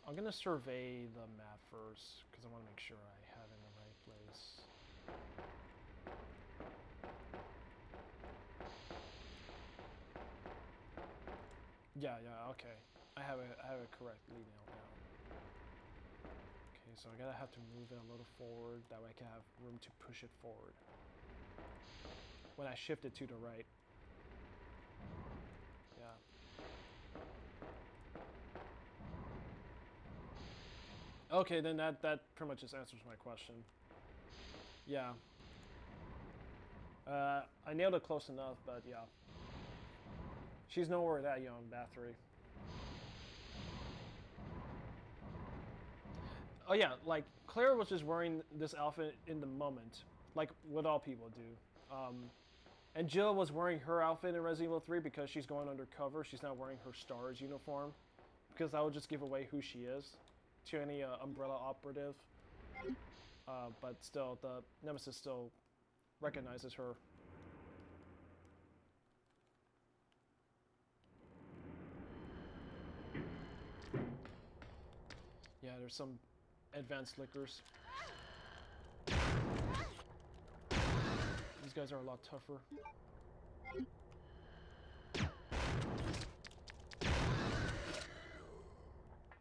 S1: I'm gonna survey the map first, because I want to make sure I have it in the right place. Yeah, okay. I have it correctly nailed down. Okay, so I gotta have to move it a little forward, that way I can have room to push it forward when I shift it to the right. Yeah. Okay, then that pretty much just answers my question. Yeah. I nailed it close enough, but yeah. She's nowhere that young, Bathory. Oh yeah, like Claire was just wearing this outfit in the moment, like what all people do. And Jill was wearing her outfit in Resident Evil 3 because she's going undercover. She's not wearing her STARS uniform, because that would just give away who she is to any Umbrella operative. But still, the Nemesis still recognizes her. Yeah, there's some advanced lickers. These guys are a lot tougher.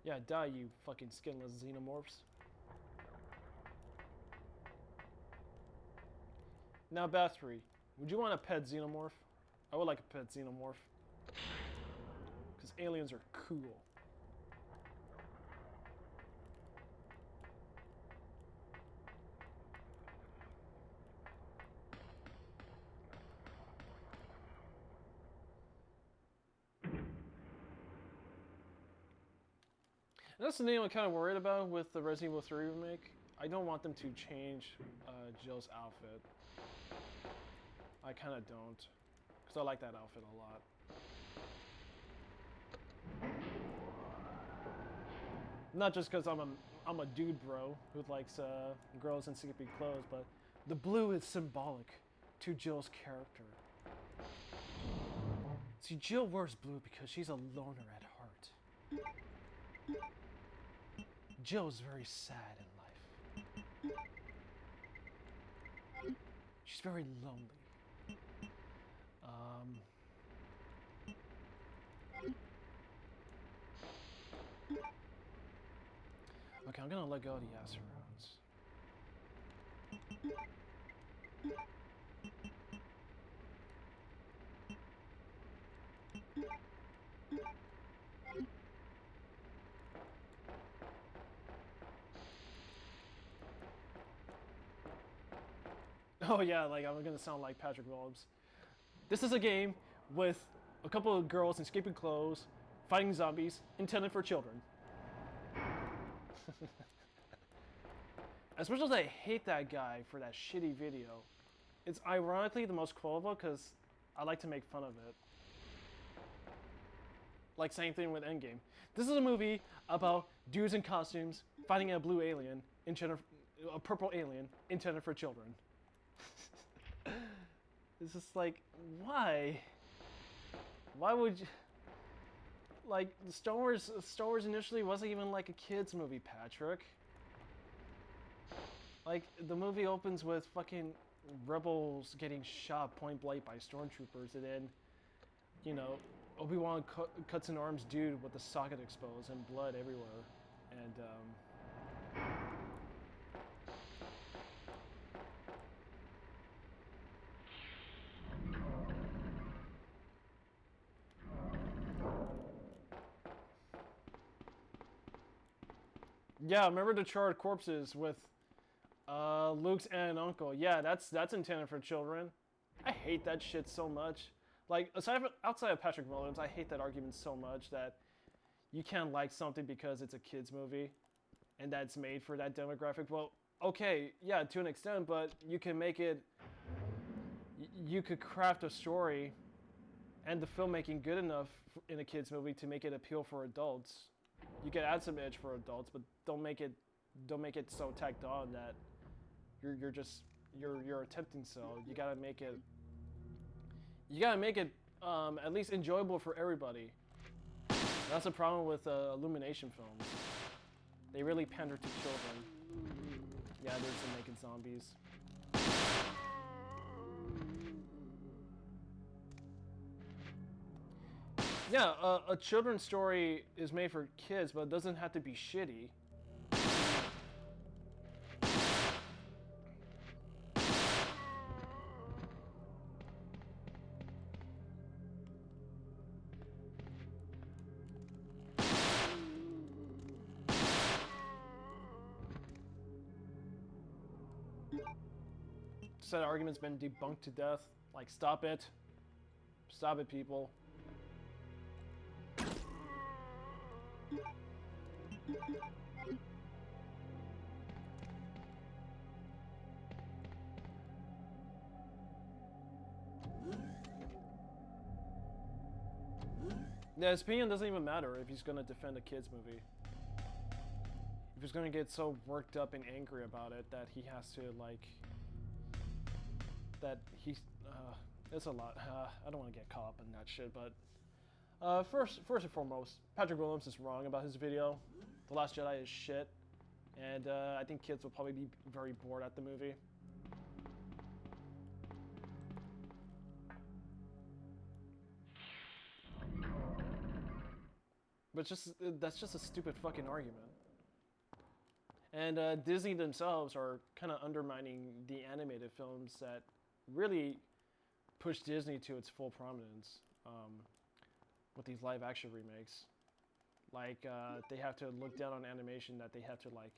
S1: Yeah, die, you fucking skinless xenomorphs. Now, Bathory, would you want a pet xenomorph? I would like a pet xenomorph. Because aliens are cool. And that's the thing I'm kind of worried about with the Resident Evil 3 remake. I don't want them to change Jill's outfit. I kind of don't. Because I like that outfit a lot. Not just because I'm a dude bro who likes girls in skimpy clothes, but the blue is symbolic to Jill's character. See, Jill wears blue because she's a loner at heart. Jill is very sad in life. She's very lonely. Okay, I'm gonna let go of the acid rounds. Oh yeah, like I'm gonna sound like Patrick Williams. This is a game with a couple of girls in skimpy clothes fighting zombies intended for children. As much as I hate that guy for that shitty video, it's ironically the most quotable because I like to make fun of it. Like same thing with Endgame. This is a movie about dudes in costumes fighting a blue alien, a purple alien intended for children. It's just like, why? Why would you? Like Star Wars initially wasn't even like a kids movie, Patrick. Like the movie opens with fucking rebels getting shot point blank by stormtroopers, and then, you know, Obi-Wan cuts an arm's dude with the socket exposed and blood everywhere, and yeah, remember the charred corpses with Luke's aunt and uncle. Yeah, that's intended for children. I hate that shit so much. Like, outside of Patrick Williams, I hate that argument so much that you can't like something because it's a kids movie and that's made for that demographic. Well, okay, yeah, to an extent, but you can make it. You could craft a story and the filmmaking good enough in a kids movie to make it appeal for adults. You can add some edge for adults, but don't make it so tacked on that you're attempting so. You gotta make it at least enjoyable for everybody. That's the problem with Illumination films. They really pander to children. Yeah, there's some naked zombies. Yeah, a children's story is made for kids, but it doesn't have to be shitty. That argument's been debunked to death. Like, stop it. Stop it, people. Yeah, his opinion doesn't even matter if he's gonna defend a kids movie. If he's gonna get so worked up and angry about it that he has to, like, that he's, it's a lot. I don't want to get caught up in that shit, but first and foremost, Patrick Williams is wrong about his video. The Last Jedi is shit, and I think kids will probably be very bored at the movie. But that's just a stupid fucking argument. And Disney themselves are kind of undermining the animated films that really push Disney to its full prominence with these live action remakes. Like, they have to look down on animation, that they have to, like,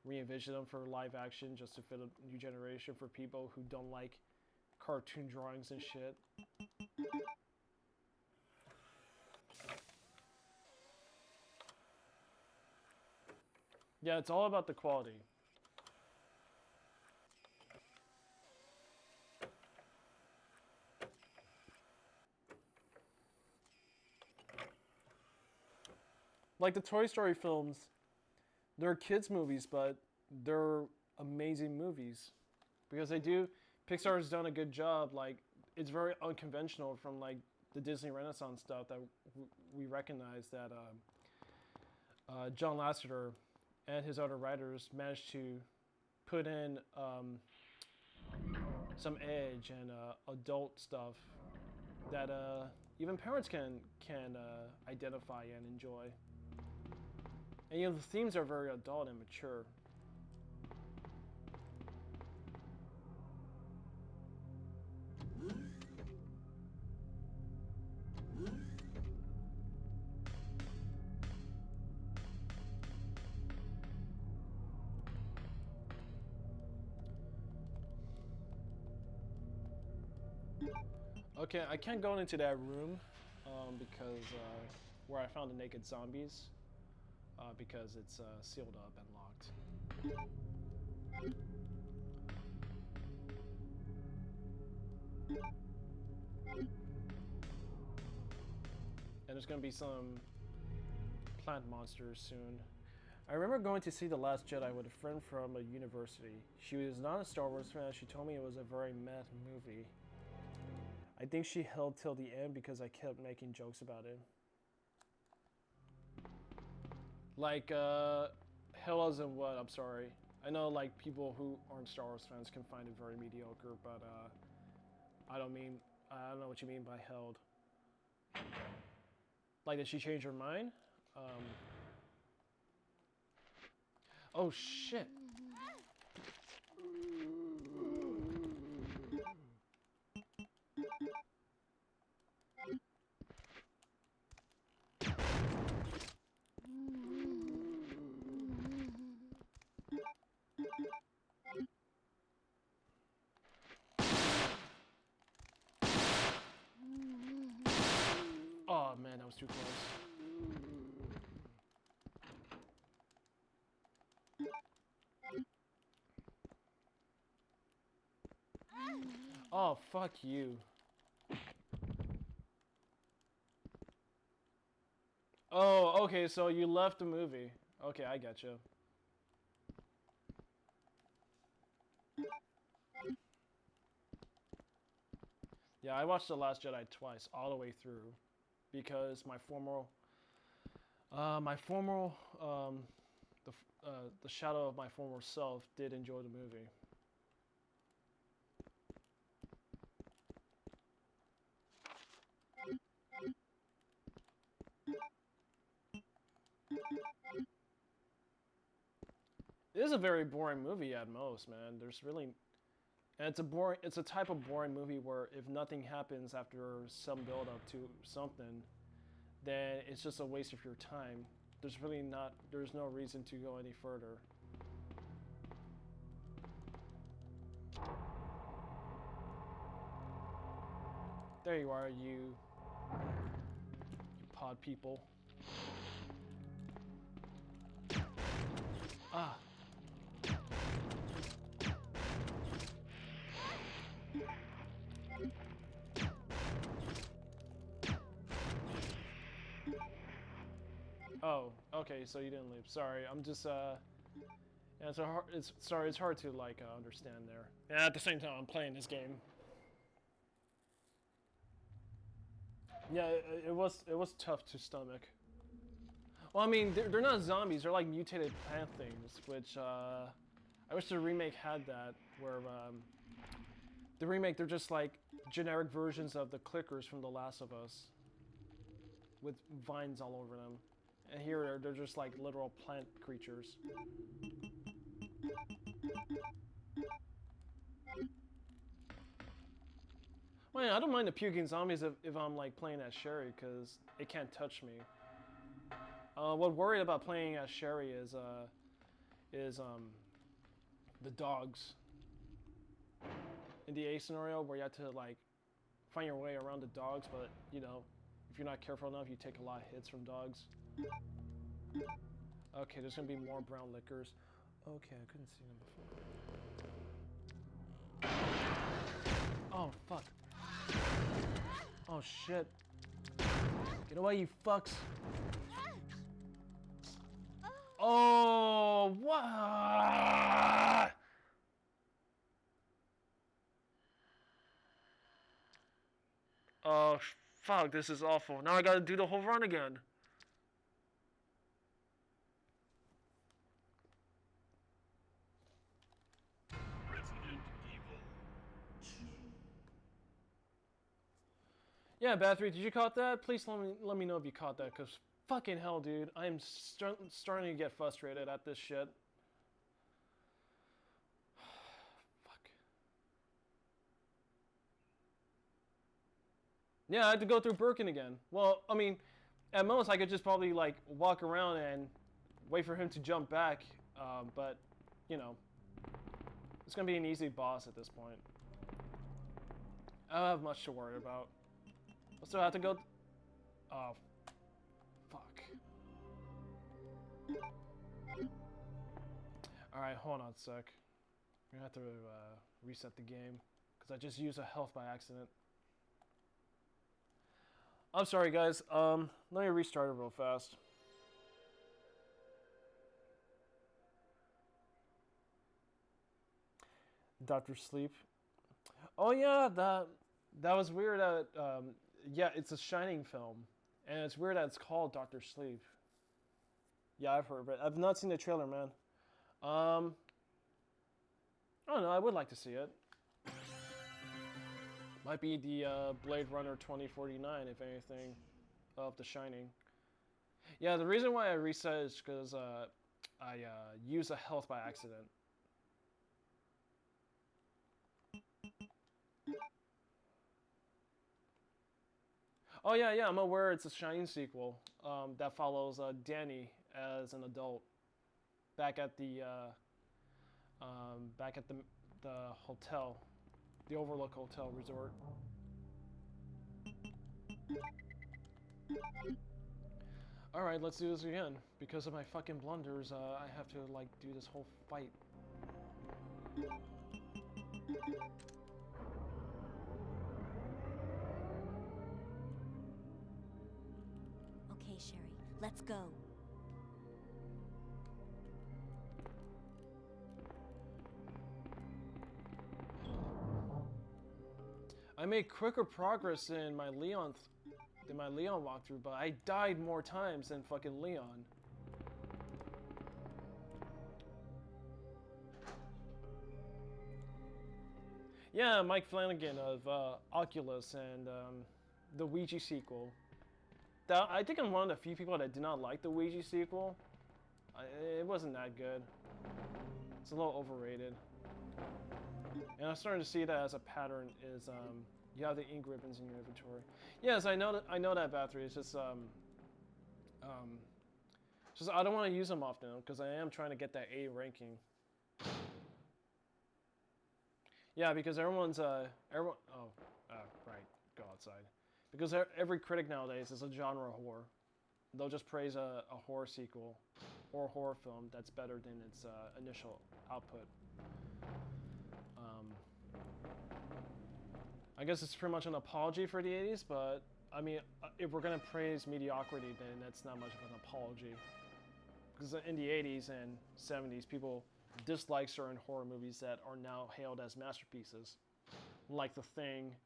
S1: re-envision them for live action just to fit a new generation for people who don't like cartoon drawings and shit. Yeah, it's all about the quality. Like the Toy Story films, they're kids' movies, but they're amazing movies. Because Pixar has done a good job. Like, it's very unconventional from, like, the Disney Renaissance stuff that we recognize that John Lasseter and his other writers managed to put in some edge and adult stuff that even parents can identify and enjoy. And, you know, the themes are very adult and mature. Okay, I can't go into that room because where I found the naked zombies because it's sealed up and locked. And there's gonna be some plant monsters soon. I remember going to see The Last Jedi with a friend from a university. She was not a Star Wars fan. She told me it was a very meh movie. I think she held till the end because I kept making jokes about it. Like, hell as in what? I'm sorry. I know, like, people who aren't Star Wars fans can find it very mediocre, but, I don't know what you mean by held. Like, did she change her mind? Oh, shit. Oh man, that was too close. Oh, fuck you. Oh, okay, so you left the movie. Okay, I get you. Yeah, I watched The Last Jedi twice, all the way through, because the shadow of my former self did enjoy the movie. It is a very boring movie at most, man. There's really, and it's a type of boring movie where if nothing happens after some build up to something, then it's just a waste of your time. There's no reason to go any further. There you are, you pod people. Ah. Oh, okay, so you didn't leave. Sorry, I'm just yeah, it's hard to like understand there. And at the same time, I'm playing this game. Yeah, it was tough to stomach. Well, I mean, they're not zombies. They're like mutated plant things, which I wish the remake had that. Where the remake, they're just like generic versions of the clickers from The Last of Us, with vines all over them. And here they're just like literal plant creatures. Well, yeah, I don't mind the puking zombies if I'm like playing as Sherry, because it can't touch me. What worried about playing as Sherry is the dogs. In the A scenario where you have to like find your way around the dogs, but you know, if you're not careful enough, you take a lot of hits from dogs. Okay, there's gonna be more brown liquors. Okay, I couldn't see them before. Oh, fuck. Oh, shit. Get away, you fucks. Oh, what? Oh, fuck, this is awful. Now I gotta do the whole run again. Yeah, Bathory, did you caught that? Please let me know if you caught that, because fucking hell, dude. I'm starting to get frustrated at this shit. Fuck. Yeah, I had to go through Birkin again. Well, I mean, at most, I could just probably, like, walk around and wait for him to jump back, but, you know, it's gonna be an easy boss at this point. I don't have much to worry about. I still have to go. Oh, fuck. Alright, hold on a sec. I'm gonna have to reset the game because I just used a health by accident. I'm sorry, guys. Let me restart it real fast. Dr. Sleep. Oh yeah, that was weird. Yeah, it's a Shining film, and it's weird that it's called Dr. Sleep. Yeah, I've heard, but I've not seen the trailer, man. I don't know. I would like to see it. Might be the Blade Runner 2049, if anything, of The Shining. Yeah, the reason why I reset is because I used a health by accident. Oh yeah, I'm aware it's a Shining sequel that follows Danny as an adult back at the hotel, the Overlook Hotel Resort. All right, let's do this again. Because of my fucking blunders, I have to like do this whole fight.
S3: Okay, Sherry, let's go.
S1: I made quicker progress in my Leon walkthrough, but I died more times than fucking Leon. Yeah, Mike Flanagan of Oculus and the Ouija sequel. I think I'm one of the few people that did not like the Ouija sequel. It wasn't that good. It's a little overrated. And I'm starting to see that as a pattern is you have the ink ribbons in your inventory. Yes, I know that battery. It's just I don't want to use them often because I am trying to get that A ranking. Yeah, because everyone right, go outside. Because every critic nowadays is a genre horror. They'll just praise a horror sequel or a horror film that's better than its initial output. I guess it's pretty much an apology for the 80s, but I mean, if we're gonna praise mediocrity, then that's not much of an apology. Because in the 80s and 70s, people disliked certain horror movies that are now hailed as masterpieces, like The Thing.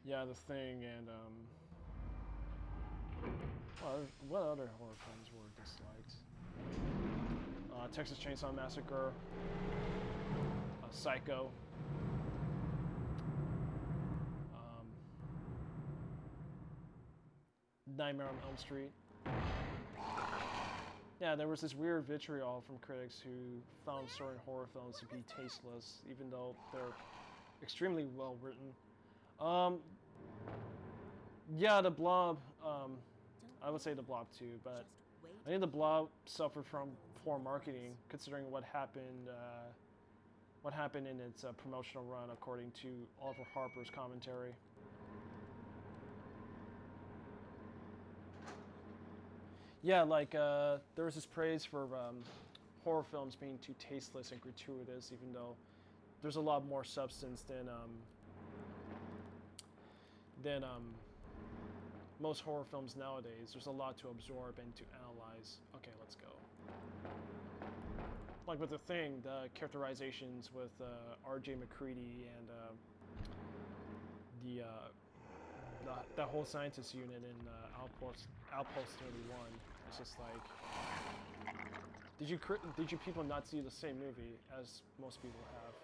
S1: Yeah, The Thing, and what other horror films were disliked? Texas Chainsaw Massacre, Psycho. Nightmare on Elm Street. Yeah, there was this weird vitriol from critics who found certain horror films to be tasteless, even though they're extremely well written. Yeah, The Blob. I would say The Blob too, but I think The Blob suffered from poor marketing, considering what happened in its promotional run, according to Oliver Harper's commentary. Yeah, like there was this praise for horror films being too tasteless and gratuitous, even though there's a lot more substance than most horror films nowadays. There's a lot to absorb and to analyze. Okay, let's go. Like with The Thing, the characterizations with R.J. McCready and that whole scientist unit in Outpost 31. It's just like, did you people not see the same movie as most people have?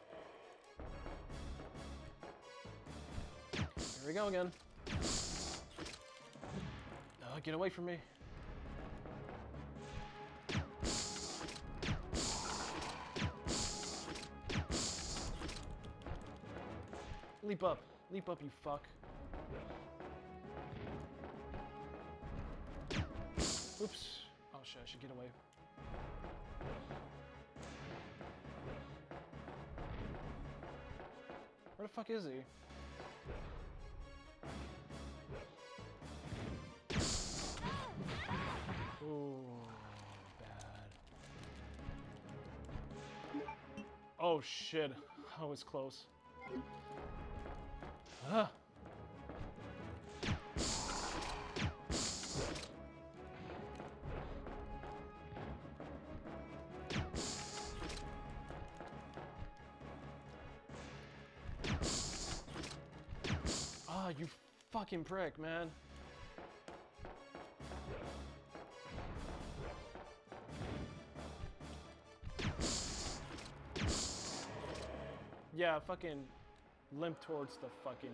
S1: Here we go again. Get away from me. Leap up, you fuck. Oops. Oh shit, I should get away. Where the fuck is he? Ooh, bad. Oh shit, I was close. Ah. Ah, you fucking prick, man. Yeah, fucking limp towards the fucking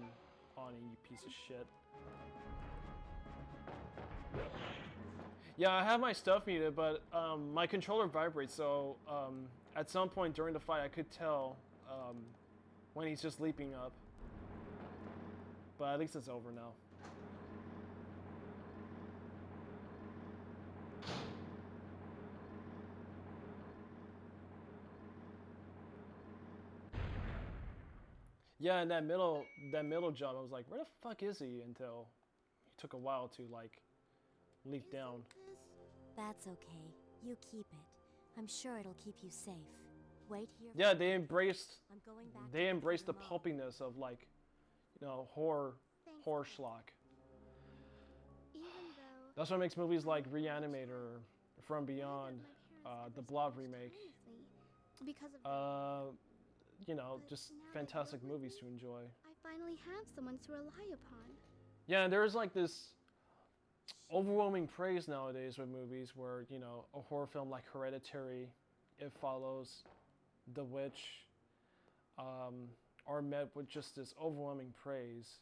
S1: awning, you piece of shit. Yeah, I have my stuff muted, but my controller vibrates, so at some point during the fight I could tell when he's just leaping up. But at least it's over now. Yeah, in that middle jump, I was like, where the fuck is he? Until he took a while to like leap down.
S3: That's okay. You keep it. I'm sure it'll keep you safe. Wait here.
S1: Yeah, they embraced
S3: I'm going back.
S1: they embraced the pulpiness of like, you know, horror schlock.
S5: Even though
S1: That's what makes movies like Reanimator, From Beyond, the Blob remake,
S5: because of
S1: you know, just fantastic movies to enjoy.
S5: I finally have someone to rely upon.
S1: Yeah, and there's like this overwhelming praise nowadays with movies where, you know, a horror film like Hereditary, It Follows, The Witch, are met with just this overwhelming praise.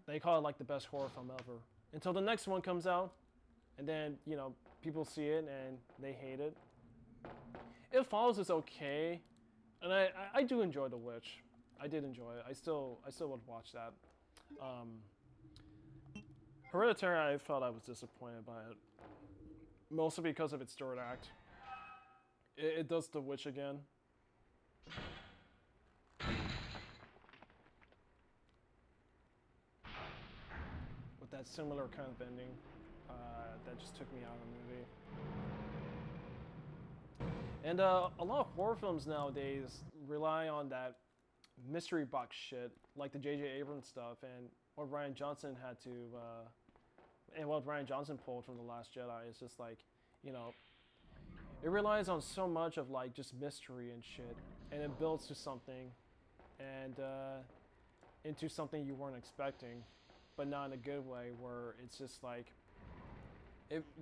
S1: They call it like the best horror film ever. Until the next one comes out, and then, you know, people see it and they hate it. It Follows is okay, and I do enjoy The Witch. I did enjoy it. I still would watch that. Hereditary, I felt I was disappointed by it, mostly because of its third act. It does The Witch again. With that similar kind of ending, that just took me out of the movie. And a lot of horror films nowadays rely on that mystery box shit, like the J.J. Abrams stuff, and what Rian Johnson had to, and what Rian Johnson pulled from The Last Jedi is just like, you know, it relies on so much of like just mystery and shit, and it builds to something, and into something you weren't expecting, but not in a good way, where it's just like,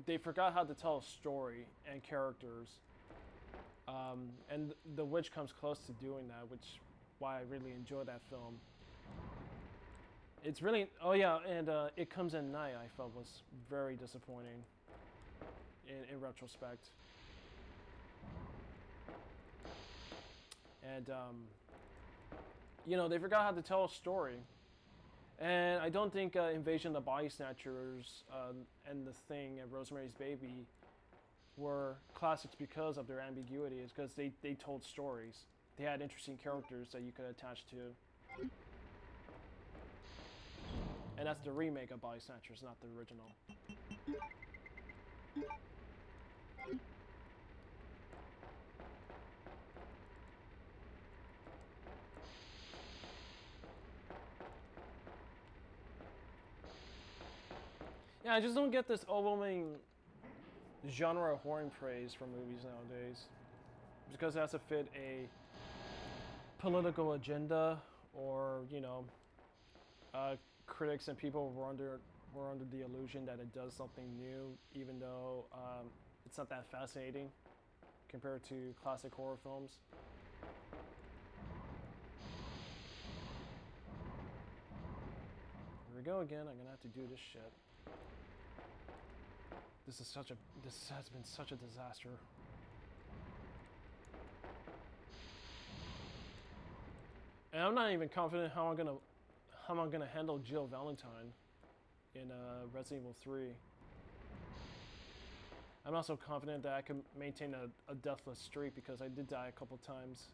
S1: they forgot how to tell a story and characters. And The Witch comes close to doing that, which why I really enjoy that film. It's really, oh yeah, and It Comes at Night I felt was very disappointing in retrospect. And you know, they forgot how to tell a story. And I don't think Invasion of the Body Snatchers and The Thing and Rosemary's Baby were classics because of their ambiguity. It's because they told stories. They had interesting characters that you could attach to. And that's the remake of Body Snatchers, not the original. Yeah, I just don't get this overwhelming genre horror praise from movies nowadays. Because it has to fit a political agenda, or, you know, critics and people were under the illusion that it does something new, even though it's not that fascinating compared to classic horror films. Here we go again. I'm gonna have to do this shit. This has been such a disaster. And I'm not even confident how I'm gonna handle Jill Valentine in Resident Evil 3. I'm not so confident that I can maintain a deathless streak, because I did die a couple times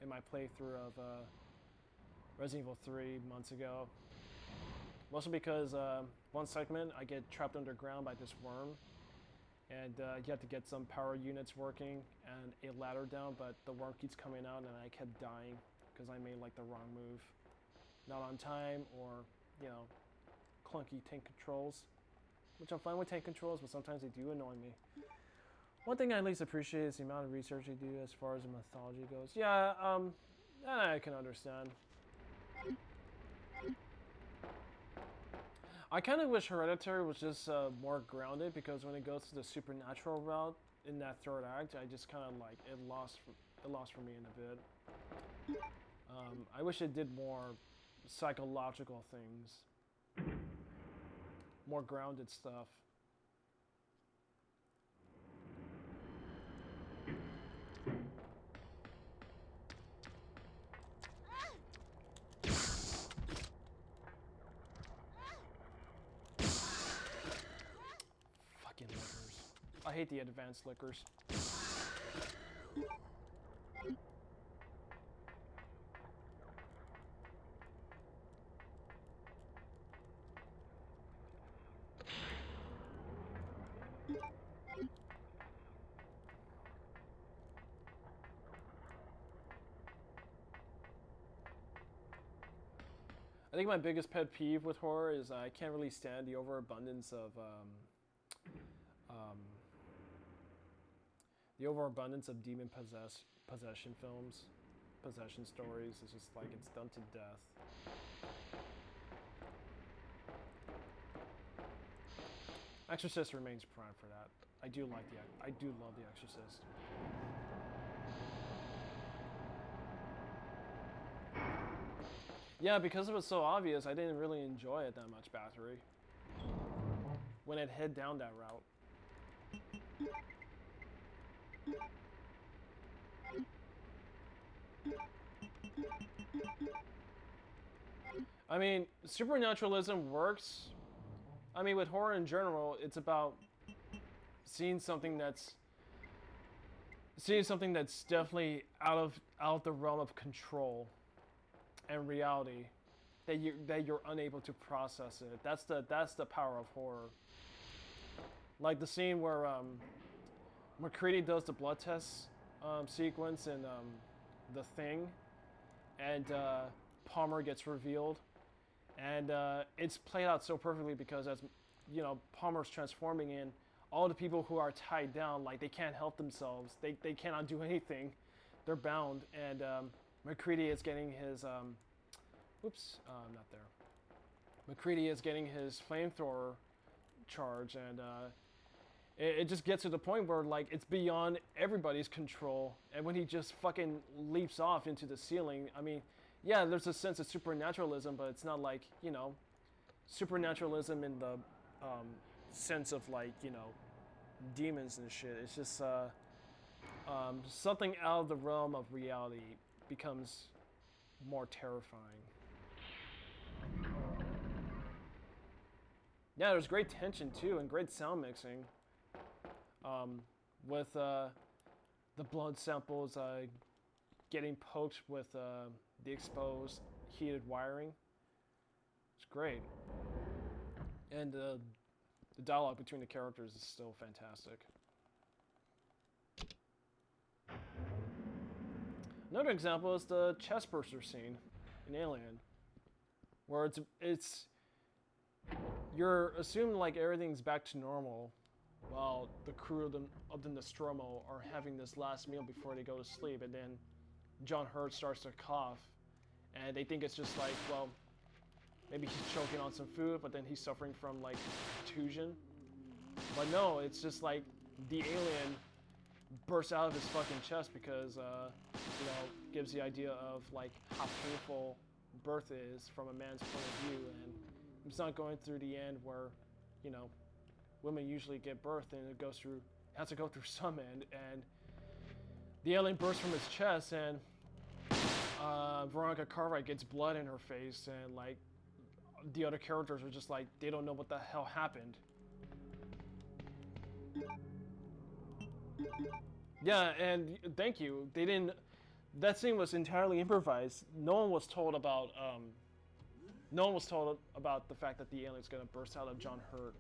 S1: in my playthrough of Resident Evil 3 months ago. Mostly because one segment I get trapped underground by this worm, and you have to get some power units working and a ladder down, but the worm keeps coming out and I kept dying because I made like the wrong move. Not on time, or, you know, clunky tank controls. Which I'm fine with tank controls, but sometimes they do annoy me. One thing I at least appreciate is the amount of research they do as far as the mythology goes. Yeah, I can understand. I kind of wish Hereditary was just more grounded, because when it goes to the supernatural route in that third act, I just kind of like it lost for me in a bit. I wish it did more psychological things, more grounded stuff. Fucking lickers. I hate the advanced lickers. I think my biggest pet peeve with horror is I can't really stand the overabundance of demon possession films, possession stories. It's just like it's done to death. Exorcist remains prime for that. I do love The Exorcist. Yeah, because it was so obvious, I didn't really enjoy it that much, Battery. When it head down that route. I mean, supernaturalism works. I mean, with horror in general, it's about seeing something that's definitely out of the realm of control and reality, that you're unable to process it. That's the power of horror. Like the scene where McCready does the blood test sequence in The Thing, and Palmer gets revealed, and it's played out so perfectly, because as you know, Palmer's transforming in, all the people who are tied down, like they can't help themselves, they cannot do anything, they're bound, and McCready is getting his not there. McCready is getting his flamethrower charge, and it just gets to the point where like it's beyond everybody's control, and when he just fucking leaps off into the ceiling, I mean, yeah, there's a sense of supernaturalism, but it's not like, you know, supernaturalism in the sense of like, you know, demons and shit. It's just something out of the realm of reality becomes more terrifying. Yeah, there's great tension too, and great sound mixing. With the blood samples getting poked with the exposed heated wiring. It's great. And the dialogue between the characters is still fantastic. Another example is the chest burster scene in Alien, where it's you're assuming like everything's back to normal, while the crew of the Nostromo are having this last meal before they go to sleep, and then John Hurt starts to cough, and they think it's just like, well, maybe he's choking on some food, but then he's suffering from like contusion. But no, it's just like the alien bursts out of his fucking chest because, you know, gives the idea of like how painful birth is from a man's point of view, and it's not going through the end where, you know, women usually get birth and it has to go through some end, and the alien bursts from his chest, and Veronica Cartwright gets blood in her face, and like the other characters are just like, they don't know what the hell happened. Yeah, and thank you. They that scene was entirely improvised. No one was told about the fact that the alien's gonna burst out of John Hurt.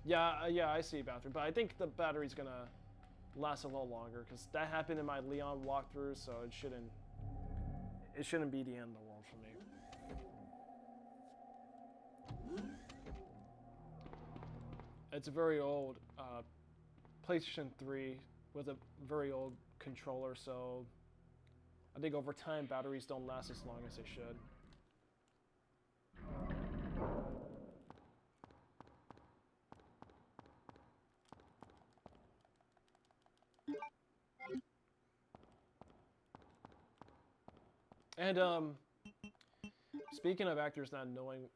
S1: Yeah, I see battery, but I think the battery's gonna last a little longer because that happened in my Leon walkthrough, so it shouldn't be the end of the world for me. It's a very old PlayStation 3 with a very old controller, so I think over time batteries don't last as long as they should. And speaking of actors not knowing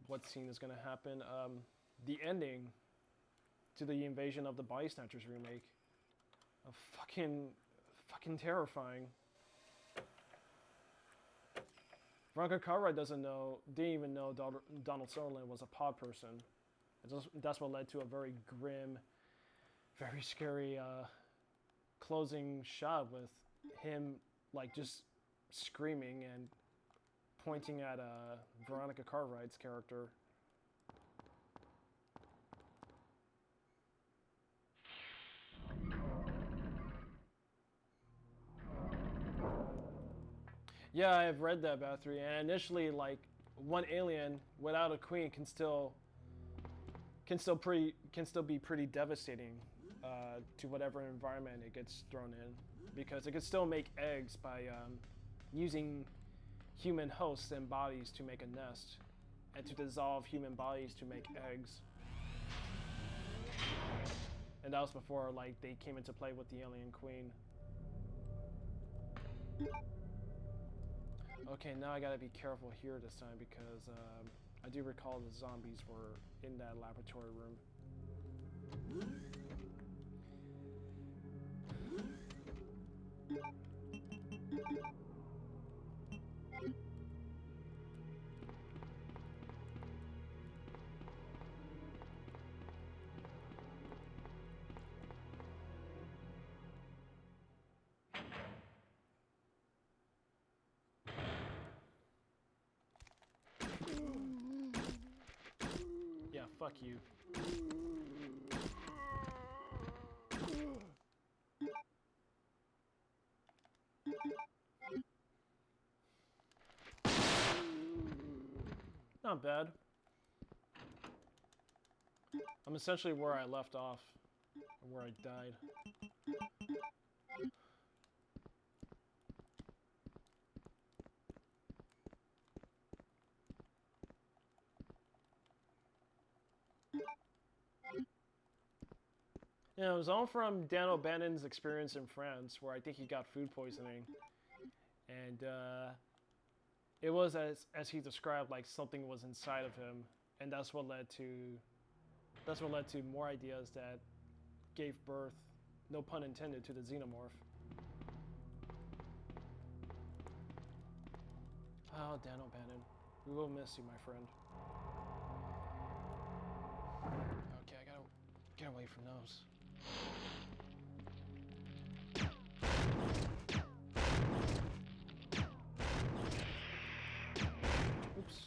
S1: what scene is going to happen, the ending to the Invasion of the Body Snatchers remake, fucking terrifying. Veronica Cartwright didn't even know Donald Sutherland was a pod person. That's what led to a very grim, very scary closing shot with him like just screaming and pointing at Veronica Cartwright's character. Yeah, I've read that, Bathory, and initially, like, one alien without a queen can still be pretty devastating to whatever environment it gets thrown in, because it can still make eggs by using human hosts and bodies to make a nest, and to dissolve human bodies to make eggs. And that was before, like, they came into play with the alien queen. Okay, now I gotta be careful here this time because I do recall the zombies were in that laboratory room. Yeah, fuck you. Not bad. I'm essentially where I left off, or where I died. Yeah, it was all from Dan O'Bannon's experience in France, where I think he got food poisoning, and it was as he described, like something was inside of him, and that's what led to more ideas that gave birth, no pun intended, to the xenomorph. Oh, Dan O'Bannon, we will miss you, my friend. Okay, I gotta get away from those. Oops.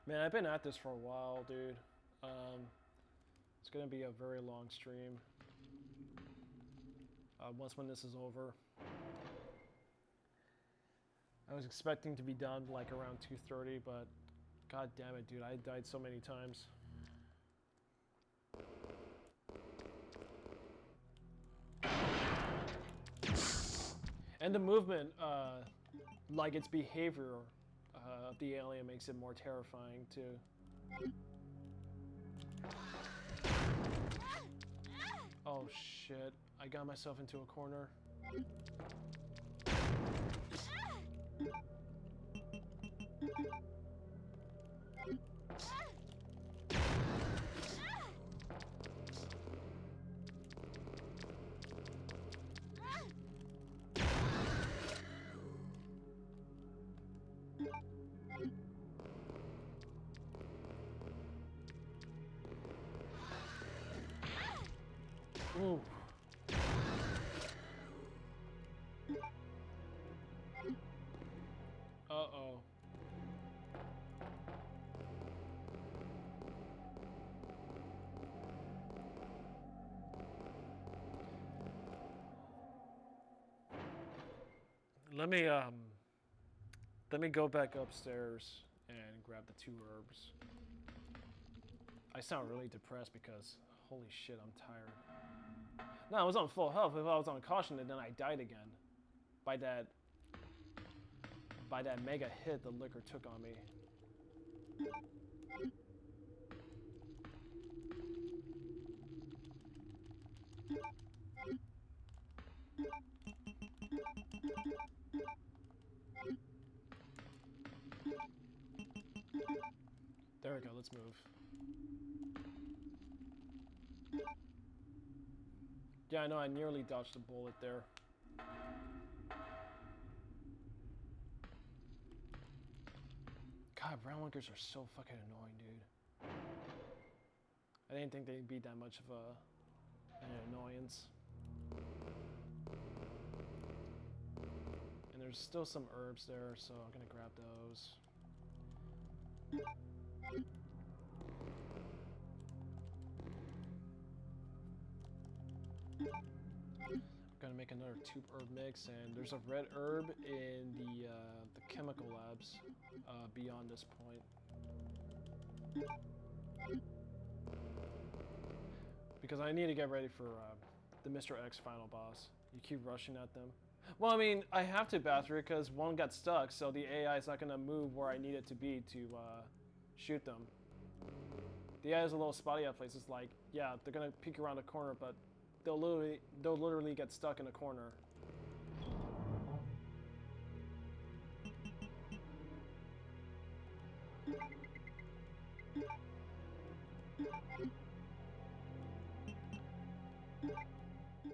S1: Man, I've been at this for a while, dude. It's gonna be a very long stream. When this is over. I was expecting to be done like around 2:30, but god damn it, dude, I died so many times. And the movement, like its behavior, of the alien makes it more terrifying too. Oh shit, I got myself into a corner. Ooh. Uh-oh. Let me go back upstairs and grab the 2 herbs. I sound really depressed because holy shit, I'm tired. No, I was on full health. If I was on caution, and then I died again by that mega hit the liquor took on me. There we go, let's move. Yeah, I know, I nearly dodged a bullet there. God, brown lickers are so fucking annoying, dude. I didn't think they'd be that much of an annoyance. And there's still some herbs there, so I'm gonna grab those. I'm gonna make another 2 herb mix, and there's a red herb in the chemical labs beyond this point. Because I need to get ready for the Mr. X final boss. You keep rushing at them. Well, I mean, I have to battery because one got stuck, so the AI is not gonna move where I need it to be to shoot them. The AI is a little spotty at places. Like, yeah, they're gonna peek around the corner, but they'll literally get stuck in a corner.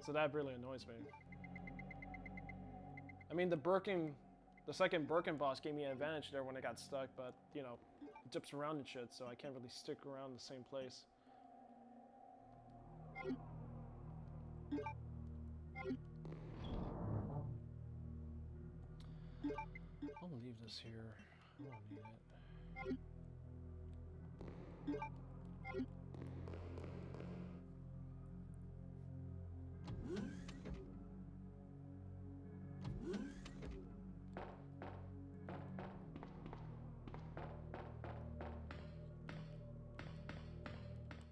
S1: So that really annoys me. I mean, the second Birkin boss gave me an advantage there when I got stuck, but, you know, it dips around and shit, so I can't really stick around in the same place. I'll leave this here. I won't need it.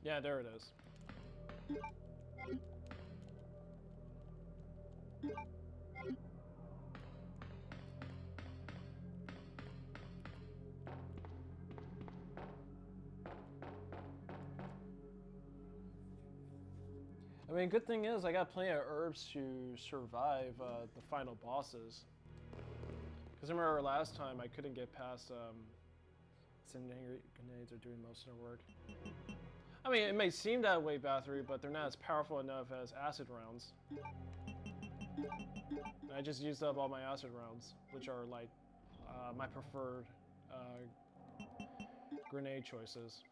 S1: Yeah, there it is. I mean, good thing is I got plenty of herbs to survive the final bosses. Because I remember last time I couldn't get past incendiary grenades are doing most of the work. I mean, it may seem that way, Bathory, but they're not as powerful enough as acid rounds. I just used up all my acid rounds, which are like my preferred grenade choices.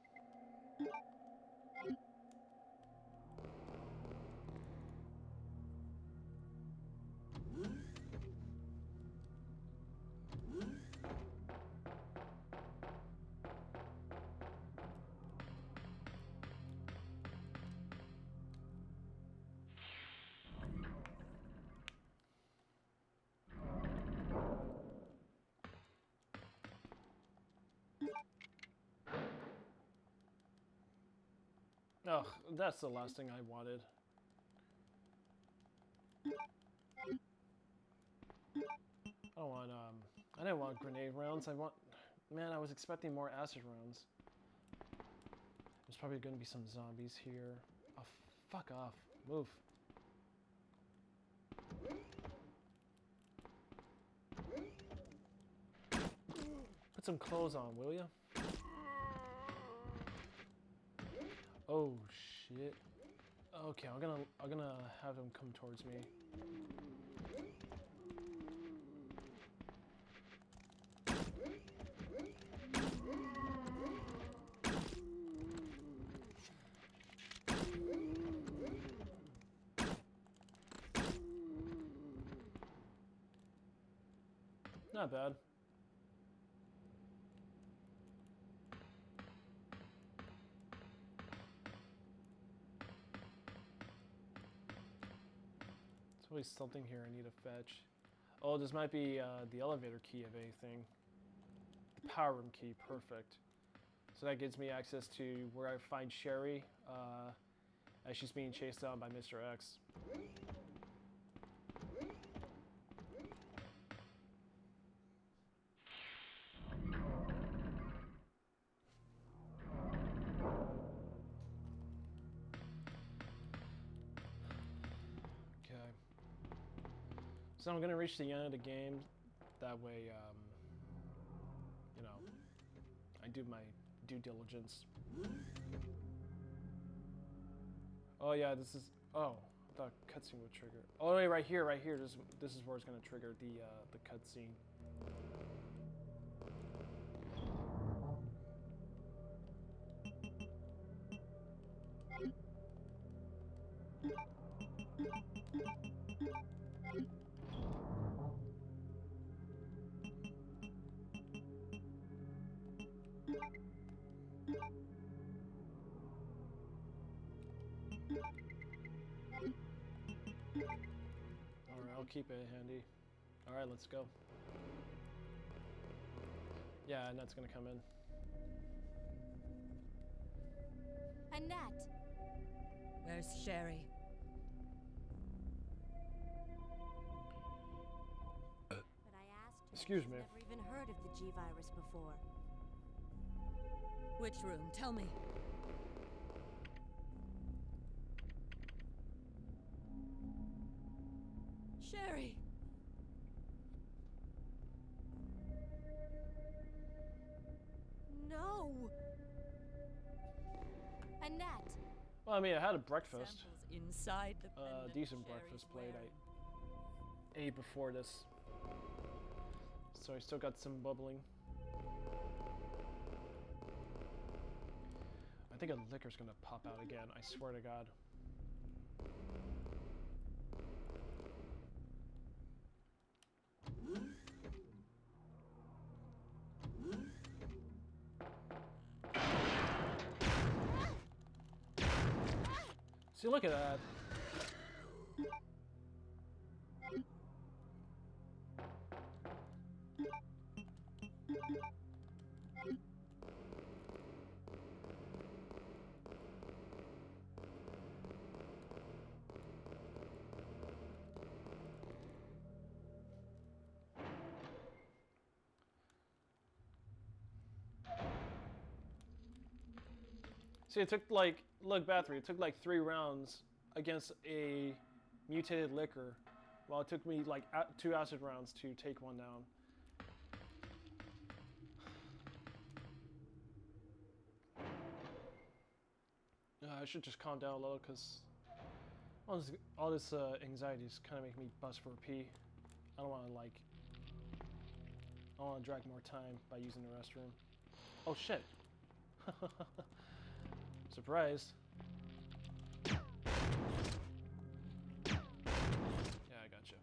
S1: Oh, that's the last thing I wanted. I don't want, I didn't want grenade rounds. I want Man, I was expecting more acid rounds. There's probably going to be some zombies here. Oh, fuck off. Move. Put some clothes on, will ya? Oh shit. Okay, I'm gonna have him come towards me. Not bad. There's always something here I need to fetch. Oh, this might be the elevator key of anything. The power room key, perfect. So that gives me access to where I find Sherry as she's being chased down by Mr. X. So I'm gonna reach the end of the game. That way, you know, I do my due diligence. Oh yeah, this is. Oh, I thought cutscene would trigger. Oh wait, right here, right here. This is where it's gonna trigger the cutscene. Alright, I'll keep it handy. Alright, let's go. Yeah, and that's gonna come in.
S5: Annette!
S6: Where's Sherry?
S3: But I asked her.
S1: Excuse
S3: She's
S1: me.
S3: Never even heard of the G-Virus before.
S6: Which room? Tell me. Sherry!
S3: No!
S5: Annette!
S1: Well, I mean, I had a breakfast.
S6: Samples inside the pendant
S1: Decent
S6: Sherry's
S1: breakfast plate.
S6: wearing.
S1: I ate before this, so I still got some bubbling. I think a liquor's gonna pop out again. I swear to God. See, look at that. See, it took like, look, Bathory, it took like 3 rounds against a mutated liquor, while it took me like 2 acid rounds to take one down. I should just calm down a little, because all this anxiety is kind of making me bust for a pee. I don't want to drag more time by using the restroom. Oh shit. Surprise. Yeah, I gotcha.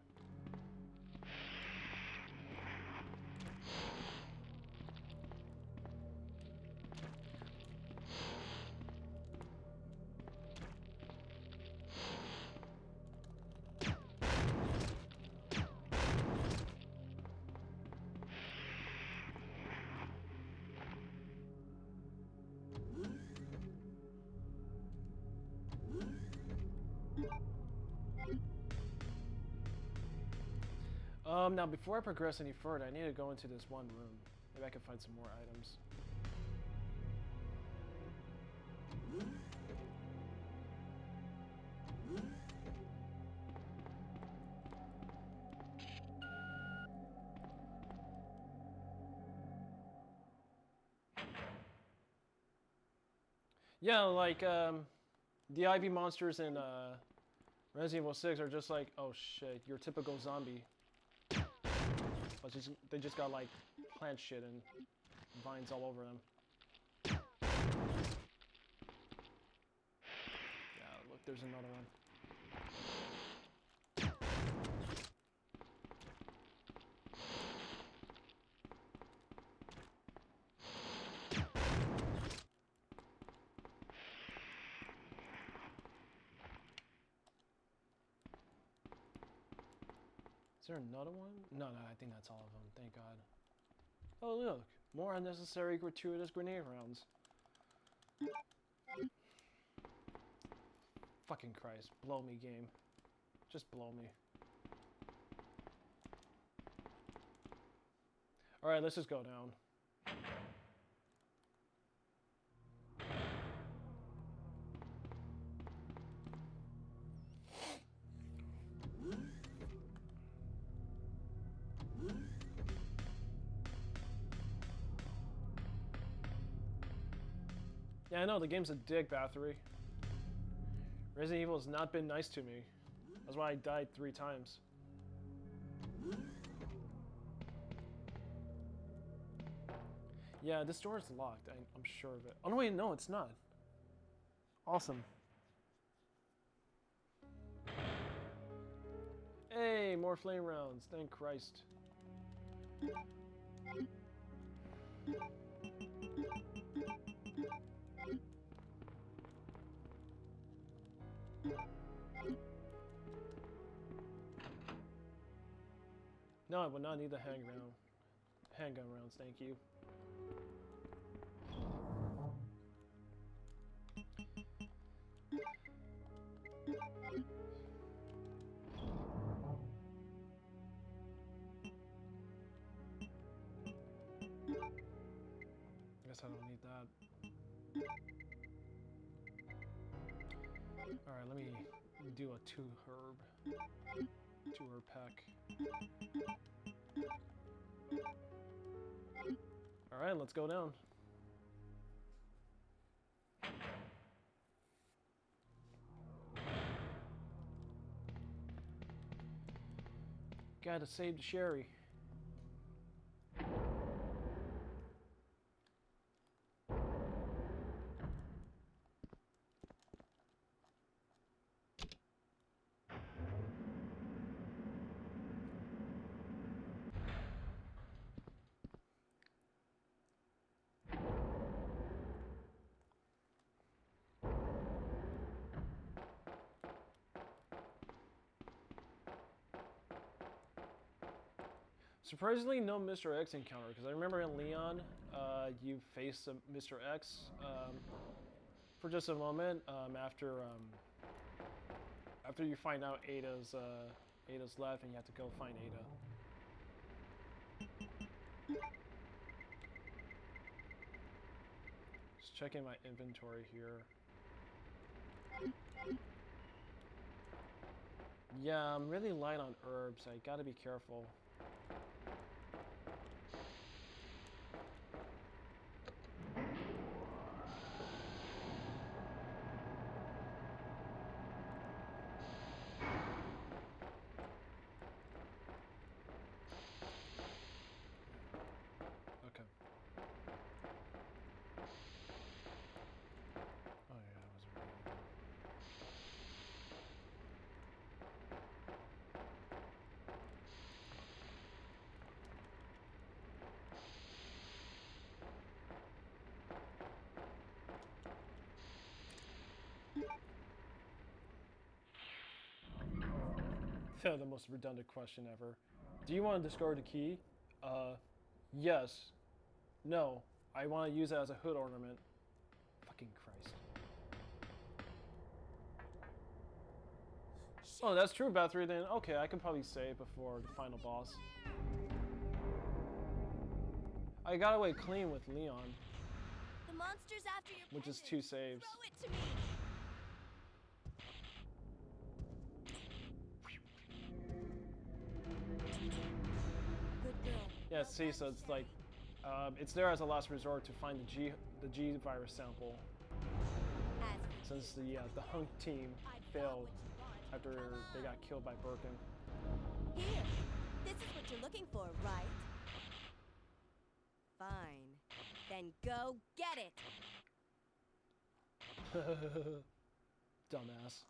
S1: Now before I progress any further, I need to go into this one room. Maybe I can find some more items. Yeah, like the Ivy monsters in Resident Evil 6 are just like, oh shit, your typical zombie. But they just got like plant shit and vines all over them. Yeah, look, there's another one. Is there another one? No, I think that's all of them. Thank God. Oh, look. More unnecessary gratuitous grenade rounds. Fucking Christ. Blow me, game. Just blow me. Alright, let's just go down. Yeah, I know, the game's a dick, Bathory. Resident Evil has not been nice to me. That's why I died 3 times. Yeah, this door is locked. I'm sure of it. Oh, no, wait, no, it's not. Awesome. Hey, more flame rounds. Thank Christ. No, I would not need the handgun rounds, thank you. Guess I don't need that. Alright, let me do a 2-herb pack. Alright, let's go down. Gotta save the Sherry. Surprisingly, no Mr. X encounter, because I remember in Leon, you face Mr. X for just a moment after you find out Ada's left and you have to go find Ada. Just checking my inventory here. Yeah, I'm really light on herbs. I gotta be careful. Okay. Oh yeah, I was right. The most redundant question ever. Do you want to discard the key? Yes. No. I want to use it as a hood ornament. Fucking Christ. Oh, that's true, Bathory, then. Okay, I can probably save before the final boss. I got away clean with Leon,
S3: The monster's after your
S1: which is
S3: peasants.
S1: 2 saves.
S3: Throw it to me. Good girl.
S1: Yeah, see, so it's like, it's there as a last resort to find the G virus sample,
S3: As
S1: since the Hunk team failed after they got killed by Birkin.
S3: here. This is what you're looking for, right? Fine. Then go get it.
S1: Dumbass.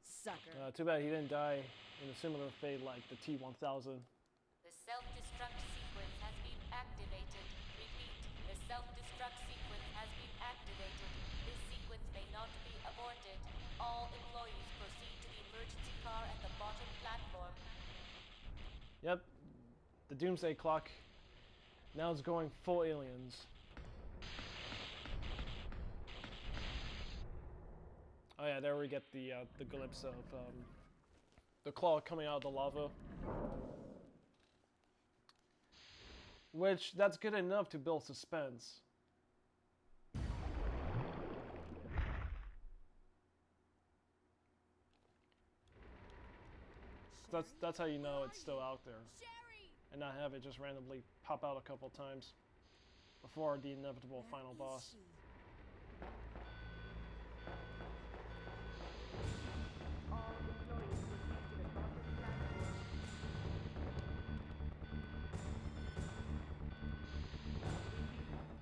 S3: Sucker.
S1: Too bad he didn't die in a similar fate like the T-1000.
S7: The self-destruct sequence has been activated. Repeat, the self-destruct sequence has been activated. This sequence may not be aborted. All employees proceed to the emergency car at the bottom platform.
S1: Yep, the Doomsday Clock now is going full aliens. Oh yeah, there we get the glimpse of the claw coming out of the lava. Which, that's good enough to build suspense. That's how you know it's still out there. And not have it just randomly pop out a couple times before the inevitable final boss.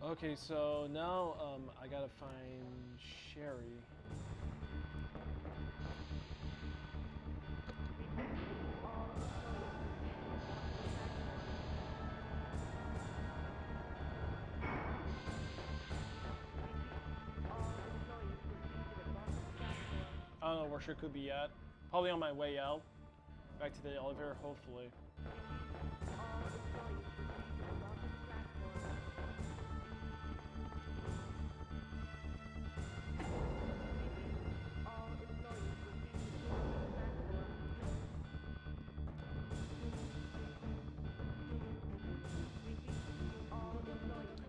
S1: Okay, so now I gotta find Sherry. I don't know where she could be at. Probably on my way out. Back to the elevator, hopefully.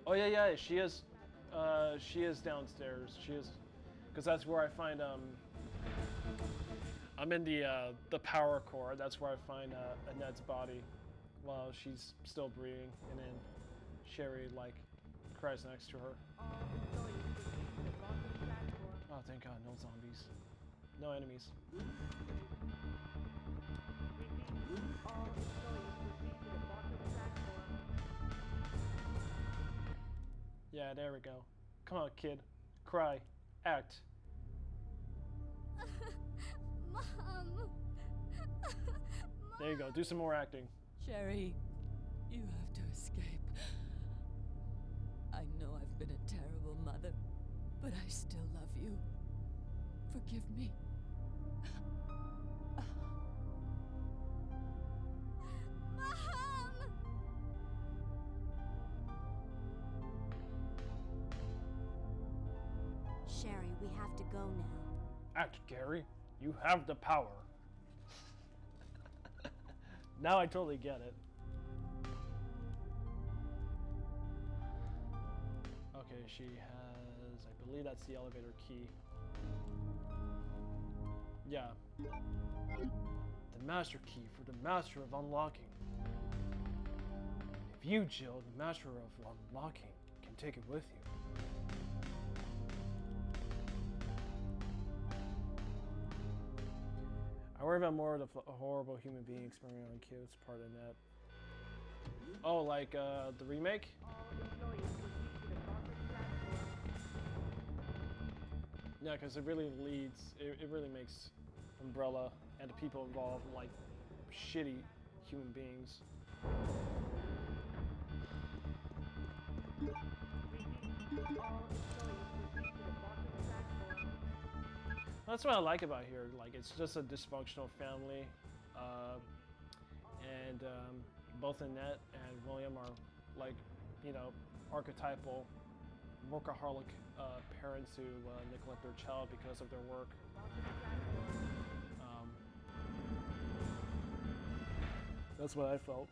S1: Oh yeah, she is downstairs. She is, because that's where I find I'm in the power core. That's where I find Annette's body while she's still breathing, and then Sherry like cries next to her. Oh, thank God, no zombies, no enemies. Yeah, there we go. Come on, kid. Cry. Act.
S3: Mom.
S1: There you go. Do some more acting.
S6: Sherry, you have to escape. I know I've been a terrible mother, but I still love you. Forgive me.
S3: Mom! Sherry, we have to go now.
S1: Act, Gary. You have the power. Now I totally get it. Okay, she has, I believe that's the elevator key. Yeah. The master key for the master of unlocking. If you, Jill, the master of unlocking, can take it with you. I worry about more of the horrible human being experimenting on kids part of that. Oh, like the remake? Yeah, because it really leads, it really makes Umbrella and the people involved like shitty human beings. That's what I like about here. Like, it's just a dysfunctional family, and both Annette and William are like, you know, archetypal workaholic parents who neglect their child because of their work. That's what I felt.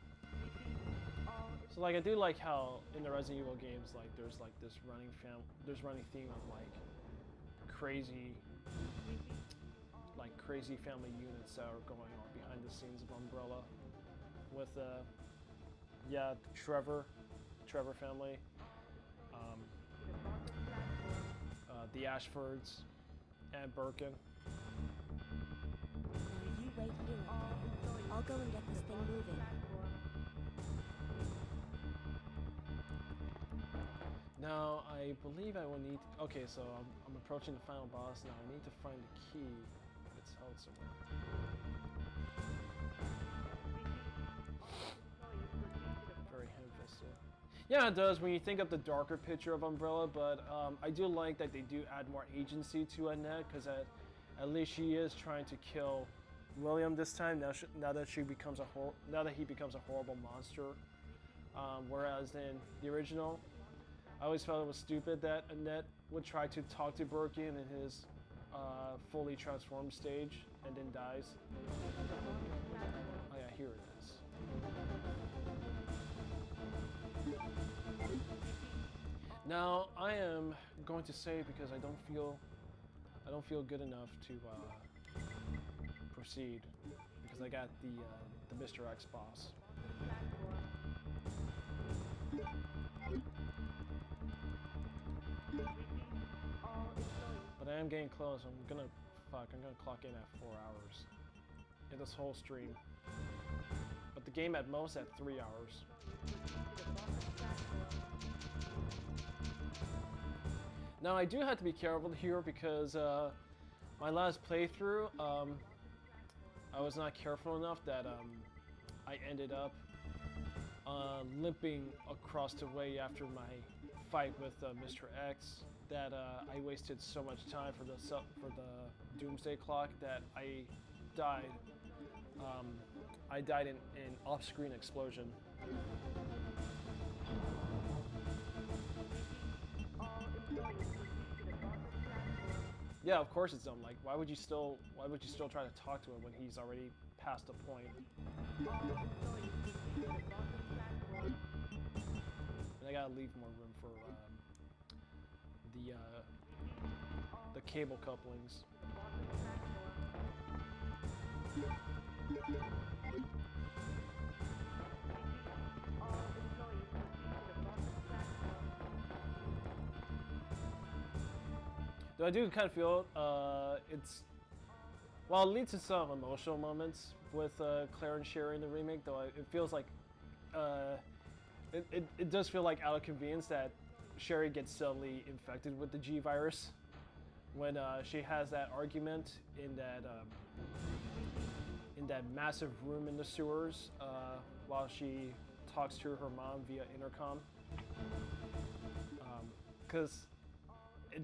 S1: So like I do like how in the Resident Evil games like there's like this running theme of like crazy family units that are going on behind the scenes of Umbrella with yeah, the Trevor family, the Ashfords, and Birkin.
S3: Now you wait here, okay? I'll go and get this thing moving.
S1: Now, I believe I will need... Okay, so I'm approaching the final boss now. I need to find the key. It's held somewhere. Very ham-fisted. Yeah, it does when you think of the darker picture of Umbrella, but I do like that they do add more agency to Annette, because at least she is trying to kill William this time, now that he becomes a horrible monster. Whereas in the original, I always felt it was stupid that Annette would try to talk to Birkin in his fully transformed stage and then dies. Oh yeah, here it is. Now I am going to say, because I don't feel good enough to proceed, because I got the Mr. X boss. But I am getting close. I'm gonna clock in at 4 hours in this whole stream. But the game at most at 3 hours. Now I do have to be careful here because my last playthrough, I was not careful enough that I ended up limping across the way after my fight with Mr. X, that I wasted so much time for the Doomsday Clock that I died. I died in an off-screen explosion. Yeah, of course it's dumb. Like, why would you still try to talk to him when he's already past the point? And I gotta leave more room for the cable couplings. Though I do kind of feel it's, while it leads to some emotional moments with Claire and Sherry in the remake, though it feels like it does feel like out of convenience that Sherry gets suddenly infected with the G virus when she has that argument in that massive room in the sewers while she talks to her mom via intercom. Because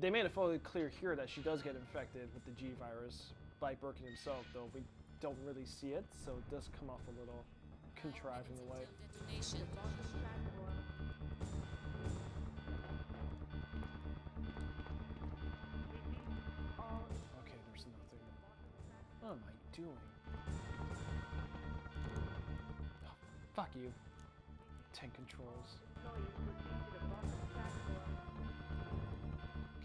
S1: they made it fully clear here that she does get infected with the G virus by Birkin himself, though we don't really see it, so it does come off a little contrived in a way.
S6: Detonation.
S1: Okay, there's nothing. What am I doing? Oh, fuck you. 10 controls.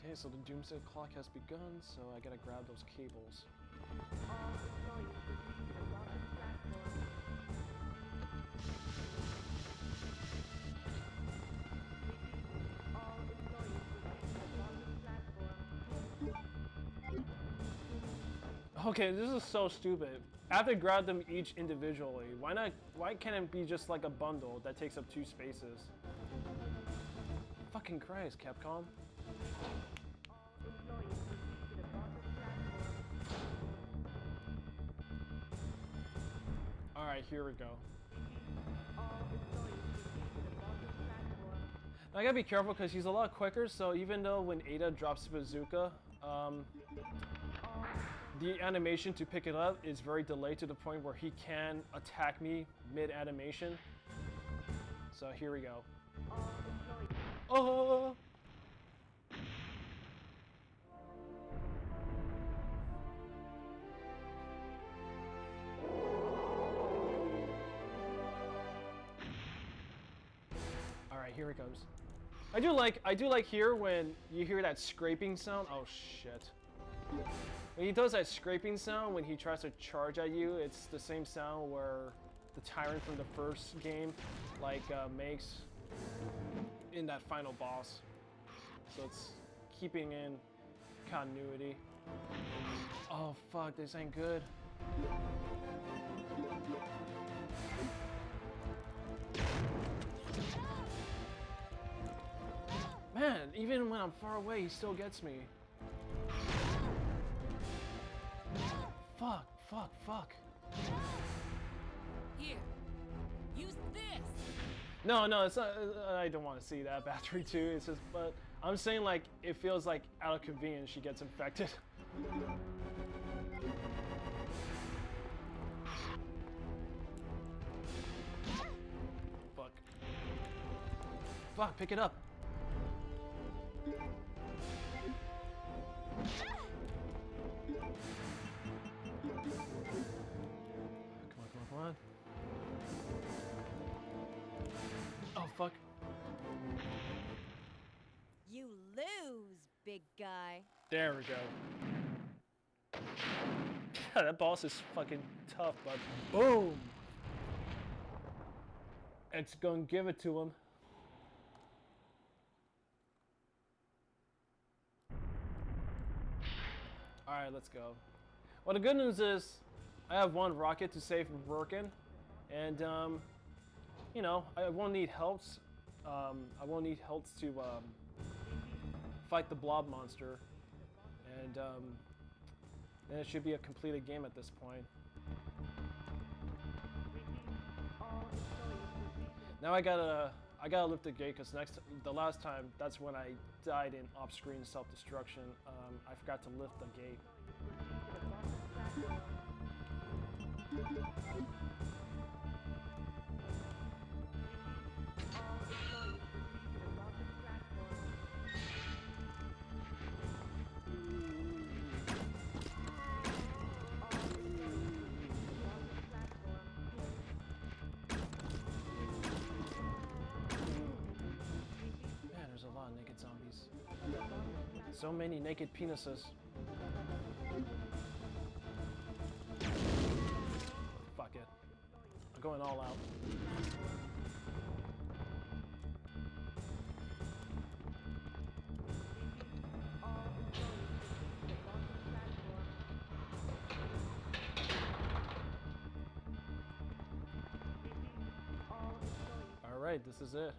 S1: Okay, so the Doomsday Clock has begun, so I gotta grab those cables. Okay, this is so stupid. I have to grab them each individually. Why can't it be just like a bundle that takes up 2 spaces? Fucking Christ, Capcom. Alright, here we go. Now, I gotta be careful because he's a lot quicker, so even though when Ada drops the bazooka, the animation to pick it up is very delayed to the point where he can attack me mid-animation. So here we go. Oh! Alright, here it comes. I do like here when you hear that scraping sound. Oh shit. When he does that scraping sound when he tries to charge at you, it's the same sound where the tyrant from the first game makes in that final boss. So it's keeping in continuity. Oh fuck, this ain't good. Man, even when I'm far away, he still gets me. Fuck, fuck, fuck.
S6: Here, use this.
S1: No, it's not. I don't want to see that battery too. It's just, but I'm saying like it feels like out of convenience she gets infected. Fuck. Fuck, pick it up. Come on. Oh, fuck.
S3: You lose, big guy.
S1: There we go. That boss is fucking tough, but boom! It's gonna give it to him. Alright, let's go. Well, the good news is I have one rocket to save from broken, and you know, I won't need helps. I won't need helps to fight the blob monster, and then it should be a completed game at this point. Now I gotta lift the gate because the last time that's when I died in off-screen self-destruction. I forgot to lift the gate. Man, there's a lot of naked zombies. So many naked penises. Fuck it. I'm going all out. Alright, this is it.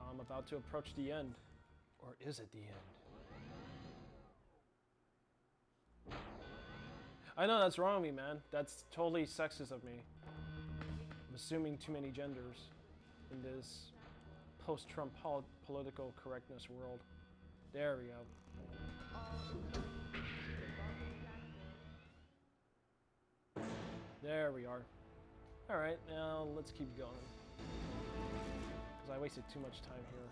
S1: I'm about to approach the end. Or is it the end? I know that's wrong of me, man. That's totally sexist of me. I'm assuming too many genders in this post-Trump political correctness world. There we go. There we are. Alright, now let's keep going. Because I wasted too much time here.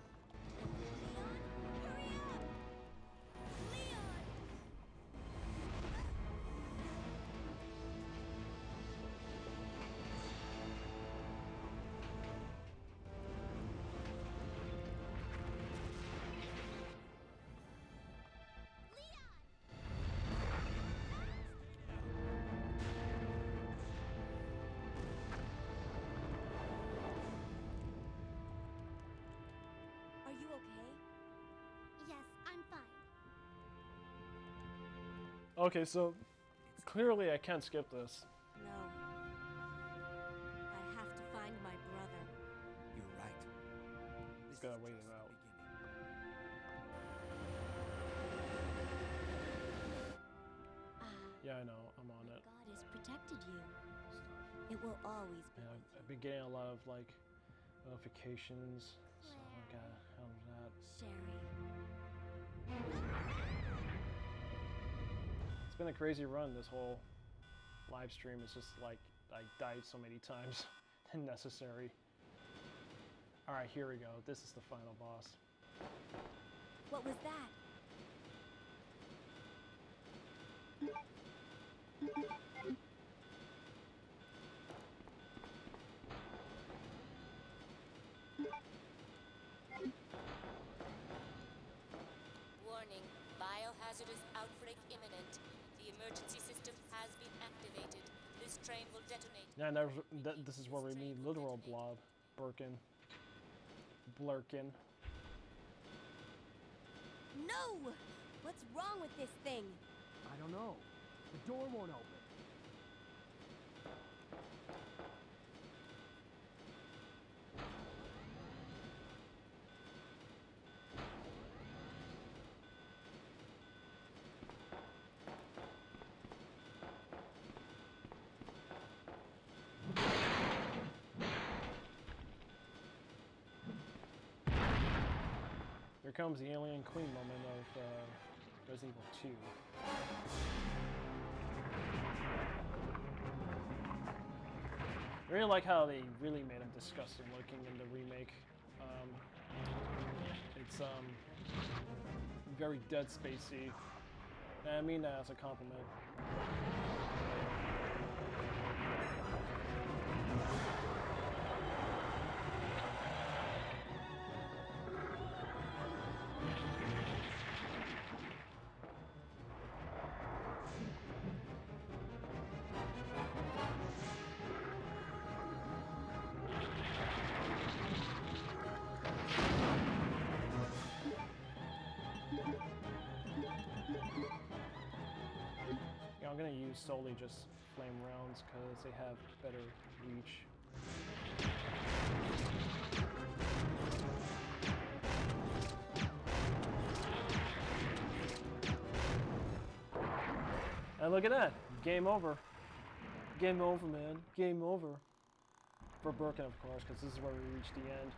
S3: Are you okay?
S5: Yes, I'm fine.
S1: Okay, so clearly I can't skip this.
S3: No. I have to find my brother.
S2: You're right.
S1: Just gotta wait it out. Yeah, I know. I'm on it.
S3: God has protected you. It will always be.
S1: And I've been getting a lot of like notifications. So I gotta handle that.
S3: Sherry.
S1: It's been a crazy run. This whole live stream is just like I died so many times. Unnecessary. All right, here we go. This is the final boss.
S3: What was that?
S7: dangerous outbreak imminent. The emergency system has been activated. This train will detonate.
S1: Yeah, this is where we meet literal Blob. Birkin. Blurkin.
S3: No! What's wrong with this thing?
S8: I don't know. The door won't open.
S1: Here comes the Alien Queen moment of Resident Evil 2. I really like how they really made him disgusting looking in the remake. It's very Dead Spacey. And I mean that as a compliment. Yeah, I'm gonna use solely just flame rounds because they have better reach. And look at that! Game over. Game over, man. Game over. For Birkin, of course, because this is where we reach the end.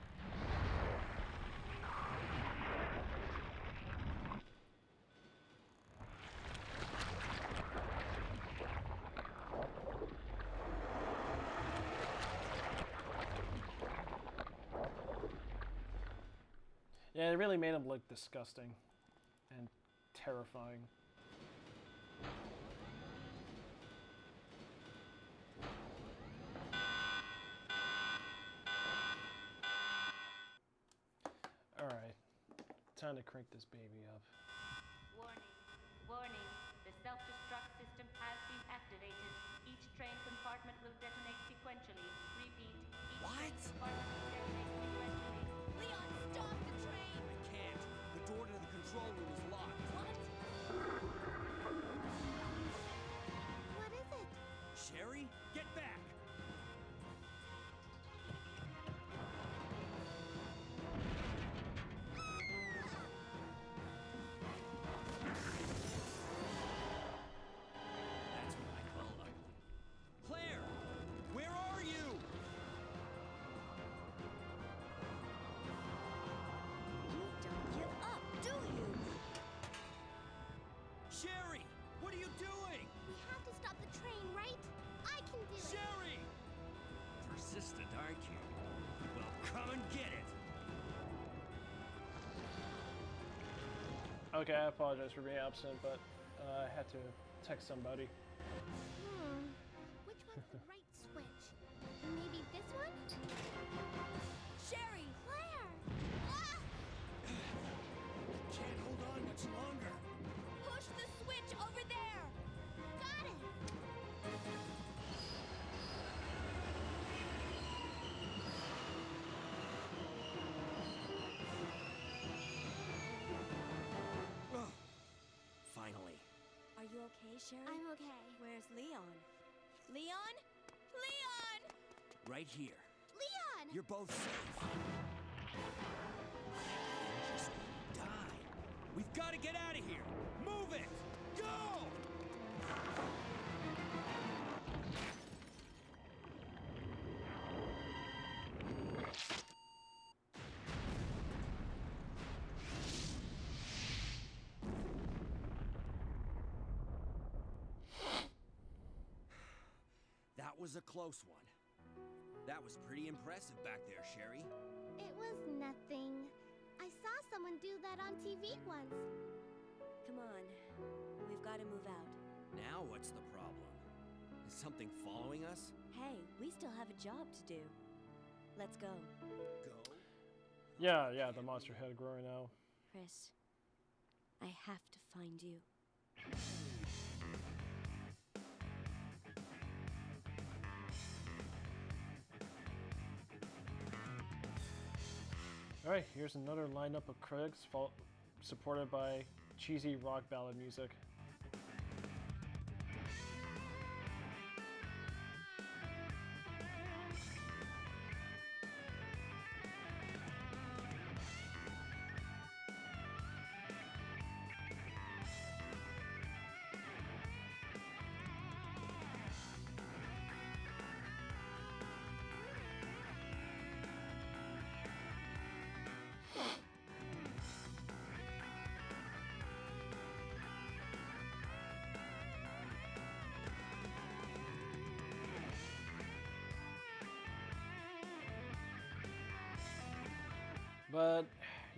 S1: Yeah, it really made him look disgusting and terrifying. Alright, time to crank this baby up.
S7: Warning. Warning. The self-destruct system has been activated. Each train compartment will detonate sequentially. Repeat. Each train compartment will detonate sequentially.
S5: Leon, stop the train!
S2: I can't. The door to the control room is locked.
S5: What? What is it?
S2: Sherry, get back! That's what I call ugly. Claire! Where are you?
S3: You don't give up, do you?
S2: Sherry! What are you doing?
S5: We have to stop the train, right? I can do it!
S2: Sherry! Persistent, aren't you? Well, come and get it!
S1: Okay, I apologize for being absent, but I had to text somebody.
S5: Which one's the right switch? Maybe this one?
S3: Sherry!
S5: Claire! Ah!
S2: Can't hold on much longer.
S3: Push the switch over there!
S5: Got it!
S2: Ugh. Finally.
S3: Are you okay, Sherry?
S5: I'm okay.
S3: Where's Leon? Leon? Leon!
S2: Right here.
S5: Leon!
S2: You're both safe. Just die. We've got to get out of here. Move it! Go! That was a close one. That was pretty impressive back there, Sherry.
S5: It was nothing. I saw someone do that on TV once.
S3: Come on. We've got to move out.
S2: Now what's the problem? Is something following us?
S3: Hey, we still have a job to do. Let's go.
S2: Go?
S1: Yeah, the monster head growing out.
S3: Chris, I have to find you.
S1: Alright, here's another lineup of critics supported by cheesy rock ballad music. But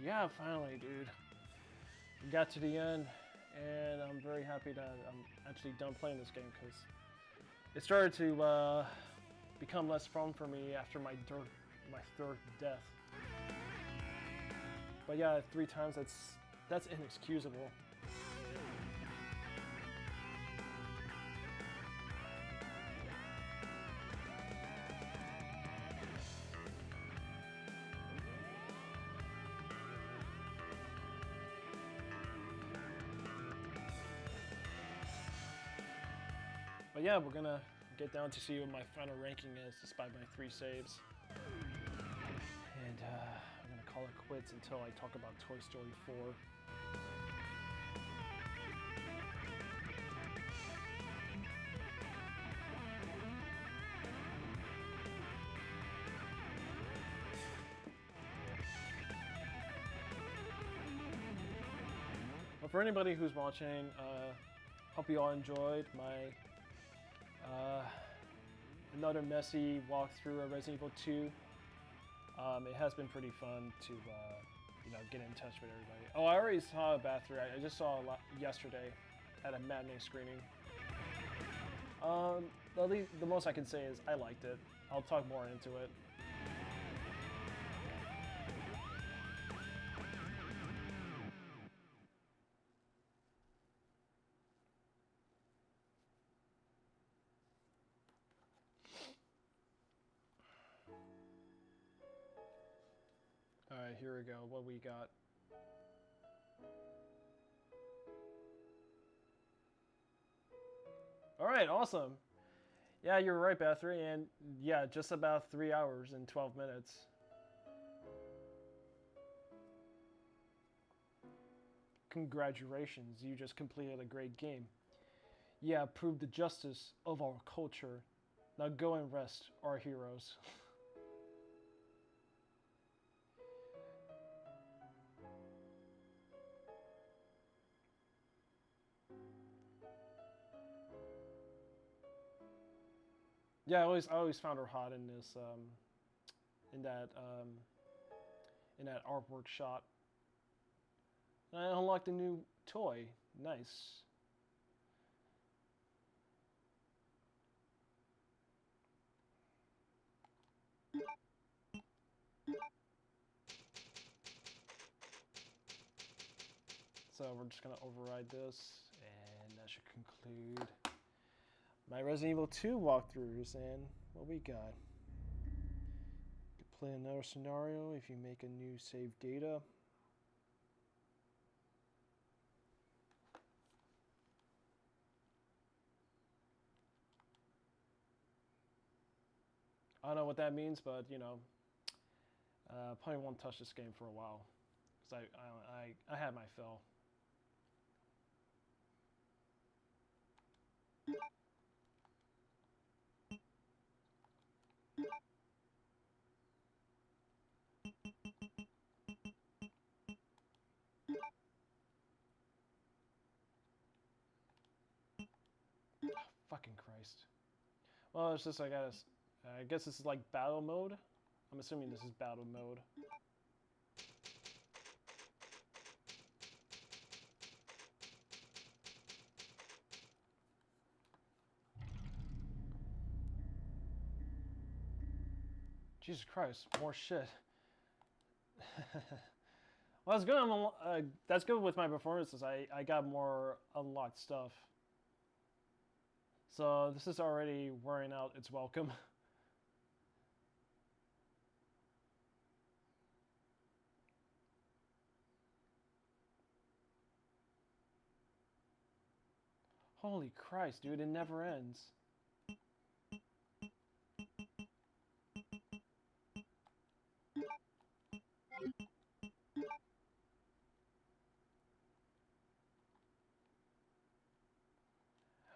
S1: yeah, finally, dude. We got to the end, and I'm very happy that I'm actually done playing this game because it started to become less fun for me after my third death. But yeah, 3 times, that's inexcusable. But yeah, we're gonna get down to see what my final ranking is despite my 3 saves. And I'm gonna call it quits until I talk about Toy Story 4. But for anybody who's watching, hope you all enjoyed my another messy walkthrough of Resident Evil 2. It has been pretty fun to get in touch with everybody. Oh, I already saw a bathroom. I just saw a lot yesterday at a matinee screening. The most I can say is I liked it. I'll talk more into it. Alright, here we go. What we got? Alright, awesome. Yeah, you're right, Bathory, and yeah, just about 3 hours and 12 minutes. Congratulations, you just completed a great game. Yeah, prove the justice of our culture. Now go and rest, our heroes. Yeah, I always found her hot in this, in that artwork shot. And I unlocked a new toy. Nice. So we're just gonna override this, and that should conclude my Resident Evil 2 walkthroughs. And what we got? You can play another scenario if you make a new save data. I don't know what that means, but probably won't touch this game for a while because I had my fill. Fucking Christ. Well, it's just I guess this is like battle mode. I'm assuming this is battle mode. Jesus Christ, more shit. Well, that's good. That's good with my performances. I got more unlocked stuff. So this is already wearing out its welcome. Holy Christ, dude, it never ends.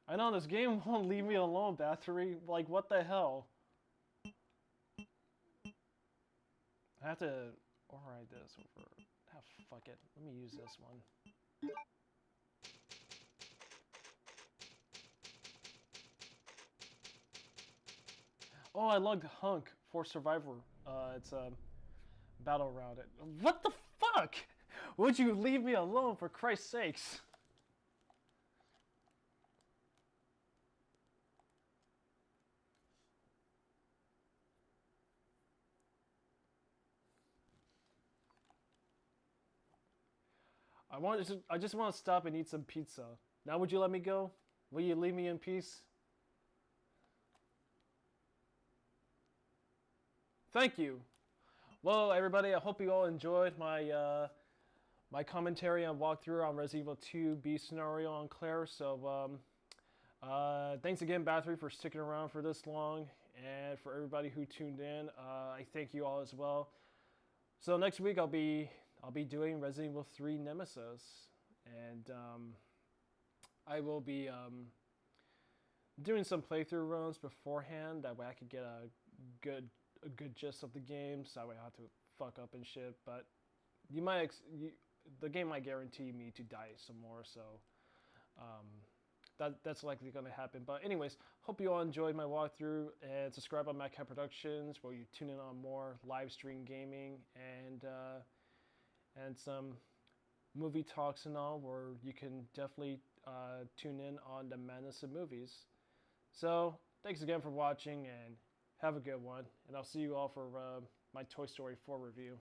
S1: I know this game won't leave me alone, Battery. Like, what the hell? I have to override this over. Ah, fuck it. Let me use this one. Oh, I logged Hunk for Survivor. It's a battle round. What the fuck? Would you leave me alone, for Christ's sakes? I just want to stop and eat some pizza. Now would you let me go? Will you leave me in peace? Thank you. Well, everybody, I hope you all enjoyed my my commentary and walkthrough on Resident Evil 2 B scenario on Claire. So thanks again, Battery, for sticking around for this long, and for everybody who tuned in. I thank you all as well. So next week I'll be doing Resident Evil 3 Nemesis, and I will be doing some playthrough runs beforehand. That way I could get a good gist of the game, so that way I have to fuck up and shit. But the game might guarantee me to die some more, so that's likely going to happen. But anyways, hope you all enjoyed my walkthrough, and subscribe on MadCAST Productions, where you tune in on more live stream gaming and some movie talks and all, where you can definitely tune in on the madness of movies. So thanks again for watching, and have a good one, and I'll see you all for my Toy Story 4 review.